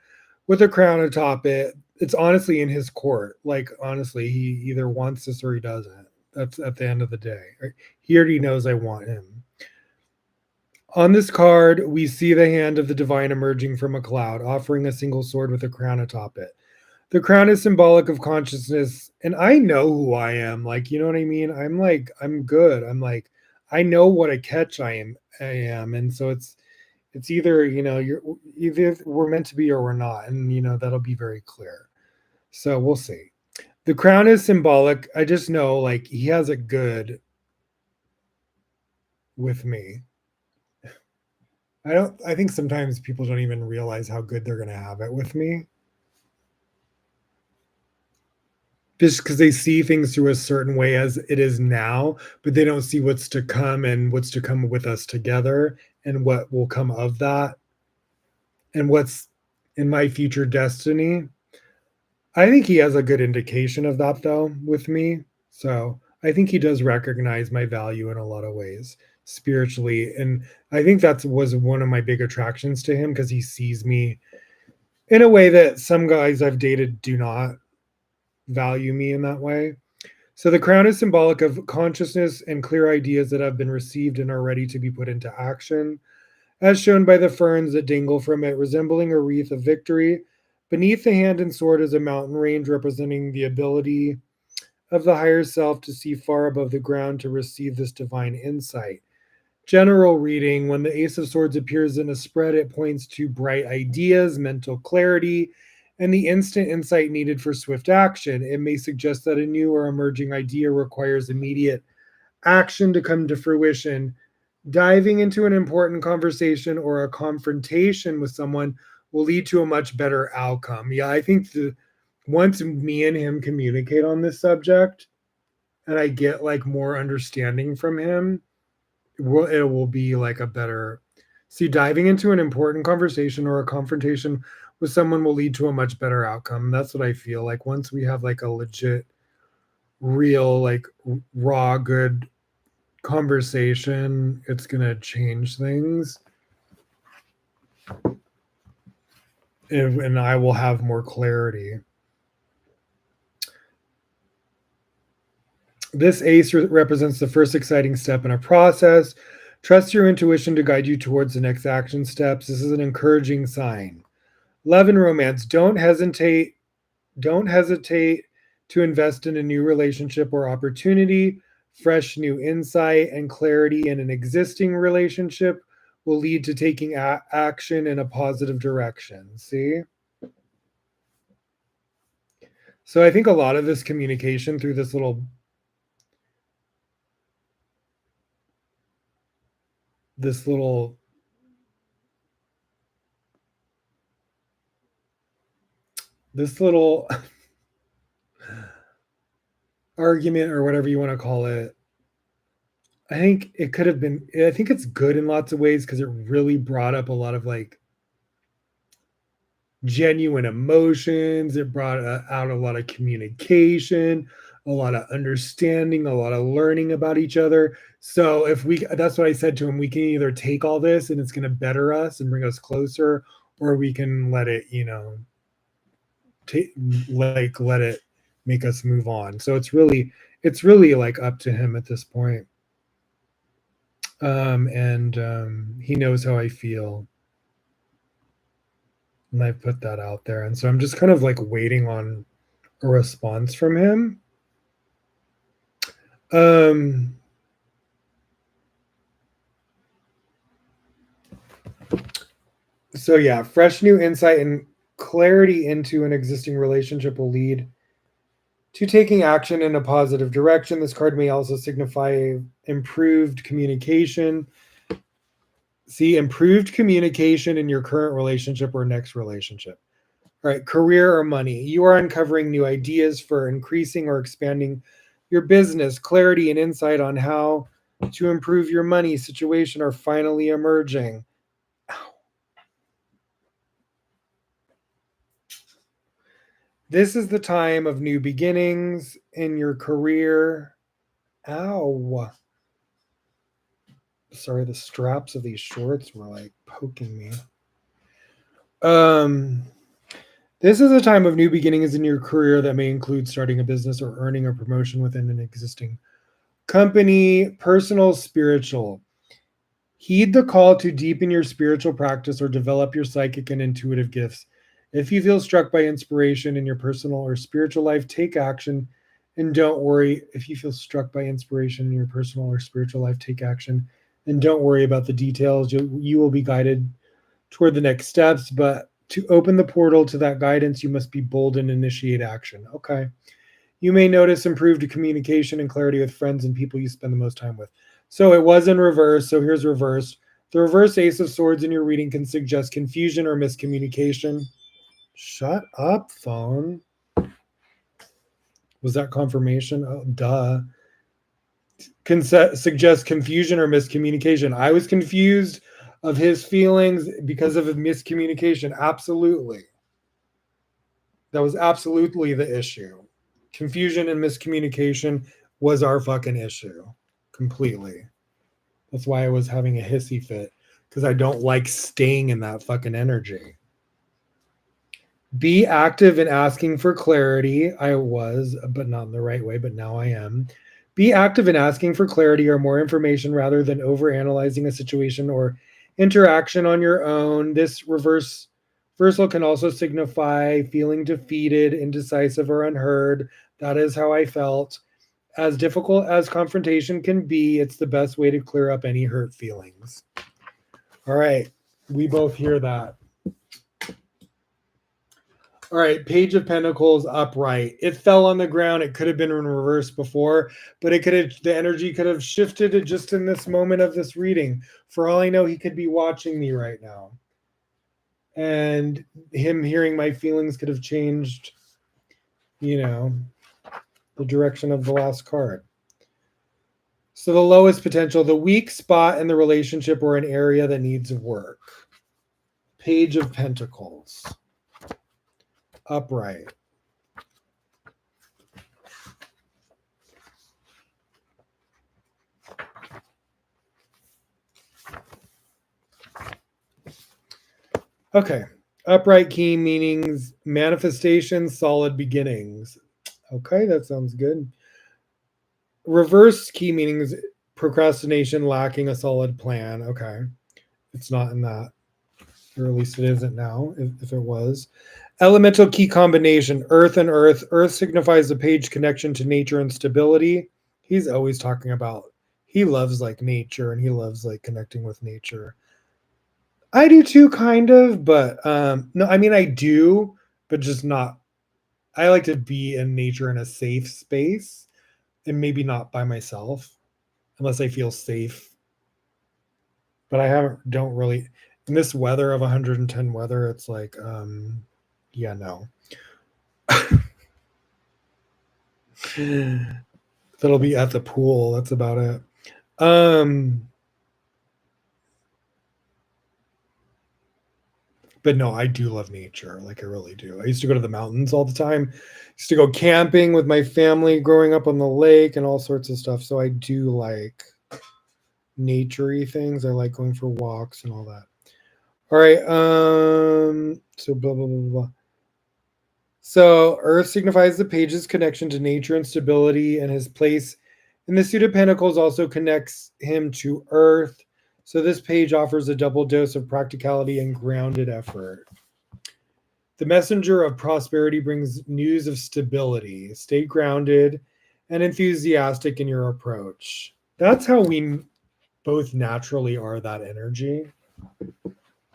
with a crown atop it. It's honestly in his court. Like, honestly, he either wants this or he doesn't. That's at the end of the day. He already knows I want him. On this card, we see the hand of the divine emerging from a cloud, offering a single sword with a crown atop it. The crown is symbolic of consciousness, and I know who I am. Like, you know what I mean? I'm like, I'm good. I'm like, I know what a catch I am, and so it's either you're either we're meant to be or we're not, and that'll be very clear. So we'll see. The crown is symbolic. I just know like he has it good with me. I think sometimes people don't even realize how good they're gonna have it with me. Just because they see things through a certain way as it is now, but they don't see what's to come and what's to come with us together and what will come of that and what's in my future destiny. I think he has a good indication of that though with me. So I think he does recognize my value in a lot of ways spiritually. And I think that was one of my big attractions to him, because he sees me in a way that some guys I've dated do not value me in that way. So the crown is symbolic of consciousness and clear ideas that have been received and are ready to be put into action. as shown by the ferns that dangle from it, resembling a wreath of victory. Beneath the hand and sword is a mountain range representing the ability of the higher self to see far above the ground to receive this divine insight. General reading: when the Ace of Swords appears in a spread, it points to bright ideas, mental clarity, and the instant insight needed for swift action. It may suggest that a new or emerging idea requires immediate action to come to fruition. Diving into an important conversation or a confrontation with someone will lead to a much better outcome. Yeah, I think once me and him communicate on this subject and I get like more understanding from him, it will be like a better. See, diving into an important conversation or a confrontation with someone will lead to a much better outcome. That's what I feel like. Once we have like a legit, real, like raw, good conversation, it's gonna change things, and I will have more clarity. This ace represents the first exciting step in a process. Trust your intuition to guide you towards the next action steps. This is an encouraging sign. Love and romance. Don't hesitate to invest in a new relationship or opportunity. Fresh new insight and clarity in an existing relationship will lead to taking action in a positive direction. See? So I think a lot of this communication through this little this little argument or whatever you want to call it, I think it could have been, I think it's good in lots of ways because it really brought up a lot of like genuine emotions. It brought out a lot of communication, a lot of understanding, a lot of learning about each other. So that's what I said to him. We can either take all this and it's going to better us and bring us closer, or we can let it, take like let it make us move on. So it's really like up to him at this point. And he knows how I feel, and I put that out there. And so I'm just kind of like waiting on a response from him. Um, so yeah, fresh new insight and clarity into an existing relationship will lead to taking action in a positive direction. This card may also signify improved communication. See, improved communication in your current relationship or next relationship. All right, career or money. You are uncovering new ideas for increasing or expanding your business. Clarity and insight on how to improve your money situation are finally emerging. This is the time of new beginnings in your career. Ow. Sorry, the straps of these shorts were like poking me. Um, this is a time of new beginnings in your career that may include starting a business or earning a promotion within an existing company. Personal, spiritual. Heed the call to deepen your spiritual practice or develop your psychic and intuitive gifts. If you feel struck by inspiration in your personal or spiritual life, take action and don't worry. If you feel struck by inspiration in your personal or spiritual life, take action and don't worry about the details. You will be guided toward the next steps, but to open the portal to that guidance, you must be bold and initiate action. Okay. You may notice improved communication and clarity with friends and people you spend the most time with. So it was in reverse. So here's reverse. The reverse Ace of Swords in your reading can suggest confusion or miscommunication. Shut up, phone. Was that confirmation? Oh, duh. Can suggest confusion or miscommunication. I was confused of his feelings because of a miscommunication. Absolutely. That was absolutely the issue. Confusion and miscommunication was our fucking issue. Completely. That's why I was having a hissy fit, because I don't like staying in that fucking energy. Be active in asking for clarity. I was, but not in the right way, but now I am. Be active in asking for clarity or more information rather than overanalyzing a situation or interaction on your own. This reversal can also signify feeling defeated, indecisive, or unheard. That is how I felt. As difficult as confrontation can be, it's the best way to clear up any hurt feelings. All right, we both hear that. All right, Page of Pentacles upright. It fell on the ground. It could have been in reverse before, but the energy could have shifted just in this moment of this reading. For all I know, he could be watching me right now. And him hearing my feelings could have changed, the direction of the last card. So the lowest potential, the weak spot in the relationship or an area that needs work. Page of Pentacles upright. Okay. Upright key meanings manifestation, solid beginnings. Okay, that sounds good. Reverse key meanings procrastination, lacking a solid plan. Okay. It's not in that. Or at least it isn't now, if it was. Elemental key combination, earth and earth. Earth signifies the page connection to nature and stability. He's always talking about, he loves like nature and he loves like connecting with nature. I do too, kind of, but no, I mean, I do, but just not. I like to be in nature in a safe space and maybe not by myself unless I feel safe. But don't really, in this weather of 110 weather, it's like, yeah, no. That'll be at the pool. That's about it. But no, I do love nature. Like I really do. I used to go to the mountains all the time. I used to go camping with my family growing up on the lake and all sorts of stuff. So I do like naturey things. I like going for walks and all that. All right. So blah blah blah blah. So Earth signifies the page's connection to nature and stability, and his place in the suit of Pentacles also connects him to Earth. So this page offers a double dose of practicality and grounded effort. The messenger of prosperity brings news of stability. Stay grounded and enthusiastic in your approach. That's how we both naturally are, that energy.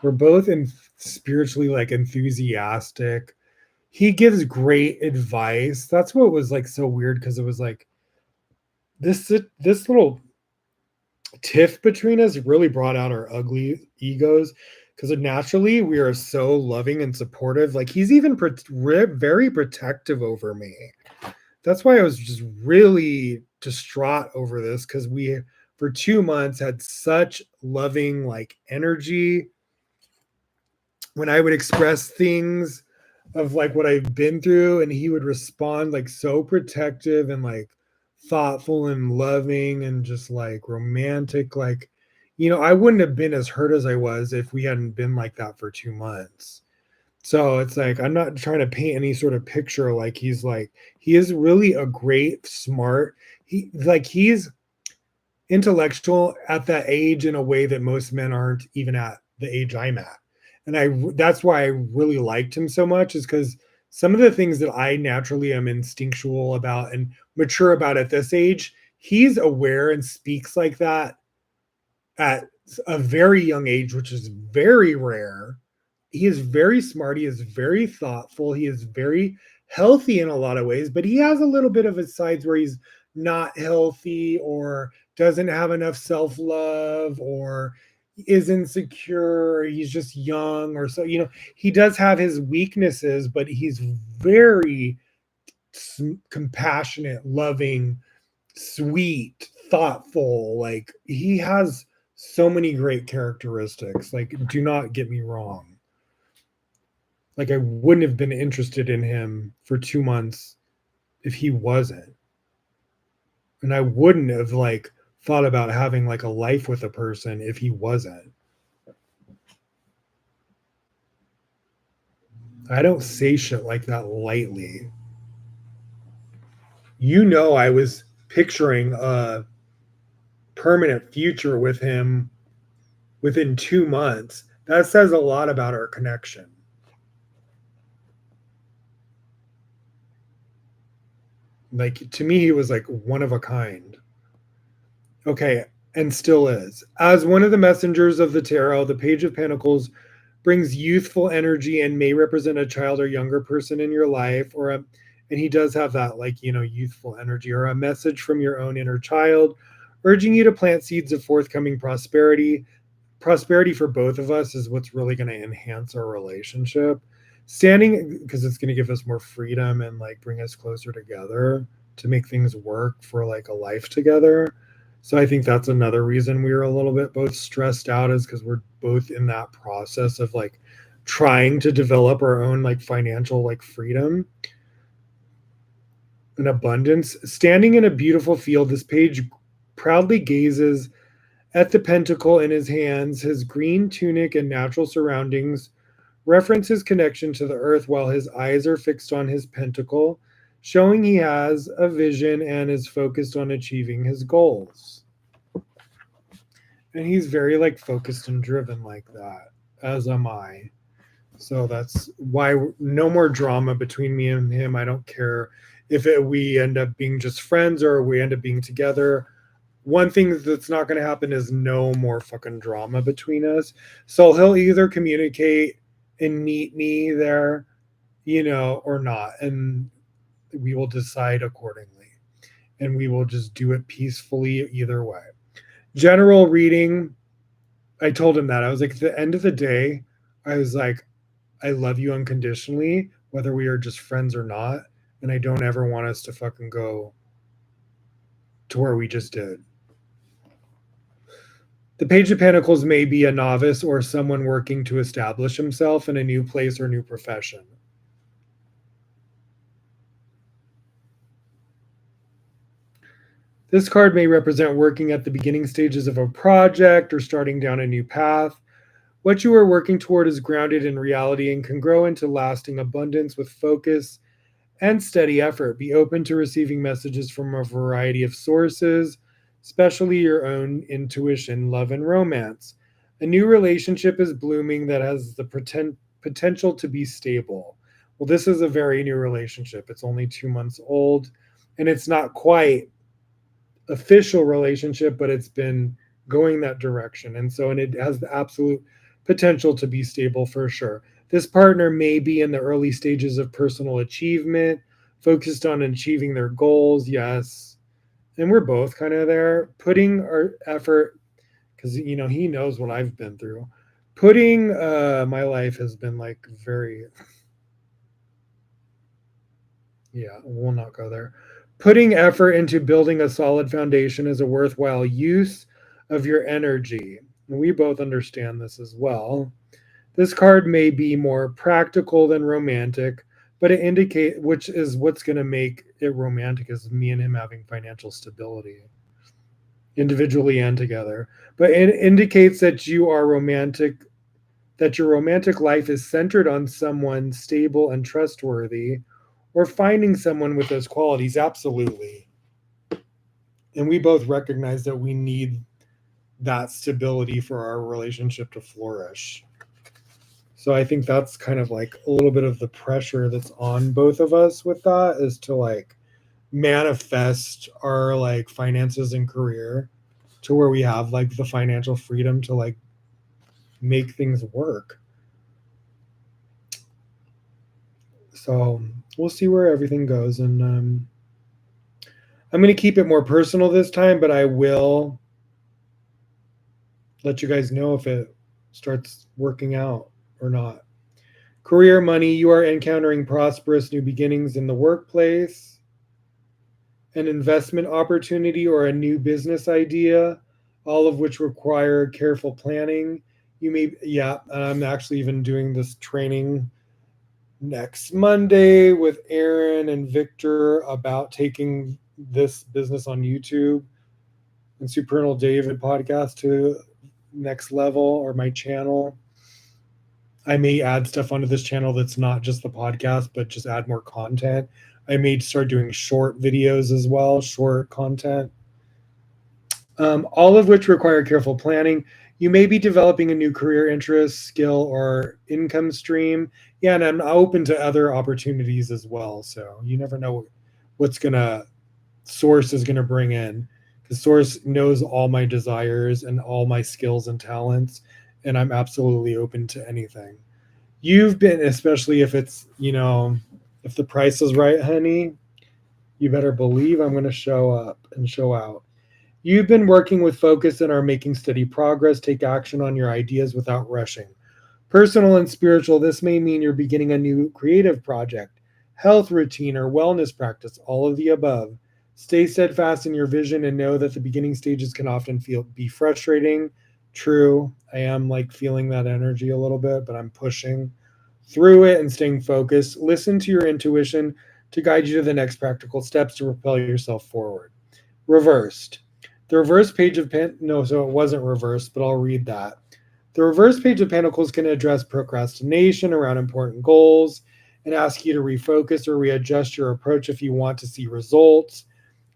We're both spiritually like enthusiastic. He gives great advice. That's what was like so weird, because it was like this little tiff between us really brought out our ugly egos, because naturally we are so loving and supportive. Like he's even very protective over me. That's why I was just really distraught over this, because we for 2 months had such loving like energy. When I would express things of like what I've been through, and he would respond like so protective and like thoughtful and loving and just like romantic. Like, I wouldn't have been as hurt as I was if we hadn't been like that for 2 months. So it's like, I'm not trying to paint any sort of picture. Like he is really a great, smart, he's intellectual at that age in a way that most men aren't even at the age I'm at. And that's why I really liked him so much, is because some of the things that I naturally am instinctual about and mature about at this age, he's aware and speaks like that at a very young age, which is very rare. He is very smart. He is very thoughtful. He is very healthy in a lot of ways, but he has a little bit of his sides where he's not healthy or doesn't have enough self-love or is insecure, or he's just young, or so, he does have his weaknesses, but he's very compassionate, loving, sweet, thoughtful. Like he has so many great characteristics. Like, do not get me wrong. Like I wouldn't have been interested in him for 2 months if he wasn't. And I wouldn't have like thought about having like a life with a person if he wasn't. I don't say shit like that lightly. I was picturing a permanent future with him within 2 months, that says a lot about our connection. Like, to me, he was like one of a kind. Okay, and still is. As one of the messengers of the tarot, the Page of Pentacles brings youthful energy and may represent a child or younger person in your life, and he does have that, like, youthful energy, or a message from your own inner child urging you to plant seeds of forthcoming prosperity. Prosperity for both of us is what's really going to enhance our relationship. Standing, because it's going to give us more freedom and like bring us closer together to make things work for like a life together. So I think that's another reason we were a little bit both stressed out, is because we're both in that process of like trying to develop our own like financial like freedom and abundance. Standing in a beautiful field, this page proudly gazes at the pentacle in his hands. His green tunic and natural surroundings reference his connection to the earth, while his eyes are fixed on his pentacle, showing he has a vision and is focused on achieving his goals. And he's very like focused and driven like that, as am I. So that's why no more drama between me and him. I don't care if we end up being just friends or we end up being together. One thing that's not going to happen is no more fucking drama between us. So he'll either communicate and meet me there, or not. And we will decide accordingly. And we will just do it peacefully either way. General reading, I told him that. I was like, at the end of the day, I was like, I love you unconditionally, whether we are just friends or not. And I don't ever want us to fucking go to where we just did. The Page of Pentacles may be a novice or someone working to establish himself in a new place or new profession. This card may represent working at the beginning stages of a project or starting down a new path. What you are working toward is grounded in reality and can grow into lasting abundance with focus and steady effort. Be open to receiving messages from a variety of sources, especially your own intuition, love, and romance. A new relationship is blooming that has the potential to be stable. Well, this is a very new relationship. It's only 2 months old, and it's not quite official relationship, but it's been going that direction. And it has the absolute potential to be stable for sure. This partner may be in the early stages of personal achievement, focused on achieving their goals. Yes. And we're both kind of there, putting our effort, because, he knows what I've been through. Putting my life has been like very, yeah, we'll not go there. Putting effort into building a solid foundation is a worthwhile use of your energy. And we both understand this as well. This card may be more practical than romantic, but it indicates, which is what's going to make it romantic, is me and him having financial stability, individually and together. But it indicates that your romantic life is centered on someone stable and trustworthy, or finding someone with those qualities. Absolutely. And we both recognize that we need that stability for our relationship to flourish. So I think that's kind of like a little bit of the pressure that's on both of us with that, is to like manifest our like finances and career to where we have like the financial freedom to like make things work. So we'll see where everything goes. And I'm going to keep it more personal this time, but I will let you guys know if it starts working out or not. Career, money, you are encountering prosperous new beginnings in the workplace, an investment opportunity, or a new business idea, all of which require careful planning. You may, yeah, I'm actually even doing this training next Monday with Aaron and Victor about taking this business on YouTube and Supernal David podcast to next level, or my channel. I may add stuff onto this channel that's not just the podcast, but just add more content. I may start doing short videos as well, short content, all of which require careful planning. You may be developing a new career interest, skill, or income stream. Yeah, and I'm open to other opportunities as well. So you never know what's gonna Source is gonna bring in, because Source knows all my desires and all my skills and talents, and I'm absolutely open to anything. You've been, especially if it's, if the price is right, honey, you better believe I'm going to show up and show out. You've been working with focus and are making steady progress. Take action on your ideas without rushing. Personal and spiritual, this may mean you're beginning a new creative project, health routine, or wellness practice, all of the above. Stay steadfast in your vision and know that the beginning stages can often be frustrating. True, I am like feeling that energy a little bit, but I'm pushing through it and staying focused. Listen to your intuition to guide you to the next practical steps to propel yourself forward. Reversed. The reverse page of no, so it wasn't reversed, but I'll read that. The reverse page of Pentacles can address procrastination around important goals and ask you to refocus or readjust your approach if you want to see results.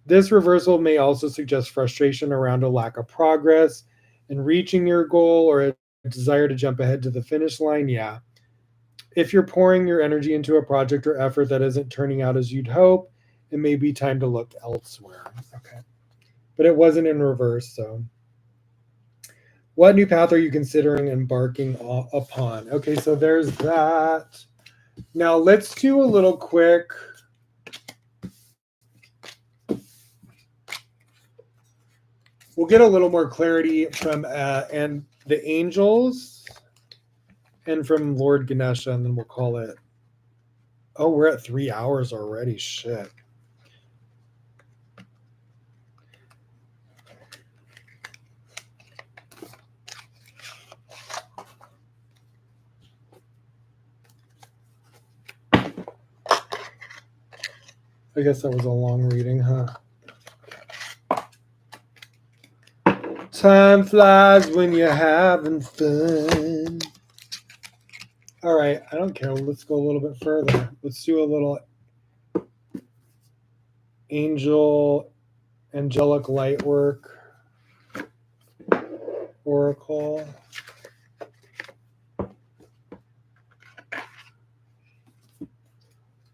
This reversal may also suggest frustration around a lack of progress in reaching your goal or a desire to jump ahead to the finish line. Yeah. If you're pouring your energy into a project or effort that isn't turning out as you'd hope, it may be time to look elsewhere. Okay. But it wasn't in reverse, so. What new path are you considering embarking upon? Okay, so there's that. Now let's do a little quick. We'll get a little more clarity from and the angels and from Lord Ganesha, and then we'll call it. Oh, we're at 3 hours already. Shit. I guess that was a long reading, huh? Time flies when you're having fun. All right, I don't care. Let's go a little bit further. Let's do a little angelic light work oracle.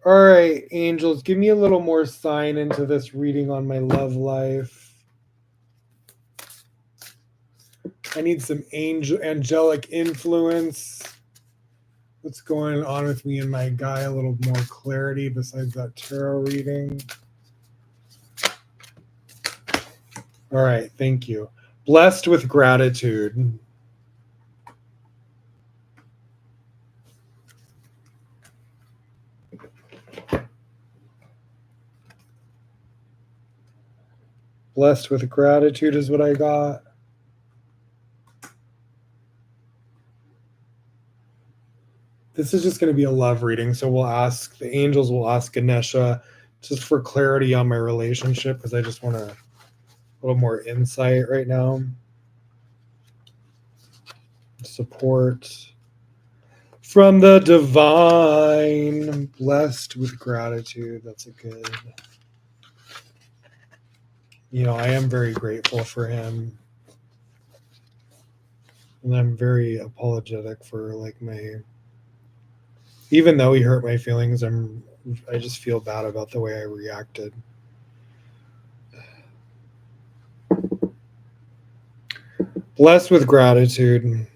All right, angels, give me a little more sign into this reading on my love life. I need some angelic influence. What's going on with me and my guy? A little more clarity besides that tarot reading. All right, thank you. Blessed with gratitude. Blessed with gratitude is what I got. This is just going to be a love reading. So the angels will ask Ganesha just for clarity on my relationship, because I just want a little more insight right now. Support from the divine. Blessed with gratitude. That's a good. I am very grateful for him. And I'm very apologetic for even though he hurt my feelings, I just feel bad about the way I reacted. Blessed with gratitude.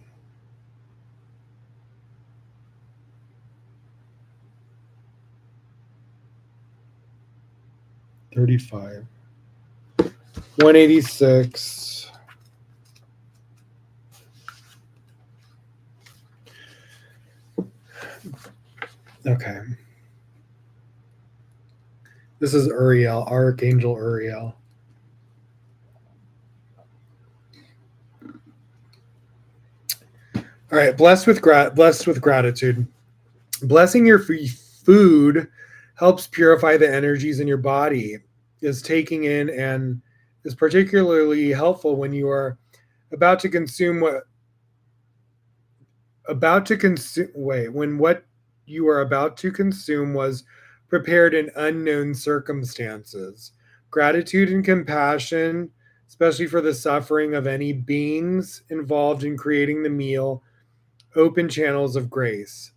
$35. 186. Okay. This is Uriel, Archangel Uriel. All right, blessed with gratitude. Blessing your food helps purify the energies in your body. Is taking in and is particularly helpful when you are about to consume when what you are about to consume was prepared in unknown circumstances. Gratitude and compassion, especially for the suffering of any beings involved in creating the meal, open channels of grace.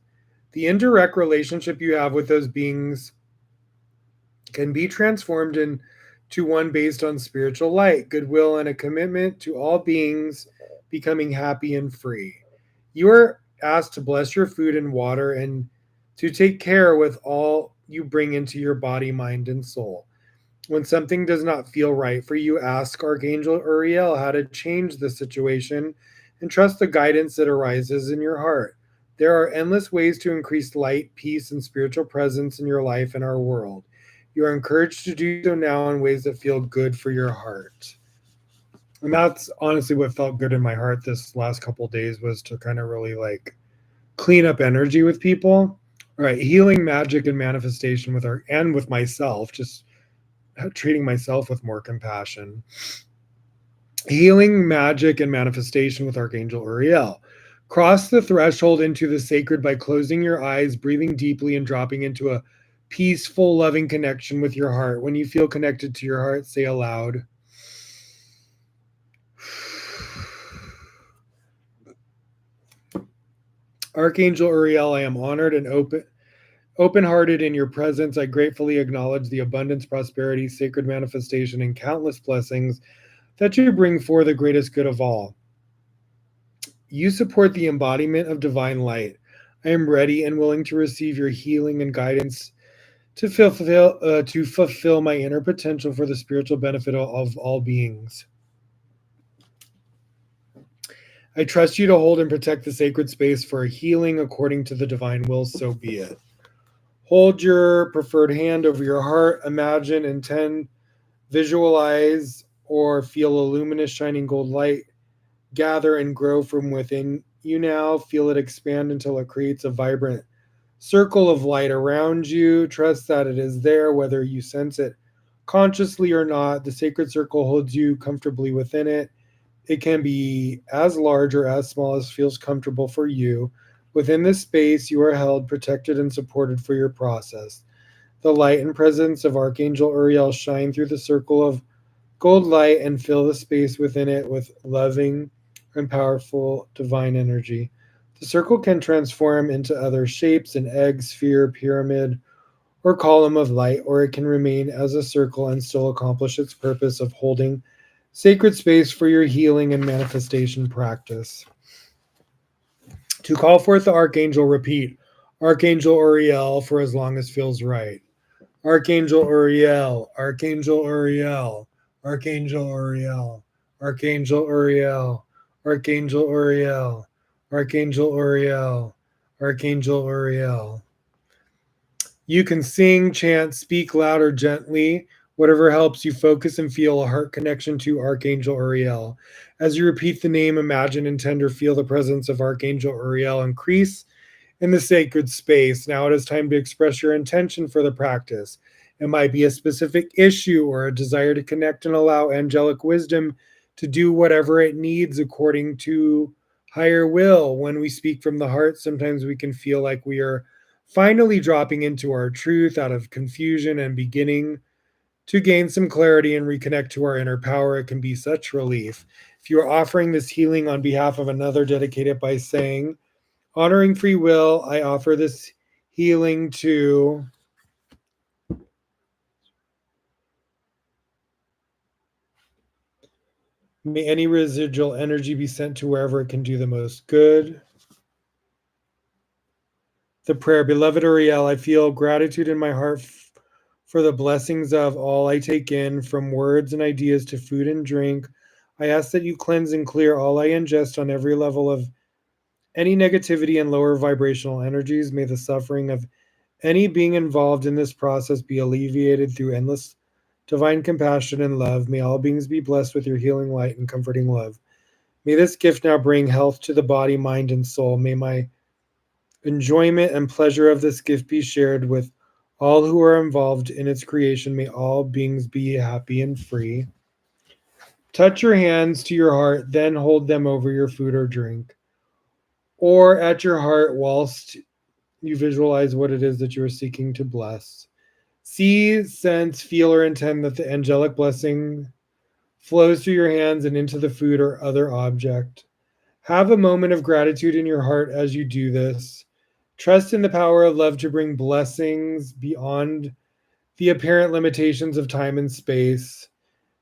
The indirect relationship you have with those beings can be transformed into one based on spiritual light, goodwill, and a commitment to all beings becoming happy and free. You are asked to bless your food and water and to take care with all you bring into your body, mind, and soul. When something does not feel right for you, ask Archangel Uriel how to change the situation and trust the guidance that arises in your heart. There are endless ways to increase light, peace, and spiritual presence in your life and our world. You are encouraged to do so now in ways that feel good for your heart. And that's honestly what felt good in my heart this last couple of days, was to kind of really like clean up energy with people. All right, healing, magic, and manifestation with our and with myself, just treating myself with more compassion. Healing, magic, and manifestation with Archangel Uriel. Cross the threshold into the sacred by closing your eyes, breathing deeply, and dropping into a peaceful, loving connection with your heart. When you feel connected to your heart, say aloud, Archangel Uriel, I am honored and open-hearted in your presence. I gratefully acknowledge the abundance, prosperity, sacred manifestation, and countless blessings that you bring for the greatest good of all. You support the embodiment of divine light. I am ready and willing to receive your healing and guidance to fulfill my inner potential for the spiritual benefit of all beings. I trust you to hold and protect the sacred space for healing according to the divine will, so be it. Hold your preferred hand over your heart, imagine, intend, visualize, or feel a luminous shining gold light gather and grow from within you now. Feel it expand until it creates a vibrant circle of light around you. Trust that it is there, whether you sense it consciously or not. The sacred circle holds you comfortably within it. It can be as large or as small as feels comfortable for you. Within this space, you are held, protected, and supported for your process. The light and presence of Archangel Uriel shine through the circle of gold light and fill the space within it with loving and powerful divine energy. The circle can transform into other shapes, an egg, sphere, pyramid, or column of light, or it can remain as a circle and still accomplish its purpose of holding sacred space for your healing and manifestation practice. To call forth the archangel, repeat Archangel Uriel for as long as feels right. Archangel Uriel, Archangel Uriel, Archangel Uriel, Archangel Uriel, Archangel Uriel, Archangel Uriel, Archangel Uriel. You can sing, chant, speak loud or gently, whatever helps you focus and feel a heart connection to Archangel Uriel. As you repeat the name, imagine, intend, or feel the presence of Archangel Uriel increase in the sacred space. Now it is time to express your intention for the practice. It might be a specific issue or a desire to connect and allow angelic wisdom to do whatever it needs according to higher will. When we speak from the heart, sometimes we can feel like we are finally dropping into our truth out of confusion and beginning to gain some clarity and reconnect to our inner power. It can be such relief. If you are offering this healing on behalf of another, dedicate it by saying, honoring free will, I offer this healing to may any residual energy be sent to wherever it can do the most good. The prayer, beloved Uriel, I feel gratitude in my heart for the blessings of all I take in, from words and ideas to food and drink. I ask that you cleanse and clear all I ingest on every level of any negativity and lower vibrational energies. May the suffering of any being involved in this process be alleviated through endless divine compassion and love. May all beings be blessed with your healing light and comforting love. May this gift now bring health to the body, mind, and soul. May my enjoyment and pleasure of this gift be shared with all who are involved in its creation. May all beings be happy and free. Touch your hands to your heart, then hold them over your food or drink, or at your heart whilst you visualize what it is that you are seeking to bless. See, sense, feel, or intend that the angelic blessing flows through your hands and into the food or other object. Have a moment of gratitude in your heart as you do this. Trust in the power of love to bring blessings beyond the apparent limitations of time and space.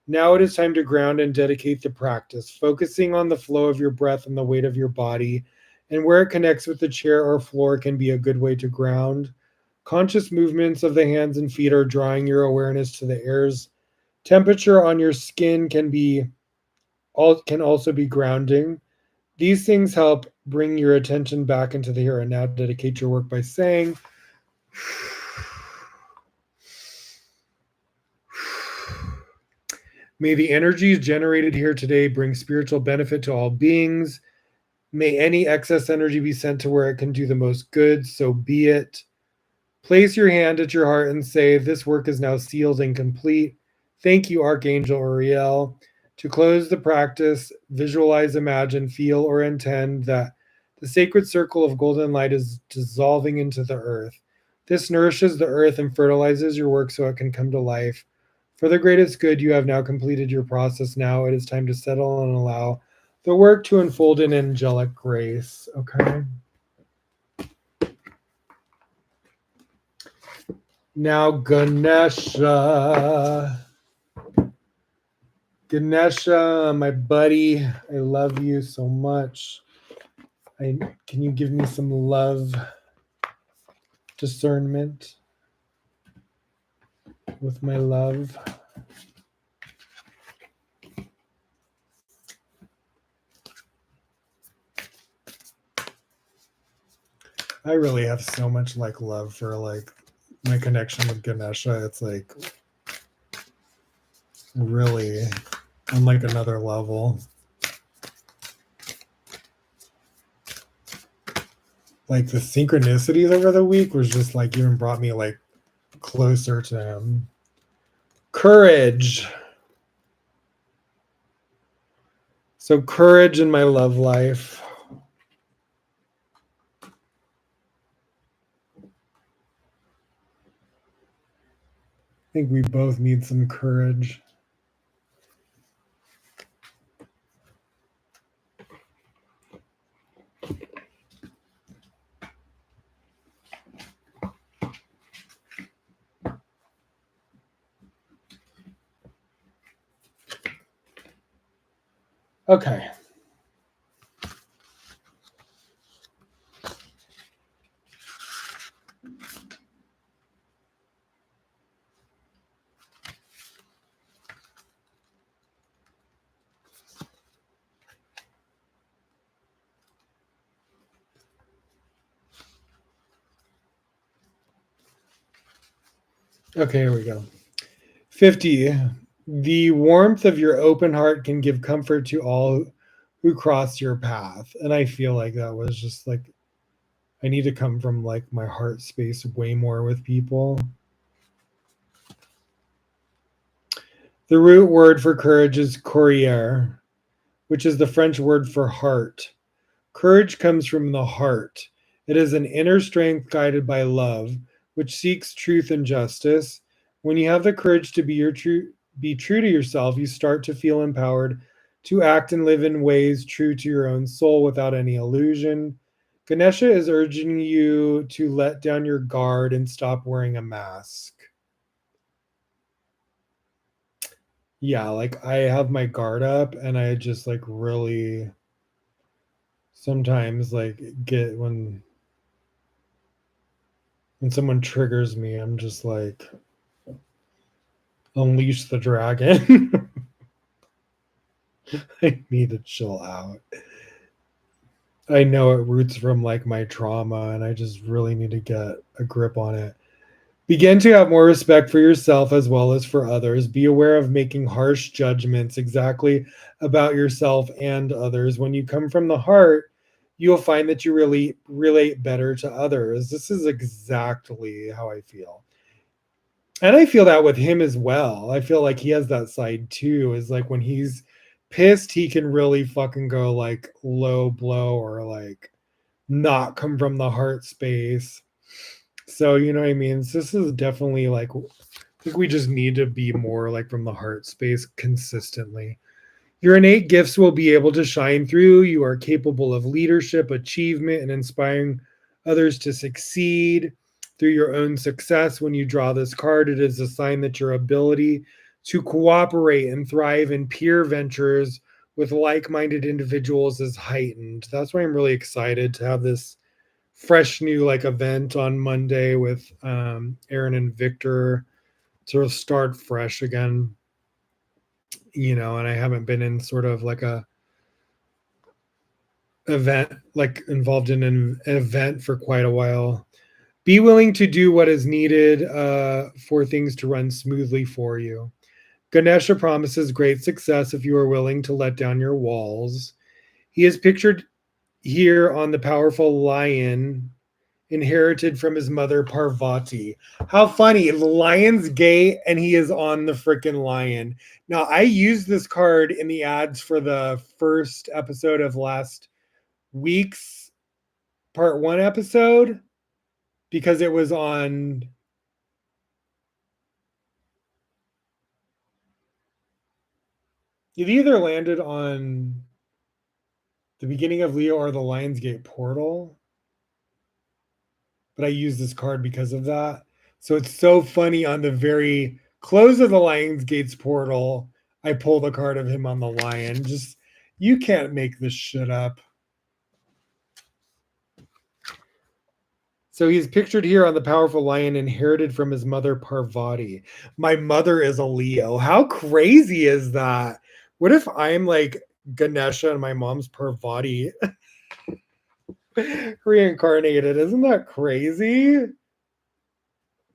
Now it is time to ground and dedicate the practice, focusing on the flow of your breath and the weight of your body, and where it connects with the chair or floor can be a good way to ground. Conscious movements of the hands and feet are drawing your awareness to the air's temperature on your skin can also be grounding. These things help bring your attention back into the here and now. Dedicate your work by saying, may the energies generated here today bring spiritual benefit to all beings. May any excess energy be sent to where it can do the most good, so be it. Place your hand at your heart and say, this work is now sealed and complete. Thank you, Archangel Uriel. To close the practice, visualize, imagine, feel, or intend that the sacred circle of golden light is dissolving into the earth. This nourishes the earth and fertilizes your work so it can come to life. For the greatest good, you have now completed your process. Now it is time to settle and allow the work to unfold in angelic grace. Okay. Now, Ganesha. Ganesha, my buddy, I love you so much. Can you give me some love discernment with my love? I really have so much like love for like my connection with Ganesha. It's like really on like another level. Like the synchronicities over the week was just like even brought me like closer to him. Courage. So courage in my love life. I think we both need some courage. Okay. Okay, here we go. 50. The warmth of your open heart can give comfort to all who cross your path. And I feel like that was just like, I need to come from like my heart space way more with people. The root word for courage is courrier, which is the French word for heart. Courage comes from the heart. It is an inner strength guided by love, which seeks truth and justice. When you have the courage to be true to yourself, you start to feel empowered to act and live in ways true to your own soul without any illusion. Ganesha is urging you to let down your guard and stop wearing a mask. Yeah, like I have my guard up and I just like really sometimes like get when someone triggers me, I'm just like unleash the dragon. I need to chill out. I know it roots from like my trauma and I just really need to get a grip on it. Begin to have more respect for yourself as well as for others. Be aware of making harsh judgments exactly about yourself and others. When you come from the heart, you'll find that you really relate better to others. This is exactly how I feel. And I feel that with him as well. I feel like he has that side too. Is like when he's pissed, he can really fucking go like low blow or like not come from the heart space. So you know what I mean? This is definitely like think we just need to be more like from the heart space consistently. Your innate gifts will be able to shine through. You are capable of leadership, achievement, and inspiring others to succeed through your own success. When you draw this card, it is a sign that your ability to cooperate and thrive in peer ventures with like minded individuals is heightened. That's why I'm really excited to have this fresh new like event on Monday with Aaron and Victor to start fresh again, and I haven't been in sort of like a event, like involved in an event for quite a while. Be willing to do what is needed for things to run smoothly for you. Ganesha promises great success if you are willing to let down your walls. He is pictured here on the powerful lion inherited from his mother Parvati. How funny. The lion's gay and he is on the freaking lion. Now, I used this card in the ads for the first episode of last week's part 1 episode because it was on it either landed on the beginning of Leo or the Lionsgate portal, but I used this card because of that. So it's so funny on the very close of the Lionsgate's portal, I pull the card of him on the lion. Just you can't make this shit up. So he's pictured here on the powerful lion inherited from his mother Parvati. My mother is a Leo. How crazy is that? What if I'm like Ganesha and my mom's Parvati reincarnated? Isn't that crazy?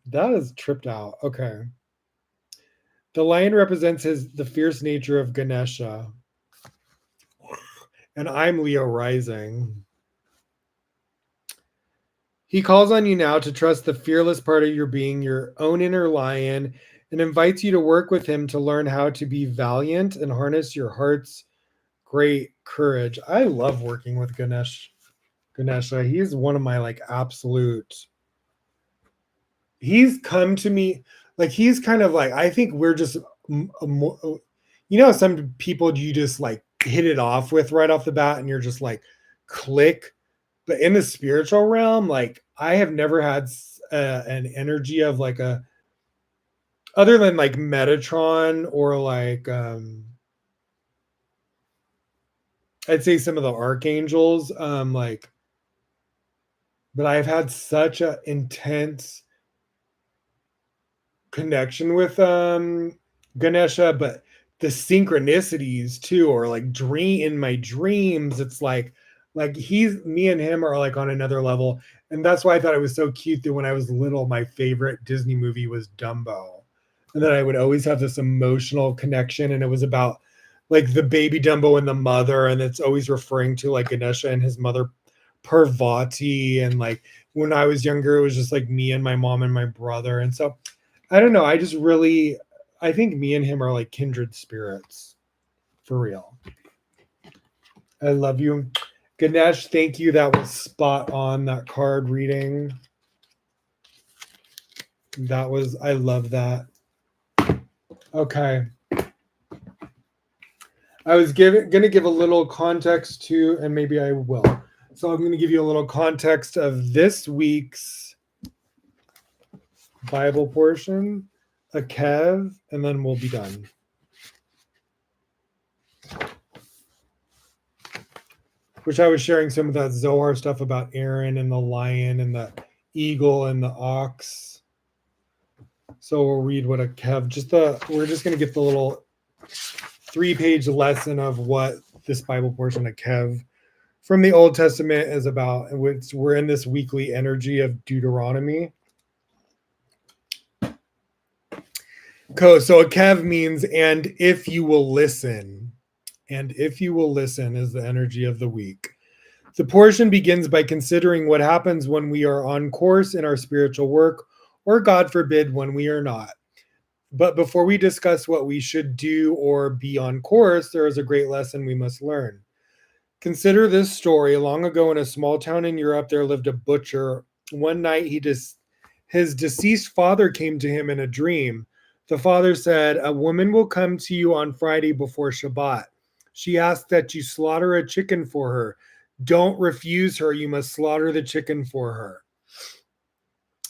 That is tripped out. Okay. The lion represents the fierce nature of Ganesha. And I'm Leo rising. He calls on you now to trust the fearless part of your being, your own inner lion, and invites you to work with him to learn how to be valiant and harness your heart's great courage. I love working with Ganesha. He's one of my like absolute. He's come to me like he's kind of like I think we're just some people you just like hit it off with right off the bat and you're just like click. But in the spiritual realm, like I have never had an energy of like a other than like Metatron or like I'd say some of the archangels, like, but I've had such an intense connection with Ganesha, but the synchronicities too, or like dream in my dreams, it's like me and him are like on another level. And that's why I thought it was so cute that when I was little, my favorite Disney movie was Dumbo. And then I would always have this emotional connection, and it was about like the baby Dumbo and the mother, and it's always referring to like Ganesha and his mother Parvati. And like when I was younger, it was just like me and my mom and my brother. And so I don't know. I think me and him are like kindred spirits for real. I love you. Ganesh, thank you. That was spot on, that card reading. I love that. Okay. I was going to give a little context to, and maybe I will. So I'm going to give you a little context of this week's Bible portion, a Kev, and then we'll be done. Which I was sharing some of that Zohar stuff about Aaron and the lion and the eagle and the ox. So we'll read what a Kev, we're just going to get the little 3-page lesson of what this Bible portion of Kev from the Old Testament is about. We're in this weekly energy of Deuteronomy. So a Kev means, and if you will listen. And if you will listen is the energy of the week. The portion begins by considering what happens when we are on course in our spiritual work, or God forbid, when we are not. But before we discuss what we should do or be on course, there is a great lesson we must learn. Consider this story. Long ago in a small town in Europe, there lived a butcher. One night his deceased father came to him in a dream. The father said, "A woman will come to you on Friday before Shabbat. She asks that you slaughter a chicken for her. Don't refuse her. You must slaughter the chicken for her."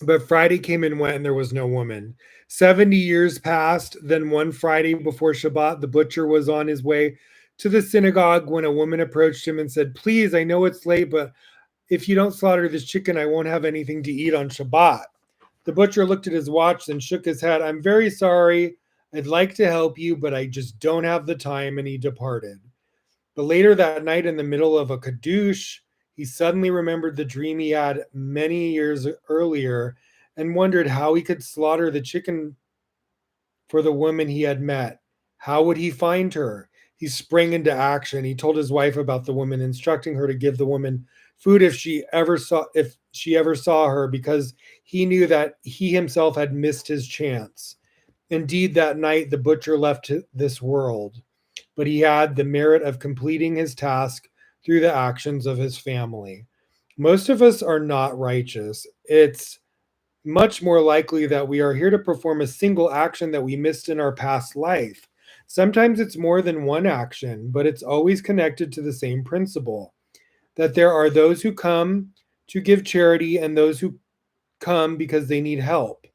But Friday came and went, and there was no woman. 70 years passed. Then one Friday before Shabbat, the butcher was on his way to the synagogue when a woman approached him and said, "Please, I know it's late, but if you don't slaughter this chicken, I won't have anything to eat on Shabbat." The butcher looked at his watch and shook his head. "I'm very sorry. I'd like to help you, but I just don't have the time." And he departed. But later that night, in the middle of a Kaddush, he suddenly remembered the dream he had many years earlier and wondered how he could slaughter the chicken for the woman he had met. How would he find her? He sprang into action. He told his wife about the woman, instructing her to give the woman food if she ever saw her, because he knew that he himself had missed his chance. Indeed, that night the butcher left this world, but he had the merit of completing his task through the actions of his family. Most of us are not righteous. It's much more likely that we are here to perform a single action that we missed in our past life. Sometimes it's more than one action, but it's always connected to the same principle that there are those who come to give charity and those who come because they need help.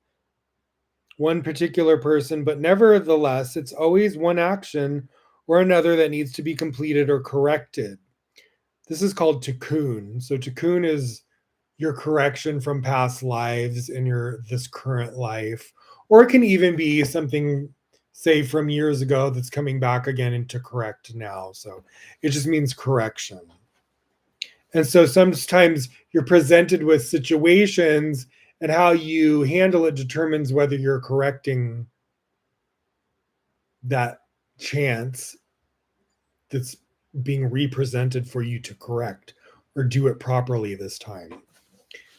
One particular person, but nevertheless, it's always one action or another that needs to be completed or corrected. This is called tikkun. So tikkun is your correction from past lives in your this current life, or it can even be something, say, from years ago that's coming back again into correct now. So it just means correction. And so sometimes you're presented with situations, and how you handle it determines whether you're correcting that chance that's being represented for you to correct or do it properly this time.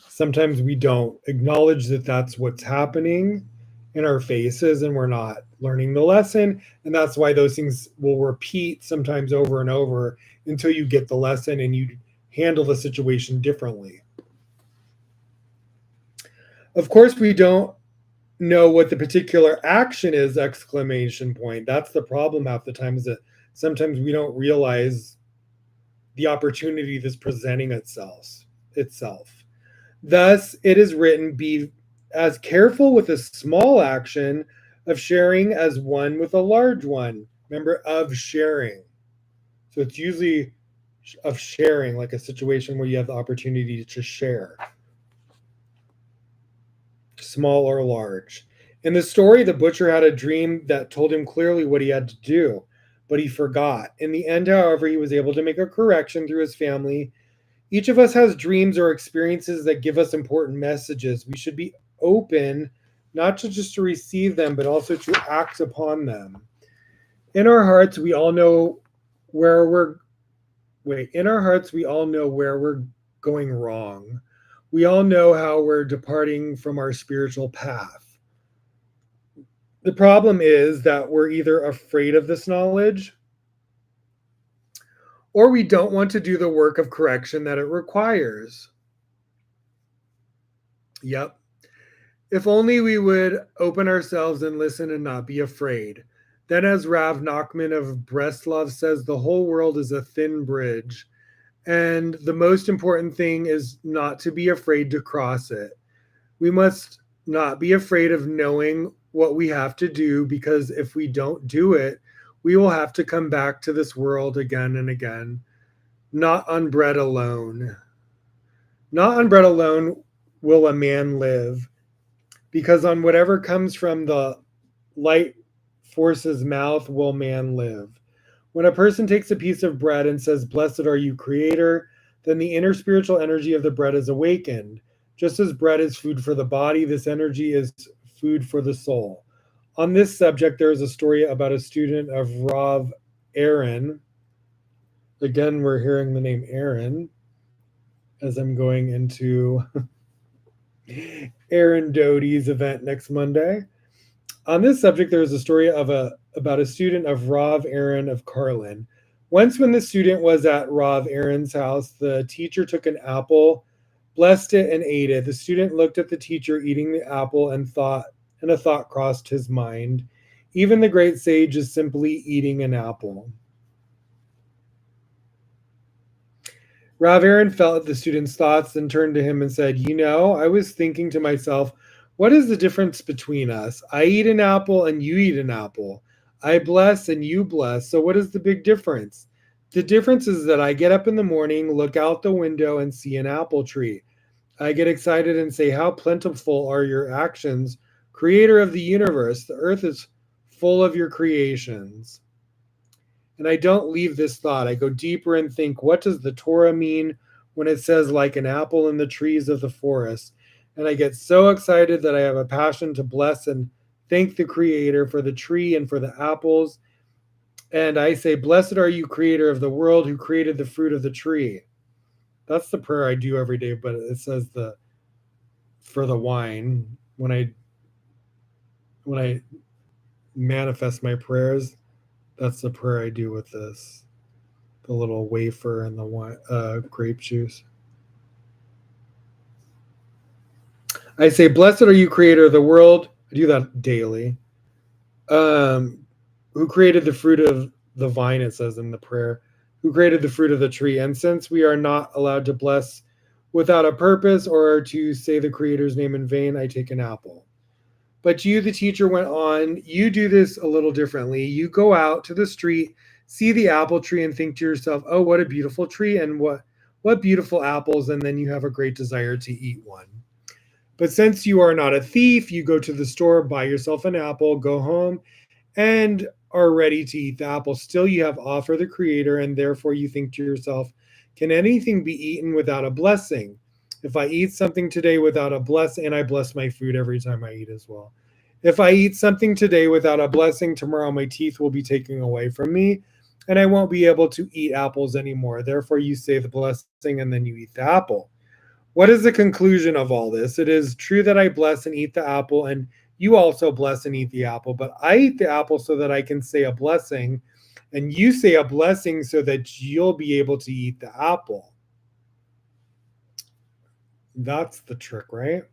Sometimes we don't acknowledge that that's what's happening in our faces and we're not learning the lesson. And that's why those things will repeat sometimes over and over until you get the lesson and you handle the situation differently. Of course, we don't know what the particular action is, exclamation point. That's the problem half the time, is that sometimes we don't realize the opportunity that's presenting itself. Thus, it is written, "Be as careful with a small action of sharing as one with a large one." Remember, of sharing. So it's usually of sharing, like a situation where you have the opportunity to share, small or large. In the story, the butcher had a dream that told him clearly what he had to do, but he forgot. In the end, however, he was able to make a correction through his family. Each of us has dreams or experiences that give us important messages. We should be open, not to just to receive them, but also to act upon them. In our hearts, we all know where we're in our hearts, we all know where we're going wrong. We all know how we're departing from our spiritual path. The problem is that we're either afraid of this knowledge or we don't want to do the work of correction that it requires. Yep. If only we would open ourselves and listen and not be afraid. Then, as Rav Nachman of Breslov says, the whole world is a thin bridge, and the most important thing is not to be afraid to cross it. We must not be afraid of knowing what we have to do, because if we don't do it, we will have to come back to this world again and again. Not on bread alone. Not on bread alone will a man live, because on whatever comes from the light force's mouth will man live. When a person takes a piece of bread and says, "Blessed are you, Creator," then the inner spiritual energy of the bread is awakened. Just as bread is food for the body, this energy is food for the soul. On this subject, there is a story about a student of Rav Aaron. Again, we're hearing the name Aaron as I'm going into Aaron Doty's event next Monday. On this subject, there is a story about a student of Rav Aaron of Carlin. Once, when the student was at Rav Aaron's house, the teacher took an apple, blessed it, and ate it. The student looked at the teacher eating the apple and thought and a thought crossed his mind. Even the great sage is simply eating an apple. Rav Aaron felt the student's thoughts, then turned to him and said, "You know, I was thinking to myself, what is the difference between us? I eat an apple and you eat an apple. I bless and you bless. So what is the big difference? The difference is that I get up in the morning, look out the window, and see an apple tree. I get excited and say, how plentiful are your actions, creator of the universe. The earth is full of your creations. And I don't leave this thought. I go deeper and think, what does the Torah mean when it says, like an apple in the trees of the forest? And I get so excited that I have a passion to bless and thank the Creator for the tree and for the apples. And I say, blessed are you, Creator of the world, who created the fruit of the tree. That's the prayer I do every day, but it says the for the wine when I manifest my prayers, that's the prayer I do with this. The little wafer and the wine, grape juice. I say, blessed are you, creator of the world. I do that daily. Um, who created the fruit of the vine, it says in the prayer, who created the fruit of the tree. And since we are not allowed to bless without a purpose or to say the creator's name in vain, I take an apple. But you, the teacher, went on, you do this a little differently. You go out to the street, see the apple tree, and think to yourself, oh, what a beautiful tree, and what beautiful apples, and then you have a great desire to eat one. But since you are not a thief, you go to the store, buy yourself an apple, go home, and are ready to eat the apple. Still, you have awe for the Creator, and therefore you think to yourself, can anything be eaten without a blessing? If I eat something today without a blessing, and I bless my food every time I eat as well. If I eat something today without a blessing, tomorrow my teeth will be taken away from me, and I won't be able to eat apples anymore. Therefore, you say the blessing, and then you eat the apple. What is the conclusion of all this? It is true that I bless and eat the apple, and you also bless and eat the apple, but I eat the apple so that I can say a blessing, and you say a blessing so that you'll be able to eat the apple. That's the trick, right?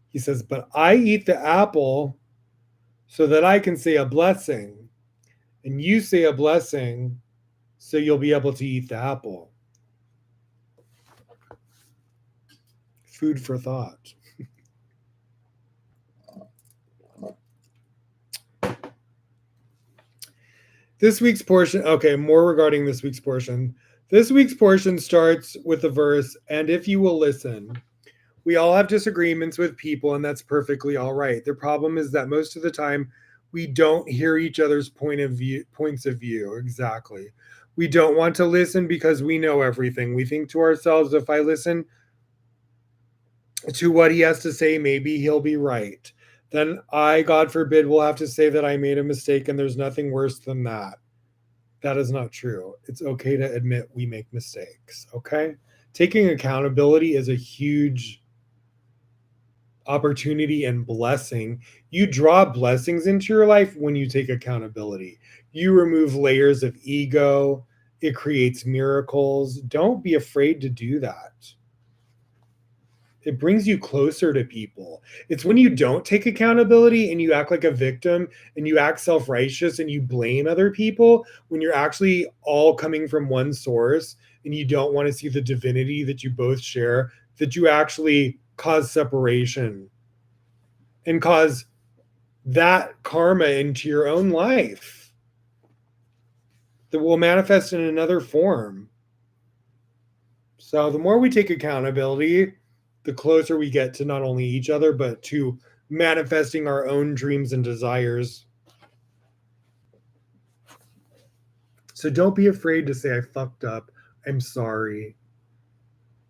He says, but I eat the apple so that I can say a blessing, and you say a blessing so you'll be able to eat the apple. Food for thought. This week's portion, okay, more regarding this week's portion. This week's portion starts with the verse, and if you will listen. We all have disagreements with people, and that's perfectly all right. The problem is that most of the time we don't hear each other's points of view. Exactly. We don't want to listen because we know everything. We think to ourselves, if I listen to what he has to say, maybe he'll be right. Then I, God forbid, will have to say that I made a mistake, and there's nothing worse than that. That is not true. It's okay to admit we make mistakes, okay? Taking accountability is a huge opportunity and blessing. You draw blessings into your life when you take accountability. You remove layers of ego, it creates miracles. Don't be afraid to do that. It brings you closer to people. It's when you don't take accountability and you act like a victim and you act self righteous and you blame other people when you're actually all coming from one source and you don't want to see the divinity that you both share, that you actually cause separation and cause that karma into your own life that will manifest in another form. So the more we take accountability, the closer we get to not only each other, but to manifesting our own dreams and desires. So don't be afraid to say, I fucked up, I'm sorry,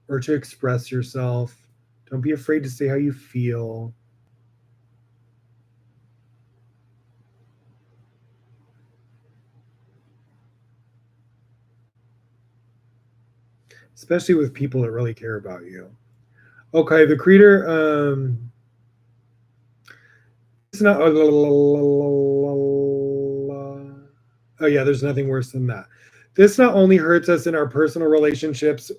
or to express yourself. Don't be afraid to say how you feel. Especially with people that really care about you. Okay, the creator, it's not, oh yeah, there's nothing worse than that. This not only hurts us in our personal relationships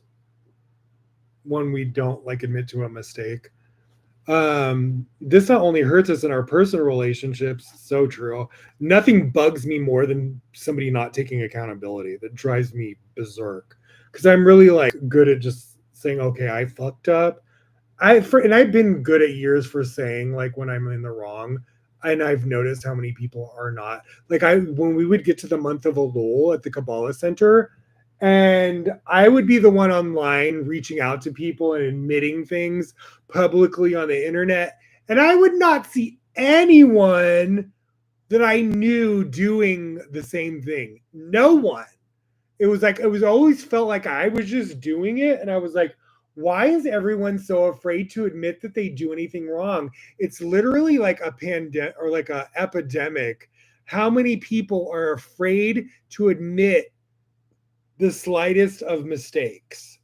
when we don't like admit to a mistake, This not only hurts us in our personal relationships, so true. Nothing bugs me more than somebody not taking accountability. That drives me berserk because I'm really like good at just saying, okay, I fucked up. And I've been good at years for saying like when I'm in the wrong. And I've noticed how many people are not. Like I when we would get to the month of Elul at the Kabbalah Center, and I would be the one online reaching out to people and admitting things publicly on the internet, and I would not see anyone that I knew doing the same thing. No one. It was like it was always felt like I was just doing it, and I was like, why is everyone so afraid to admit that they do anything wrong? It's literally like a pandemic or like a epidemic. How many people are afraid to admit the slightest of mistakes?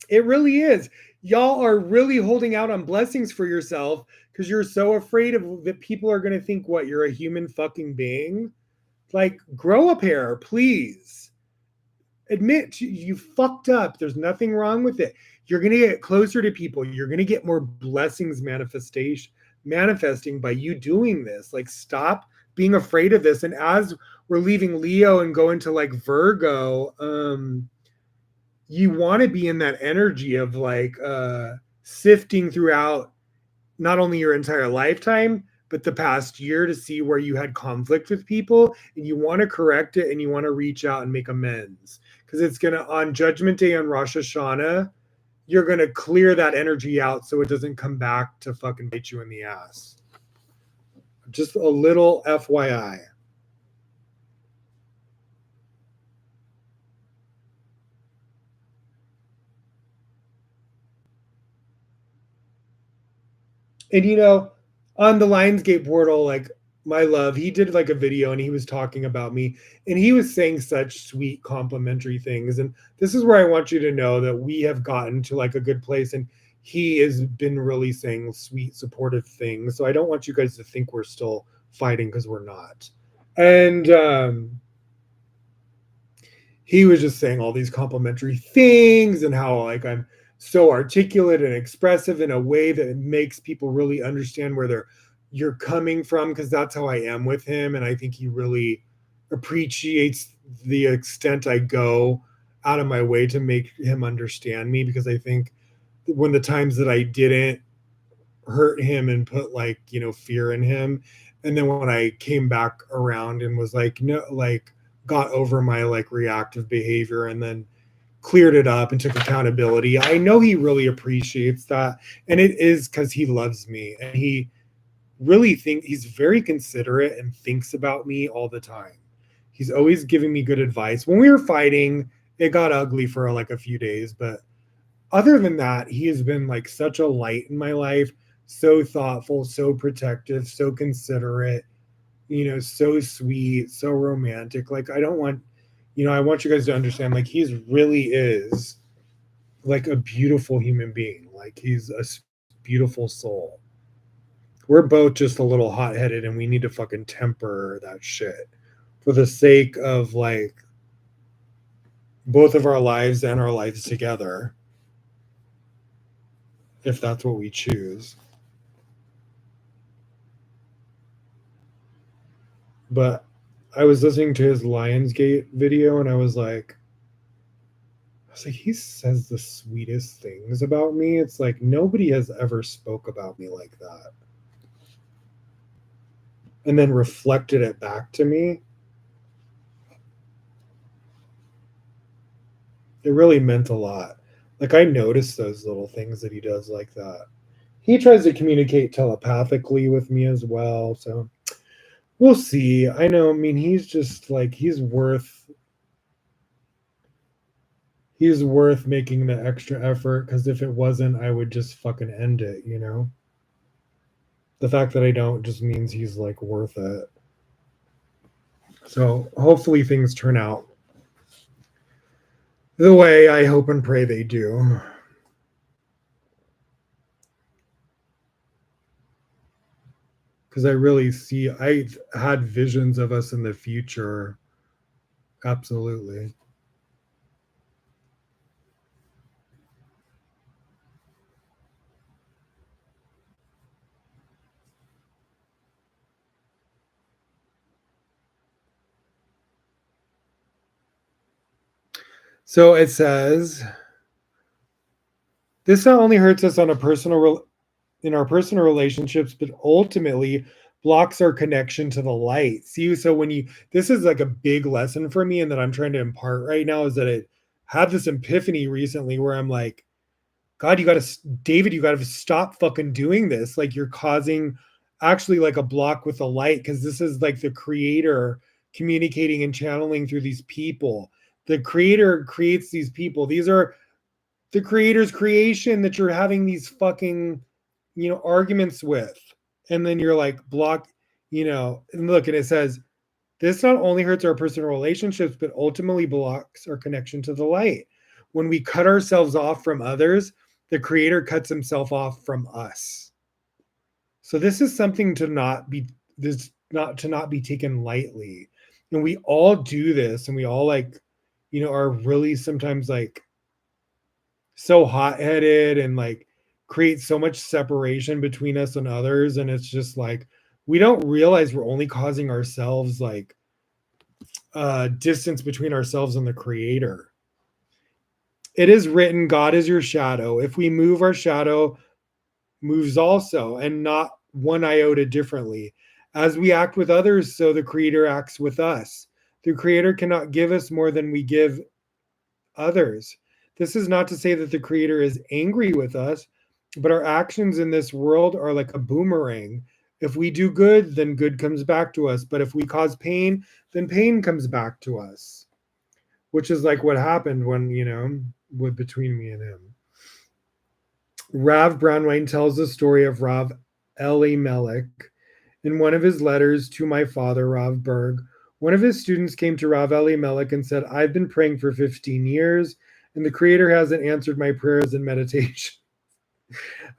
It really is. Y'all are really holding out on blessings for yourself because you're so afraid of that people are going to think what you're a human fucking being. Like, grow a pair, please. Admit you fucked up. There's nothing wrong with it. You're going to get closer to people. You're going to get more blessings manifesting by you doing this. Like, stop being afraid of this. And as we're leaving Leo and going to like Virgo, you want to be in that energy of like sifting throughout not only your entire lifetime but the past year to see where you had conflict with people, and you want to correct it and you want to reach out and make amends because it's going to on judgment day on Rosh Hashanah, you're going to clear that energy out so it doesn't come back to fucking bite you in the ass. Just a little FYI. And on the Lionsgate portal, like my love, he did like a video and he was talking about me, and he was saying such sweet complimentary things. And this is where I want you to know that we have gotten to like a good place, and he has been really saying sweet, supportive things. So I don't want you guys to think we're still fighting because we're not. And he was just saying all these complimentary things and how like I'm so articulate and expressive in a way that makes people really understand where you're coming from, because that's how I am with him, and I think he really appreciates the extent I go out of my way to make him understand me, because I think when the times that I didn't hurt him and put like fear in him, and then when I came back around and was like no, like got over my like reactive behavior and then cleared it up and took accountability, I know he really appreciates that. And it is because he loves me, and he really think he's very considerate and thinks about me all the time. He's always giving me good advice. When we were fighting, it got ugly for like a few days, but other than that, he has been like such a light in my life, so thoughtful, so protective, so considerate, so sweet, so romantic. Like I don't want, I want you guys to understand like he's really is like a beautiful human being. Like he's a beautiful soul. We're both just a little hot-headed and we need to fucking temper that shit for the sake of like both of our lives and our lives together, if that's what we choose. But I was listening to his Lionsgate video and I was like, he says the sweetest things about me. It's like nobody has ever spoke about me like that. And then reflected it back to me. It really meant a lot. Like I noticed those little things that he does like that. He tries to communicate telepathically with me as well. So we'll see. I know, I mean, he's just like he's worth making the extra effort, because if it wasn't, I would just fucking end it. The fact that I don't just means he's like worth it. So hopefully things turn out the way I hope and pray they do. Because I really see, I've had visions of us in the future. Absolutely. So it says, this not only hurts us on a in our personal relationships, but ultimately blocks our connection to the light. See, so when you, this is like a big lesson for me and that I'm trying to impart right now is that I had this epiphany recently where I'm like, God, you got to, David, you got to stop fucking doing this. Like you're causing actually like a block with the light because this is like the creator communicating and channeling through these people. The creator creates these people. These are the creator's creation that you're having these fucking, arguments with. And then you're like, block, and look, and it says, this not only hurts our personal relationships, but ultimately blocks our connection to the light. When we cut ourselves off from others, the creator cuts himself off from us. So this is something to not be this not to not be taken lightly. And we all do this and we all like, are really sometimes like so hot-headed and like create so much separation between us and others. And it's just like we don't realize we're only causing ourselves like distance between ourselves and the creator. It is written, God is your shadow. If we move, our shadow moves also, and not one iota differently. As we act with others, so the creator acts with us. The creator cannot give us more than we give others. This is not to say that the creator is angry with us, but our actions in this world are like a boomerang. If we do good, then good comes back to us. But if we cause pain, then pain comes back to us, which is like what happened when, with between me and him. Rav Brownwayne tells the story of Rav Elimelech in one of his letters to my father, Rav Berg. One of his students came to Rav Elimelech and said, I've been praying for 15 years, and the Creator hasn't answered my prayers and meditation.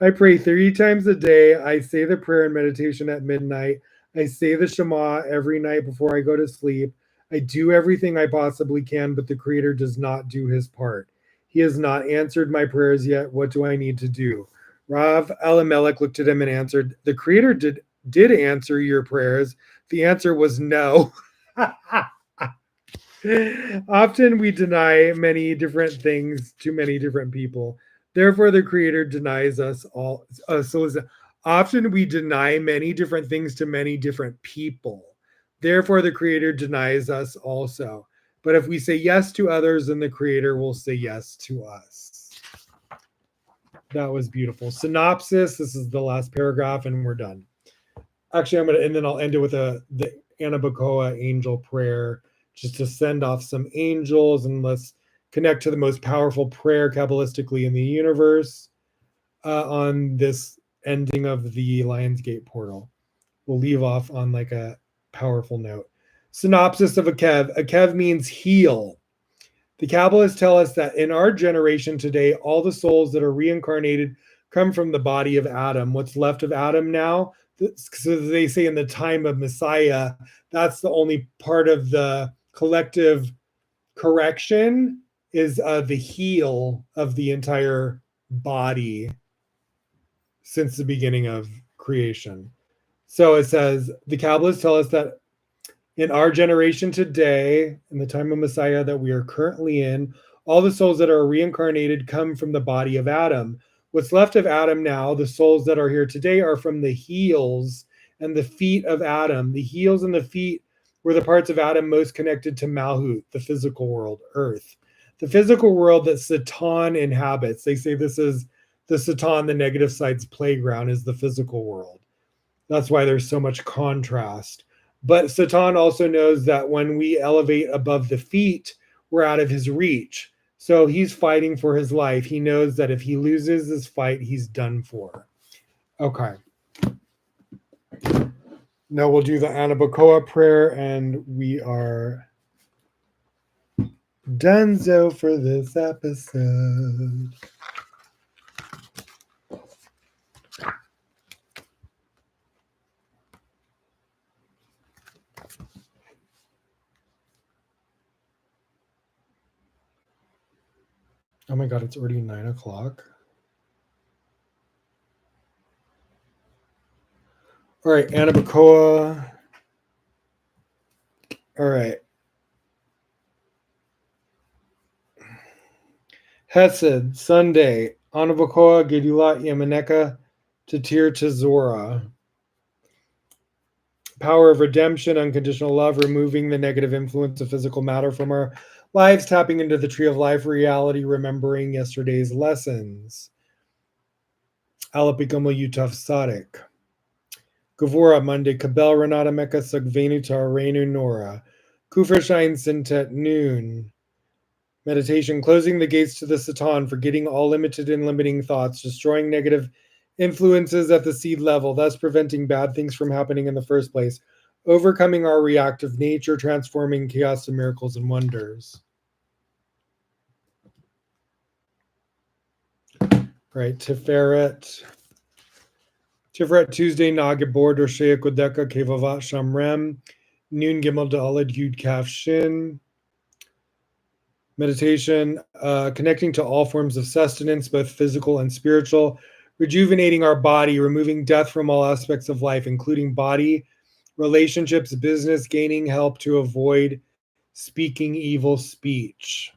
I pray 3 times a day. I say the prayer and meditation at midnight. I say the Shema every night before I go to sleep. I do everything I possibly can, but the Creator does not do his part. He has not answered my prayers yet. What do I need to do? Rav Elimelech looked at him and answered, the Creator did answer your prayers. The answer was no. Often we deny many different things to many different people. Therefore, the Creator denies us all. So listen, often we deny many different things to many different people. Therefore, the Creator denies us also. But if we say yes to others, then the Creator will say yes to us. That was beautiful. Synopsis. This is the last paragraph, and we're done. Actually, I'm gonna, and then I'll end it with the Anabacoa angel prayer, just to send off some angels, and let's connect to the most powerful prayer kabbalistically in the universe on this ending of the Lionsgate portal. We'll leave off on like a powerful note. Synopsis of Akev. Akev means heal. The Kabbalists tell us that in our generation today, all the souls that are reincarnated come from the body of Adam. What's left of Adam now, so they say in the time of Messiah, that's the only part of the collective correction is the heel of the entire body since the beginning of creation. So it says, the Kabbalists tell us that in our generation today, in the time of Messiah that we are currently in, all the souls that are reincarnated come from the body of Adam. What's left of Adam now, the souls that are here today, are from the heels and the feet of Adam. The heels and the feet were the parts of Adam most connected to Malhut, the physical world, earth. The physical world that Satan inhabits. They say this is the Satan, the negative side's playground, is the physical world. That's why there's so much contrast. But Satan also knows that when we elevate above the feet, we're out of his reach. So he's fighting for his life. He knows that if he loses this fight, he's done for. Okay. Now we'll do the Anabacoa prayer, and we are donezo for this episode. Oh my God, it's already 9:00. All right, Anabacoa. All right. Hesed, Sunday, Anabakoa, Gedulat, Yamaneka, Tatir, Tazora. Power of redemption, unconditional love, removing the negative influence of physical matter from our lives, tapping into the tree of life reality, remembering yesterday's lessons. Alapikamo Yutaf Sadik. Gavura, Monday, Kabel, Renata Mecca, Sugvenu, Tarenu, Nora. Kufr Shine Sintet, noon. Meditation, closing the gates to the Satan, forgetting all limited and limiting thoughts, destroying negative influences at the seed level, thus preventing bad things from happening in the first place, overcoming our reactive nature, transforming chaos to miracles and wonders. Right, Tiferet. Tiferet Tuesday, Nagibor, Doshea Kodeka, Kevavat Shamrem, Noon Gimel Dalad Yud Kaf Shin. Meditation, connecting to all forms of sustenance, both physical and spiritual, rejuvenating our body, removing death from all aspects of life, including body, relationships, business, gaining help to avoid speaking evil speech.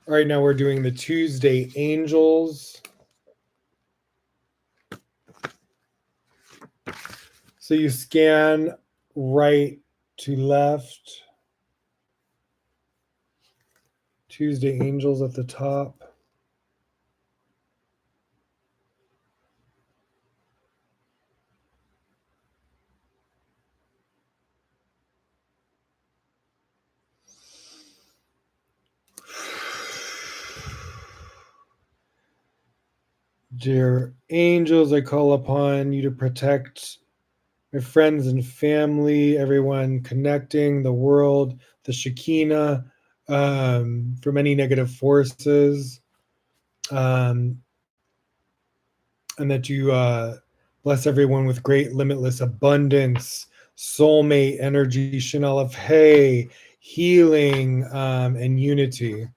All right, now we're doing the Tuesday angels. So you scan right to left. Tuesday angels at the top. Dear angels, I call upon you to protect my friends and family, everyone connecting, the world, the Shekinah, from any negative forces. And that you bless everyone with great, limitless abundance, soulmate energy, Chanel of Hay, healing, and unity.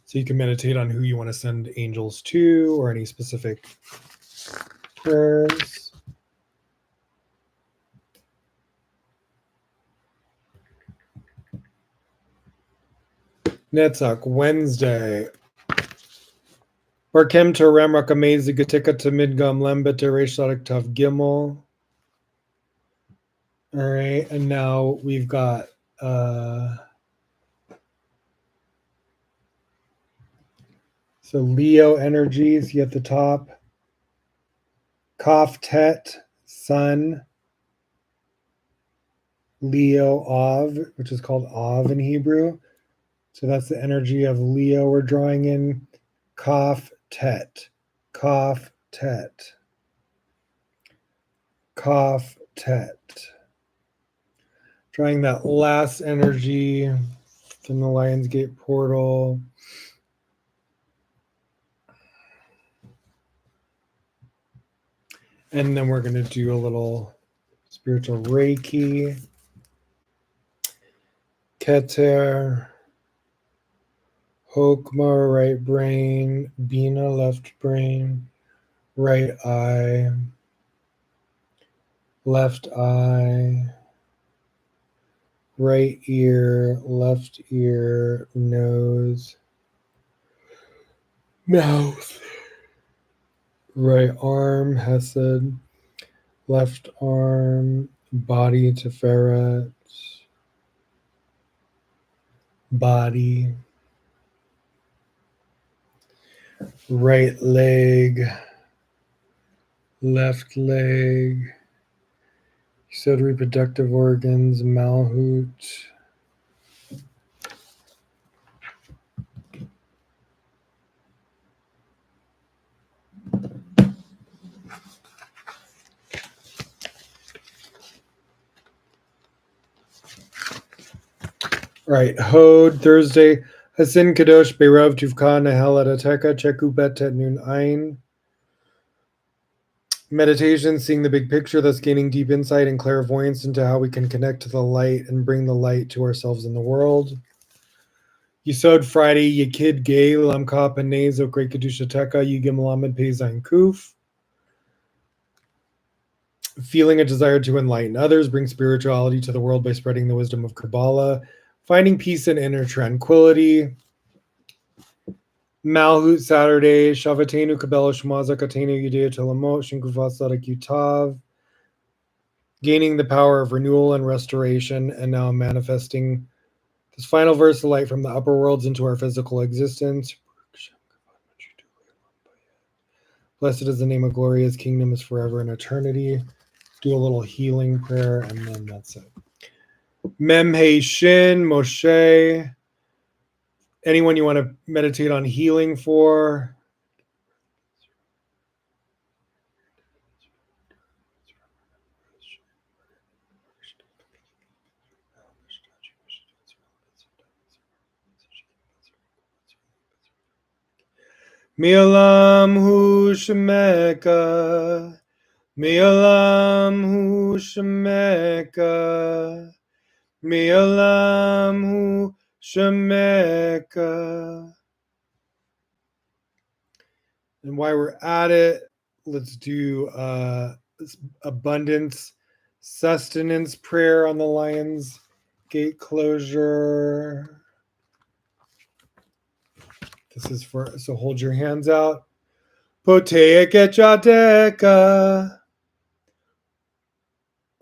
So you can meditate on who you want to send angels to or any specific prayers. Netzach, Wednesday. Barkem to Ramrak Amazing Gatika to Midgum Lemba to Reshadak Tav Gimel. All right, and now we've got so Leo energies at the top. Kaf Tet, Sun, Leo Av, which is called Av in Hebrew. So that's the energy of Leo we're drawing in. Kaf Tet, Kaf Tet, Kaf Tet. Drawing that last energy from the Lionsgate portal. And then we're going to do a little spiritual Reiki. Keter, Hokmar, right brain, Bina, left brain, right eye, left eye, right ear, left ear, nose, mouth, right arm, Hesed, left arm, body, Tiferet, body, right leg, left leg, said reproductive organs, Malhut, right, Hod, Thursday, Hasin Kadosh, Beirav, Tuvkan, Nahel, Adateka, Cheku Bet, Tet Nun Ein. Meditation, seeing the big picture, thus gaining deep insight and clairvoyance into how we can connect to the light and bring the light to ourselves in the world. Yisod Friday, Yekid Gay, Lamka Panezo, Great Kedusha Teka, Yugim Lamed Pezain Kuf. Feeling a desire to enlighten others, bring spirituality to the world by spreading the wisdom of Kabbalah, finding peace and inner tranquility. Malhut Saturday, Shavatenu Kabbalah Shmaza Katenu Yudea Telamot, Shinkufat Sadak Yutav. Gaining the power of renewal and restoration, and now manifesting this final verse, the light from the upper worlds into our physical existence. Blessed is the name of glory, his kingdom is forever and eternity. Do a little healing prayer, and then that's it. Mem He Shin, Moshe. Anyone you want to meditate on healing for? Mi'olam hu shemeka, mi'olam hu shemeka, mi'olam hu shemeka. And while we're at it, let's do abundance, sustenance prayer on the lion's gate closure. This is for, so hold your hands out. Poteik et jadeka.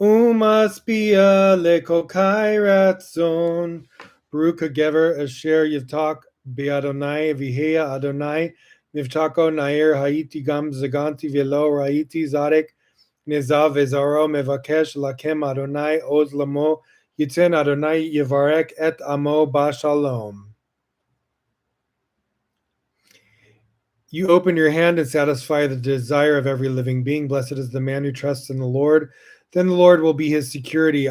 Umaspia lekokai ratzon. Baruch Gever Asher Yivtak Beadonai Vihea Adonai. Mivtako Nair Haiti Gam Zaganti Velo Raiti Zadek Nizav Ezaro Mevakesh Lakem Adonai Oz Lamo Yitzen Adonai Yivarek et Amo Bashalom. You open your hand and satisfy the desire of every living being. Blessed is the man who trusts in the Lord. Then the Lord will be his security.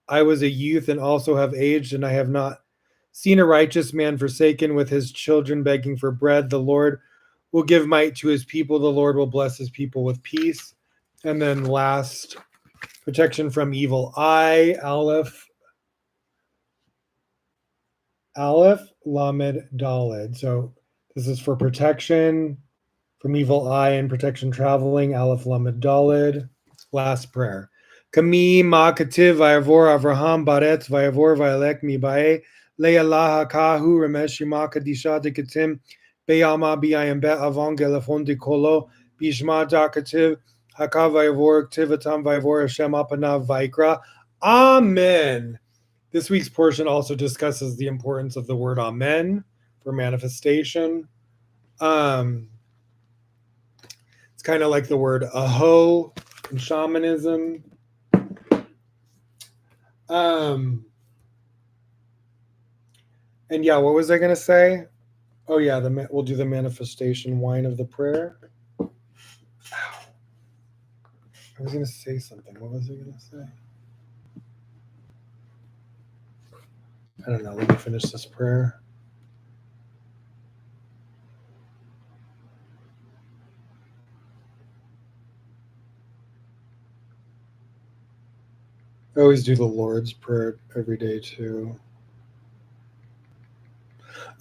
I was a youth and also have aged, and I have not seen a righteous man forsaken with his children begging for bread. The Lord will give might to his people. The Lord will bless his people with peace. And then last, protection from evil eye, Aleph, Lamed, Daled. So this is for protection from evil eye and protection traveling, Aleph, Lamed, Daled. Last prayer. Kami ma kativ vayavor Avraham baretz vayavor vayalek mi bae le'alaha kahu remesh yima kadisha dekatim beyama biyayim bet avon gelefon dekolo bishma dakativ haka vayavor ktivatam vayavor Hashem apanav vaikra. Amen. This week's portion also discusses the importance of the word amen for manifestation. It's kind of like the word aho in shamanism. And yeah, what was I going to say? Oh yeah, we'll do the manifestation wine of the prayer. Ow. I was going to say something. What was I going to say? I don't know. Let me finish this prayer. I always do the Lord's Prayer every day too.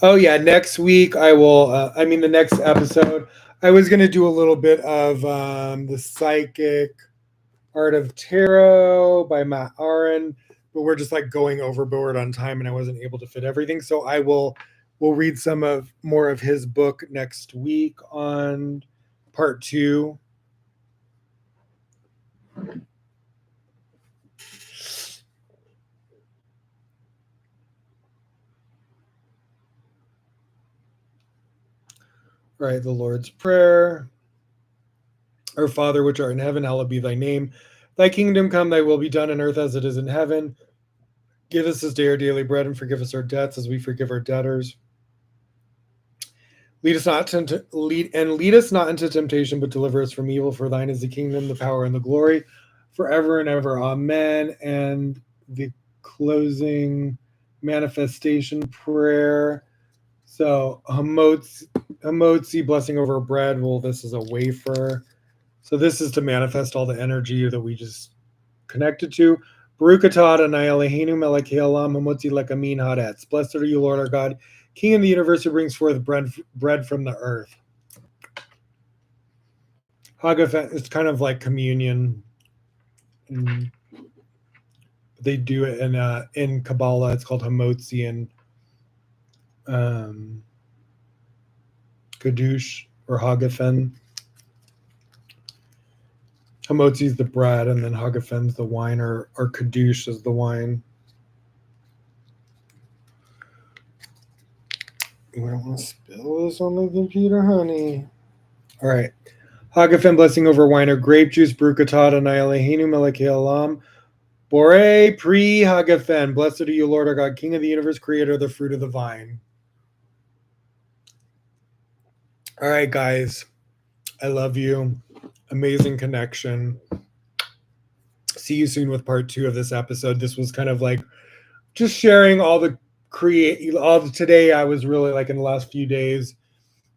Oh yeah, next week I will. The next episode, I was going to do a little bit of the Psychic Art of Tarot by Matt Aaron, but we're just like going overboard on time, and I wasn't able to fit everything. So we'll read more of his book next week on part 2. All right, the Lord's Prayer. Our Father, which art in heaven, hallowed be thy name. Thy kingdom come, thy will be done on earth as it is in heaven. Give us this day our daily bread, and forgive us our debts as we forgive our debtors. Lead us not into temptation, but deliver us from evil. For thine is the kingdom, the power, and the glory, forever and ever. Amen. And the closing manifestation prayer. So hamotzi, blessing over bread. Well, this is a wafer. So this is to manifest all the energy that we just connected to. Barukatad Anayalehinu Melekalam Hamotzi Lekamin Hadets. Blessed are you, Lord our God, King of the universe, who brings forth bread from the earth. Haggadah is kind of like communion. They do it in Kabbalah. It's called Hamotzi and Kadush or Hagafen. Hamotzi is the bread, and then Hagafen's the wine, or Kadush is the wine. We don't want to spill this on the computer, honey. All right. Hagafen, blessing over wine or grape juice, Brukatad, Anayalehinu, Meleke Alam. Bore Pri Hagafen, blessed are you, Lord our God, King of the universe, creator of the fruit of the vine. All right, guys. I love you. Amazing connection. See you soon with part 2 of this episode. This was kind of like just sharing all the today. I was really like in the last few days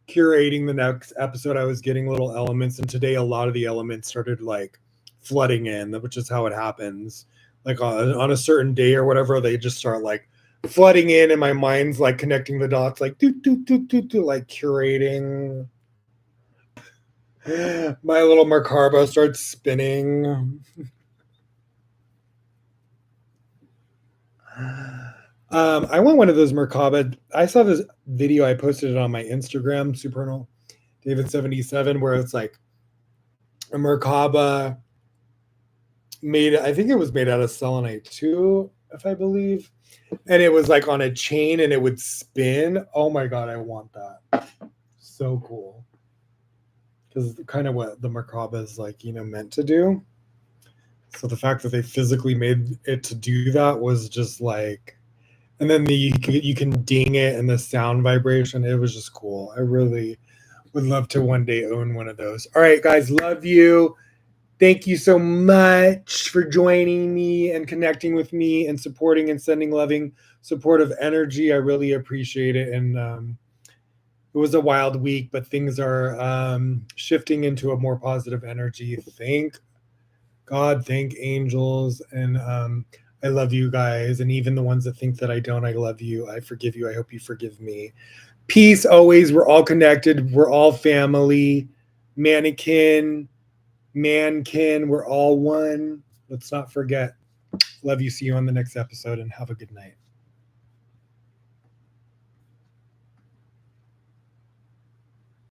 curating the next episode. I was getting little elements, and today a lot of the elements started like flooding in, which is how it happens. Like on a certain day or whatever, they just start like flooding in, and my mind's like connecting the dots, like like curating. My little Merkaba starts spinning. I want one of those Merkaba. I saw this video. I posted it on my Instagram, Supernal David77, where it's like a Merkaba made. I think it was made out of selenite too, if I believe. And it was like on a chain, and it would spin. Oh my god, I want that. So cool. Because kind of what the Merkaba is like, meant to do. So the fact that they physically made it to do that was just like, and then you can ding it and the sound vibration. It was just cool. I really would love to one day own one of those. All right, guys, love you. Thank you so much for joining me and connecting with me and supporting and sending loving, supportive energy. I really appreciate it. And it was a wild week, but things are shifting into a more positive energy. Thank God, thank angels, and I love you guys, and even the ones that think that I don't, I love you. I forgive you. I hope you forgive me. Peace always. We're all connected. We're all family. Manakin, Mankin, we're all one. Let's not forget. Love you. See you on the next episode, and have a good night.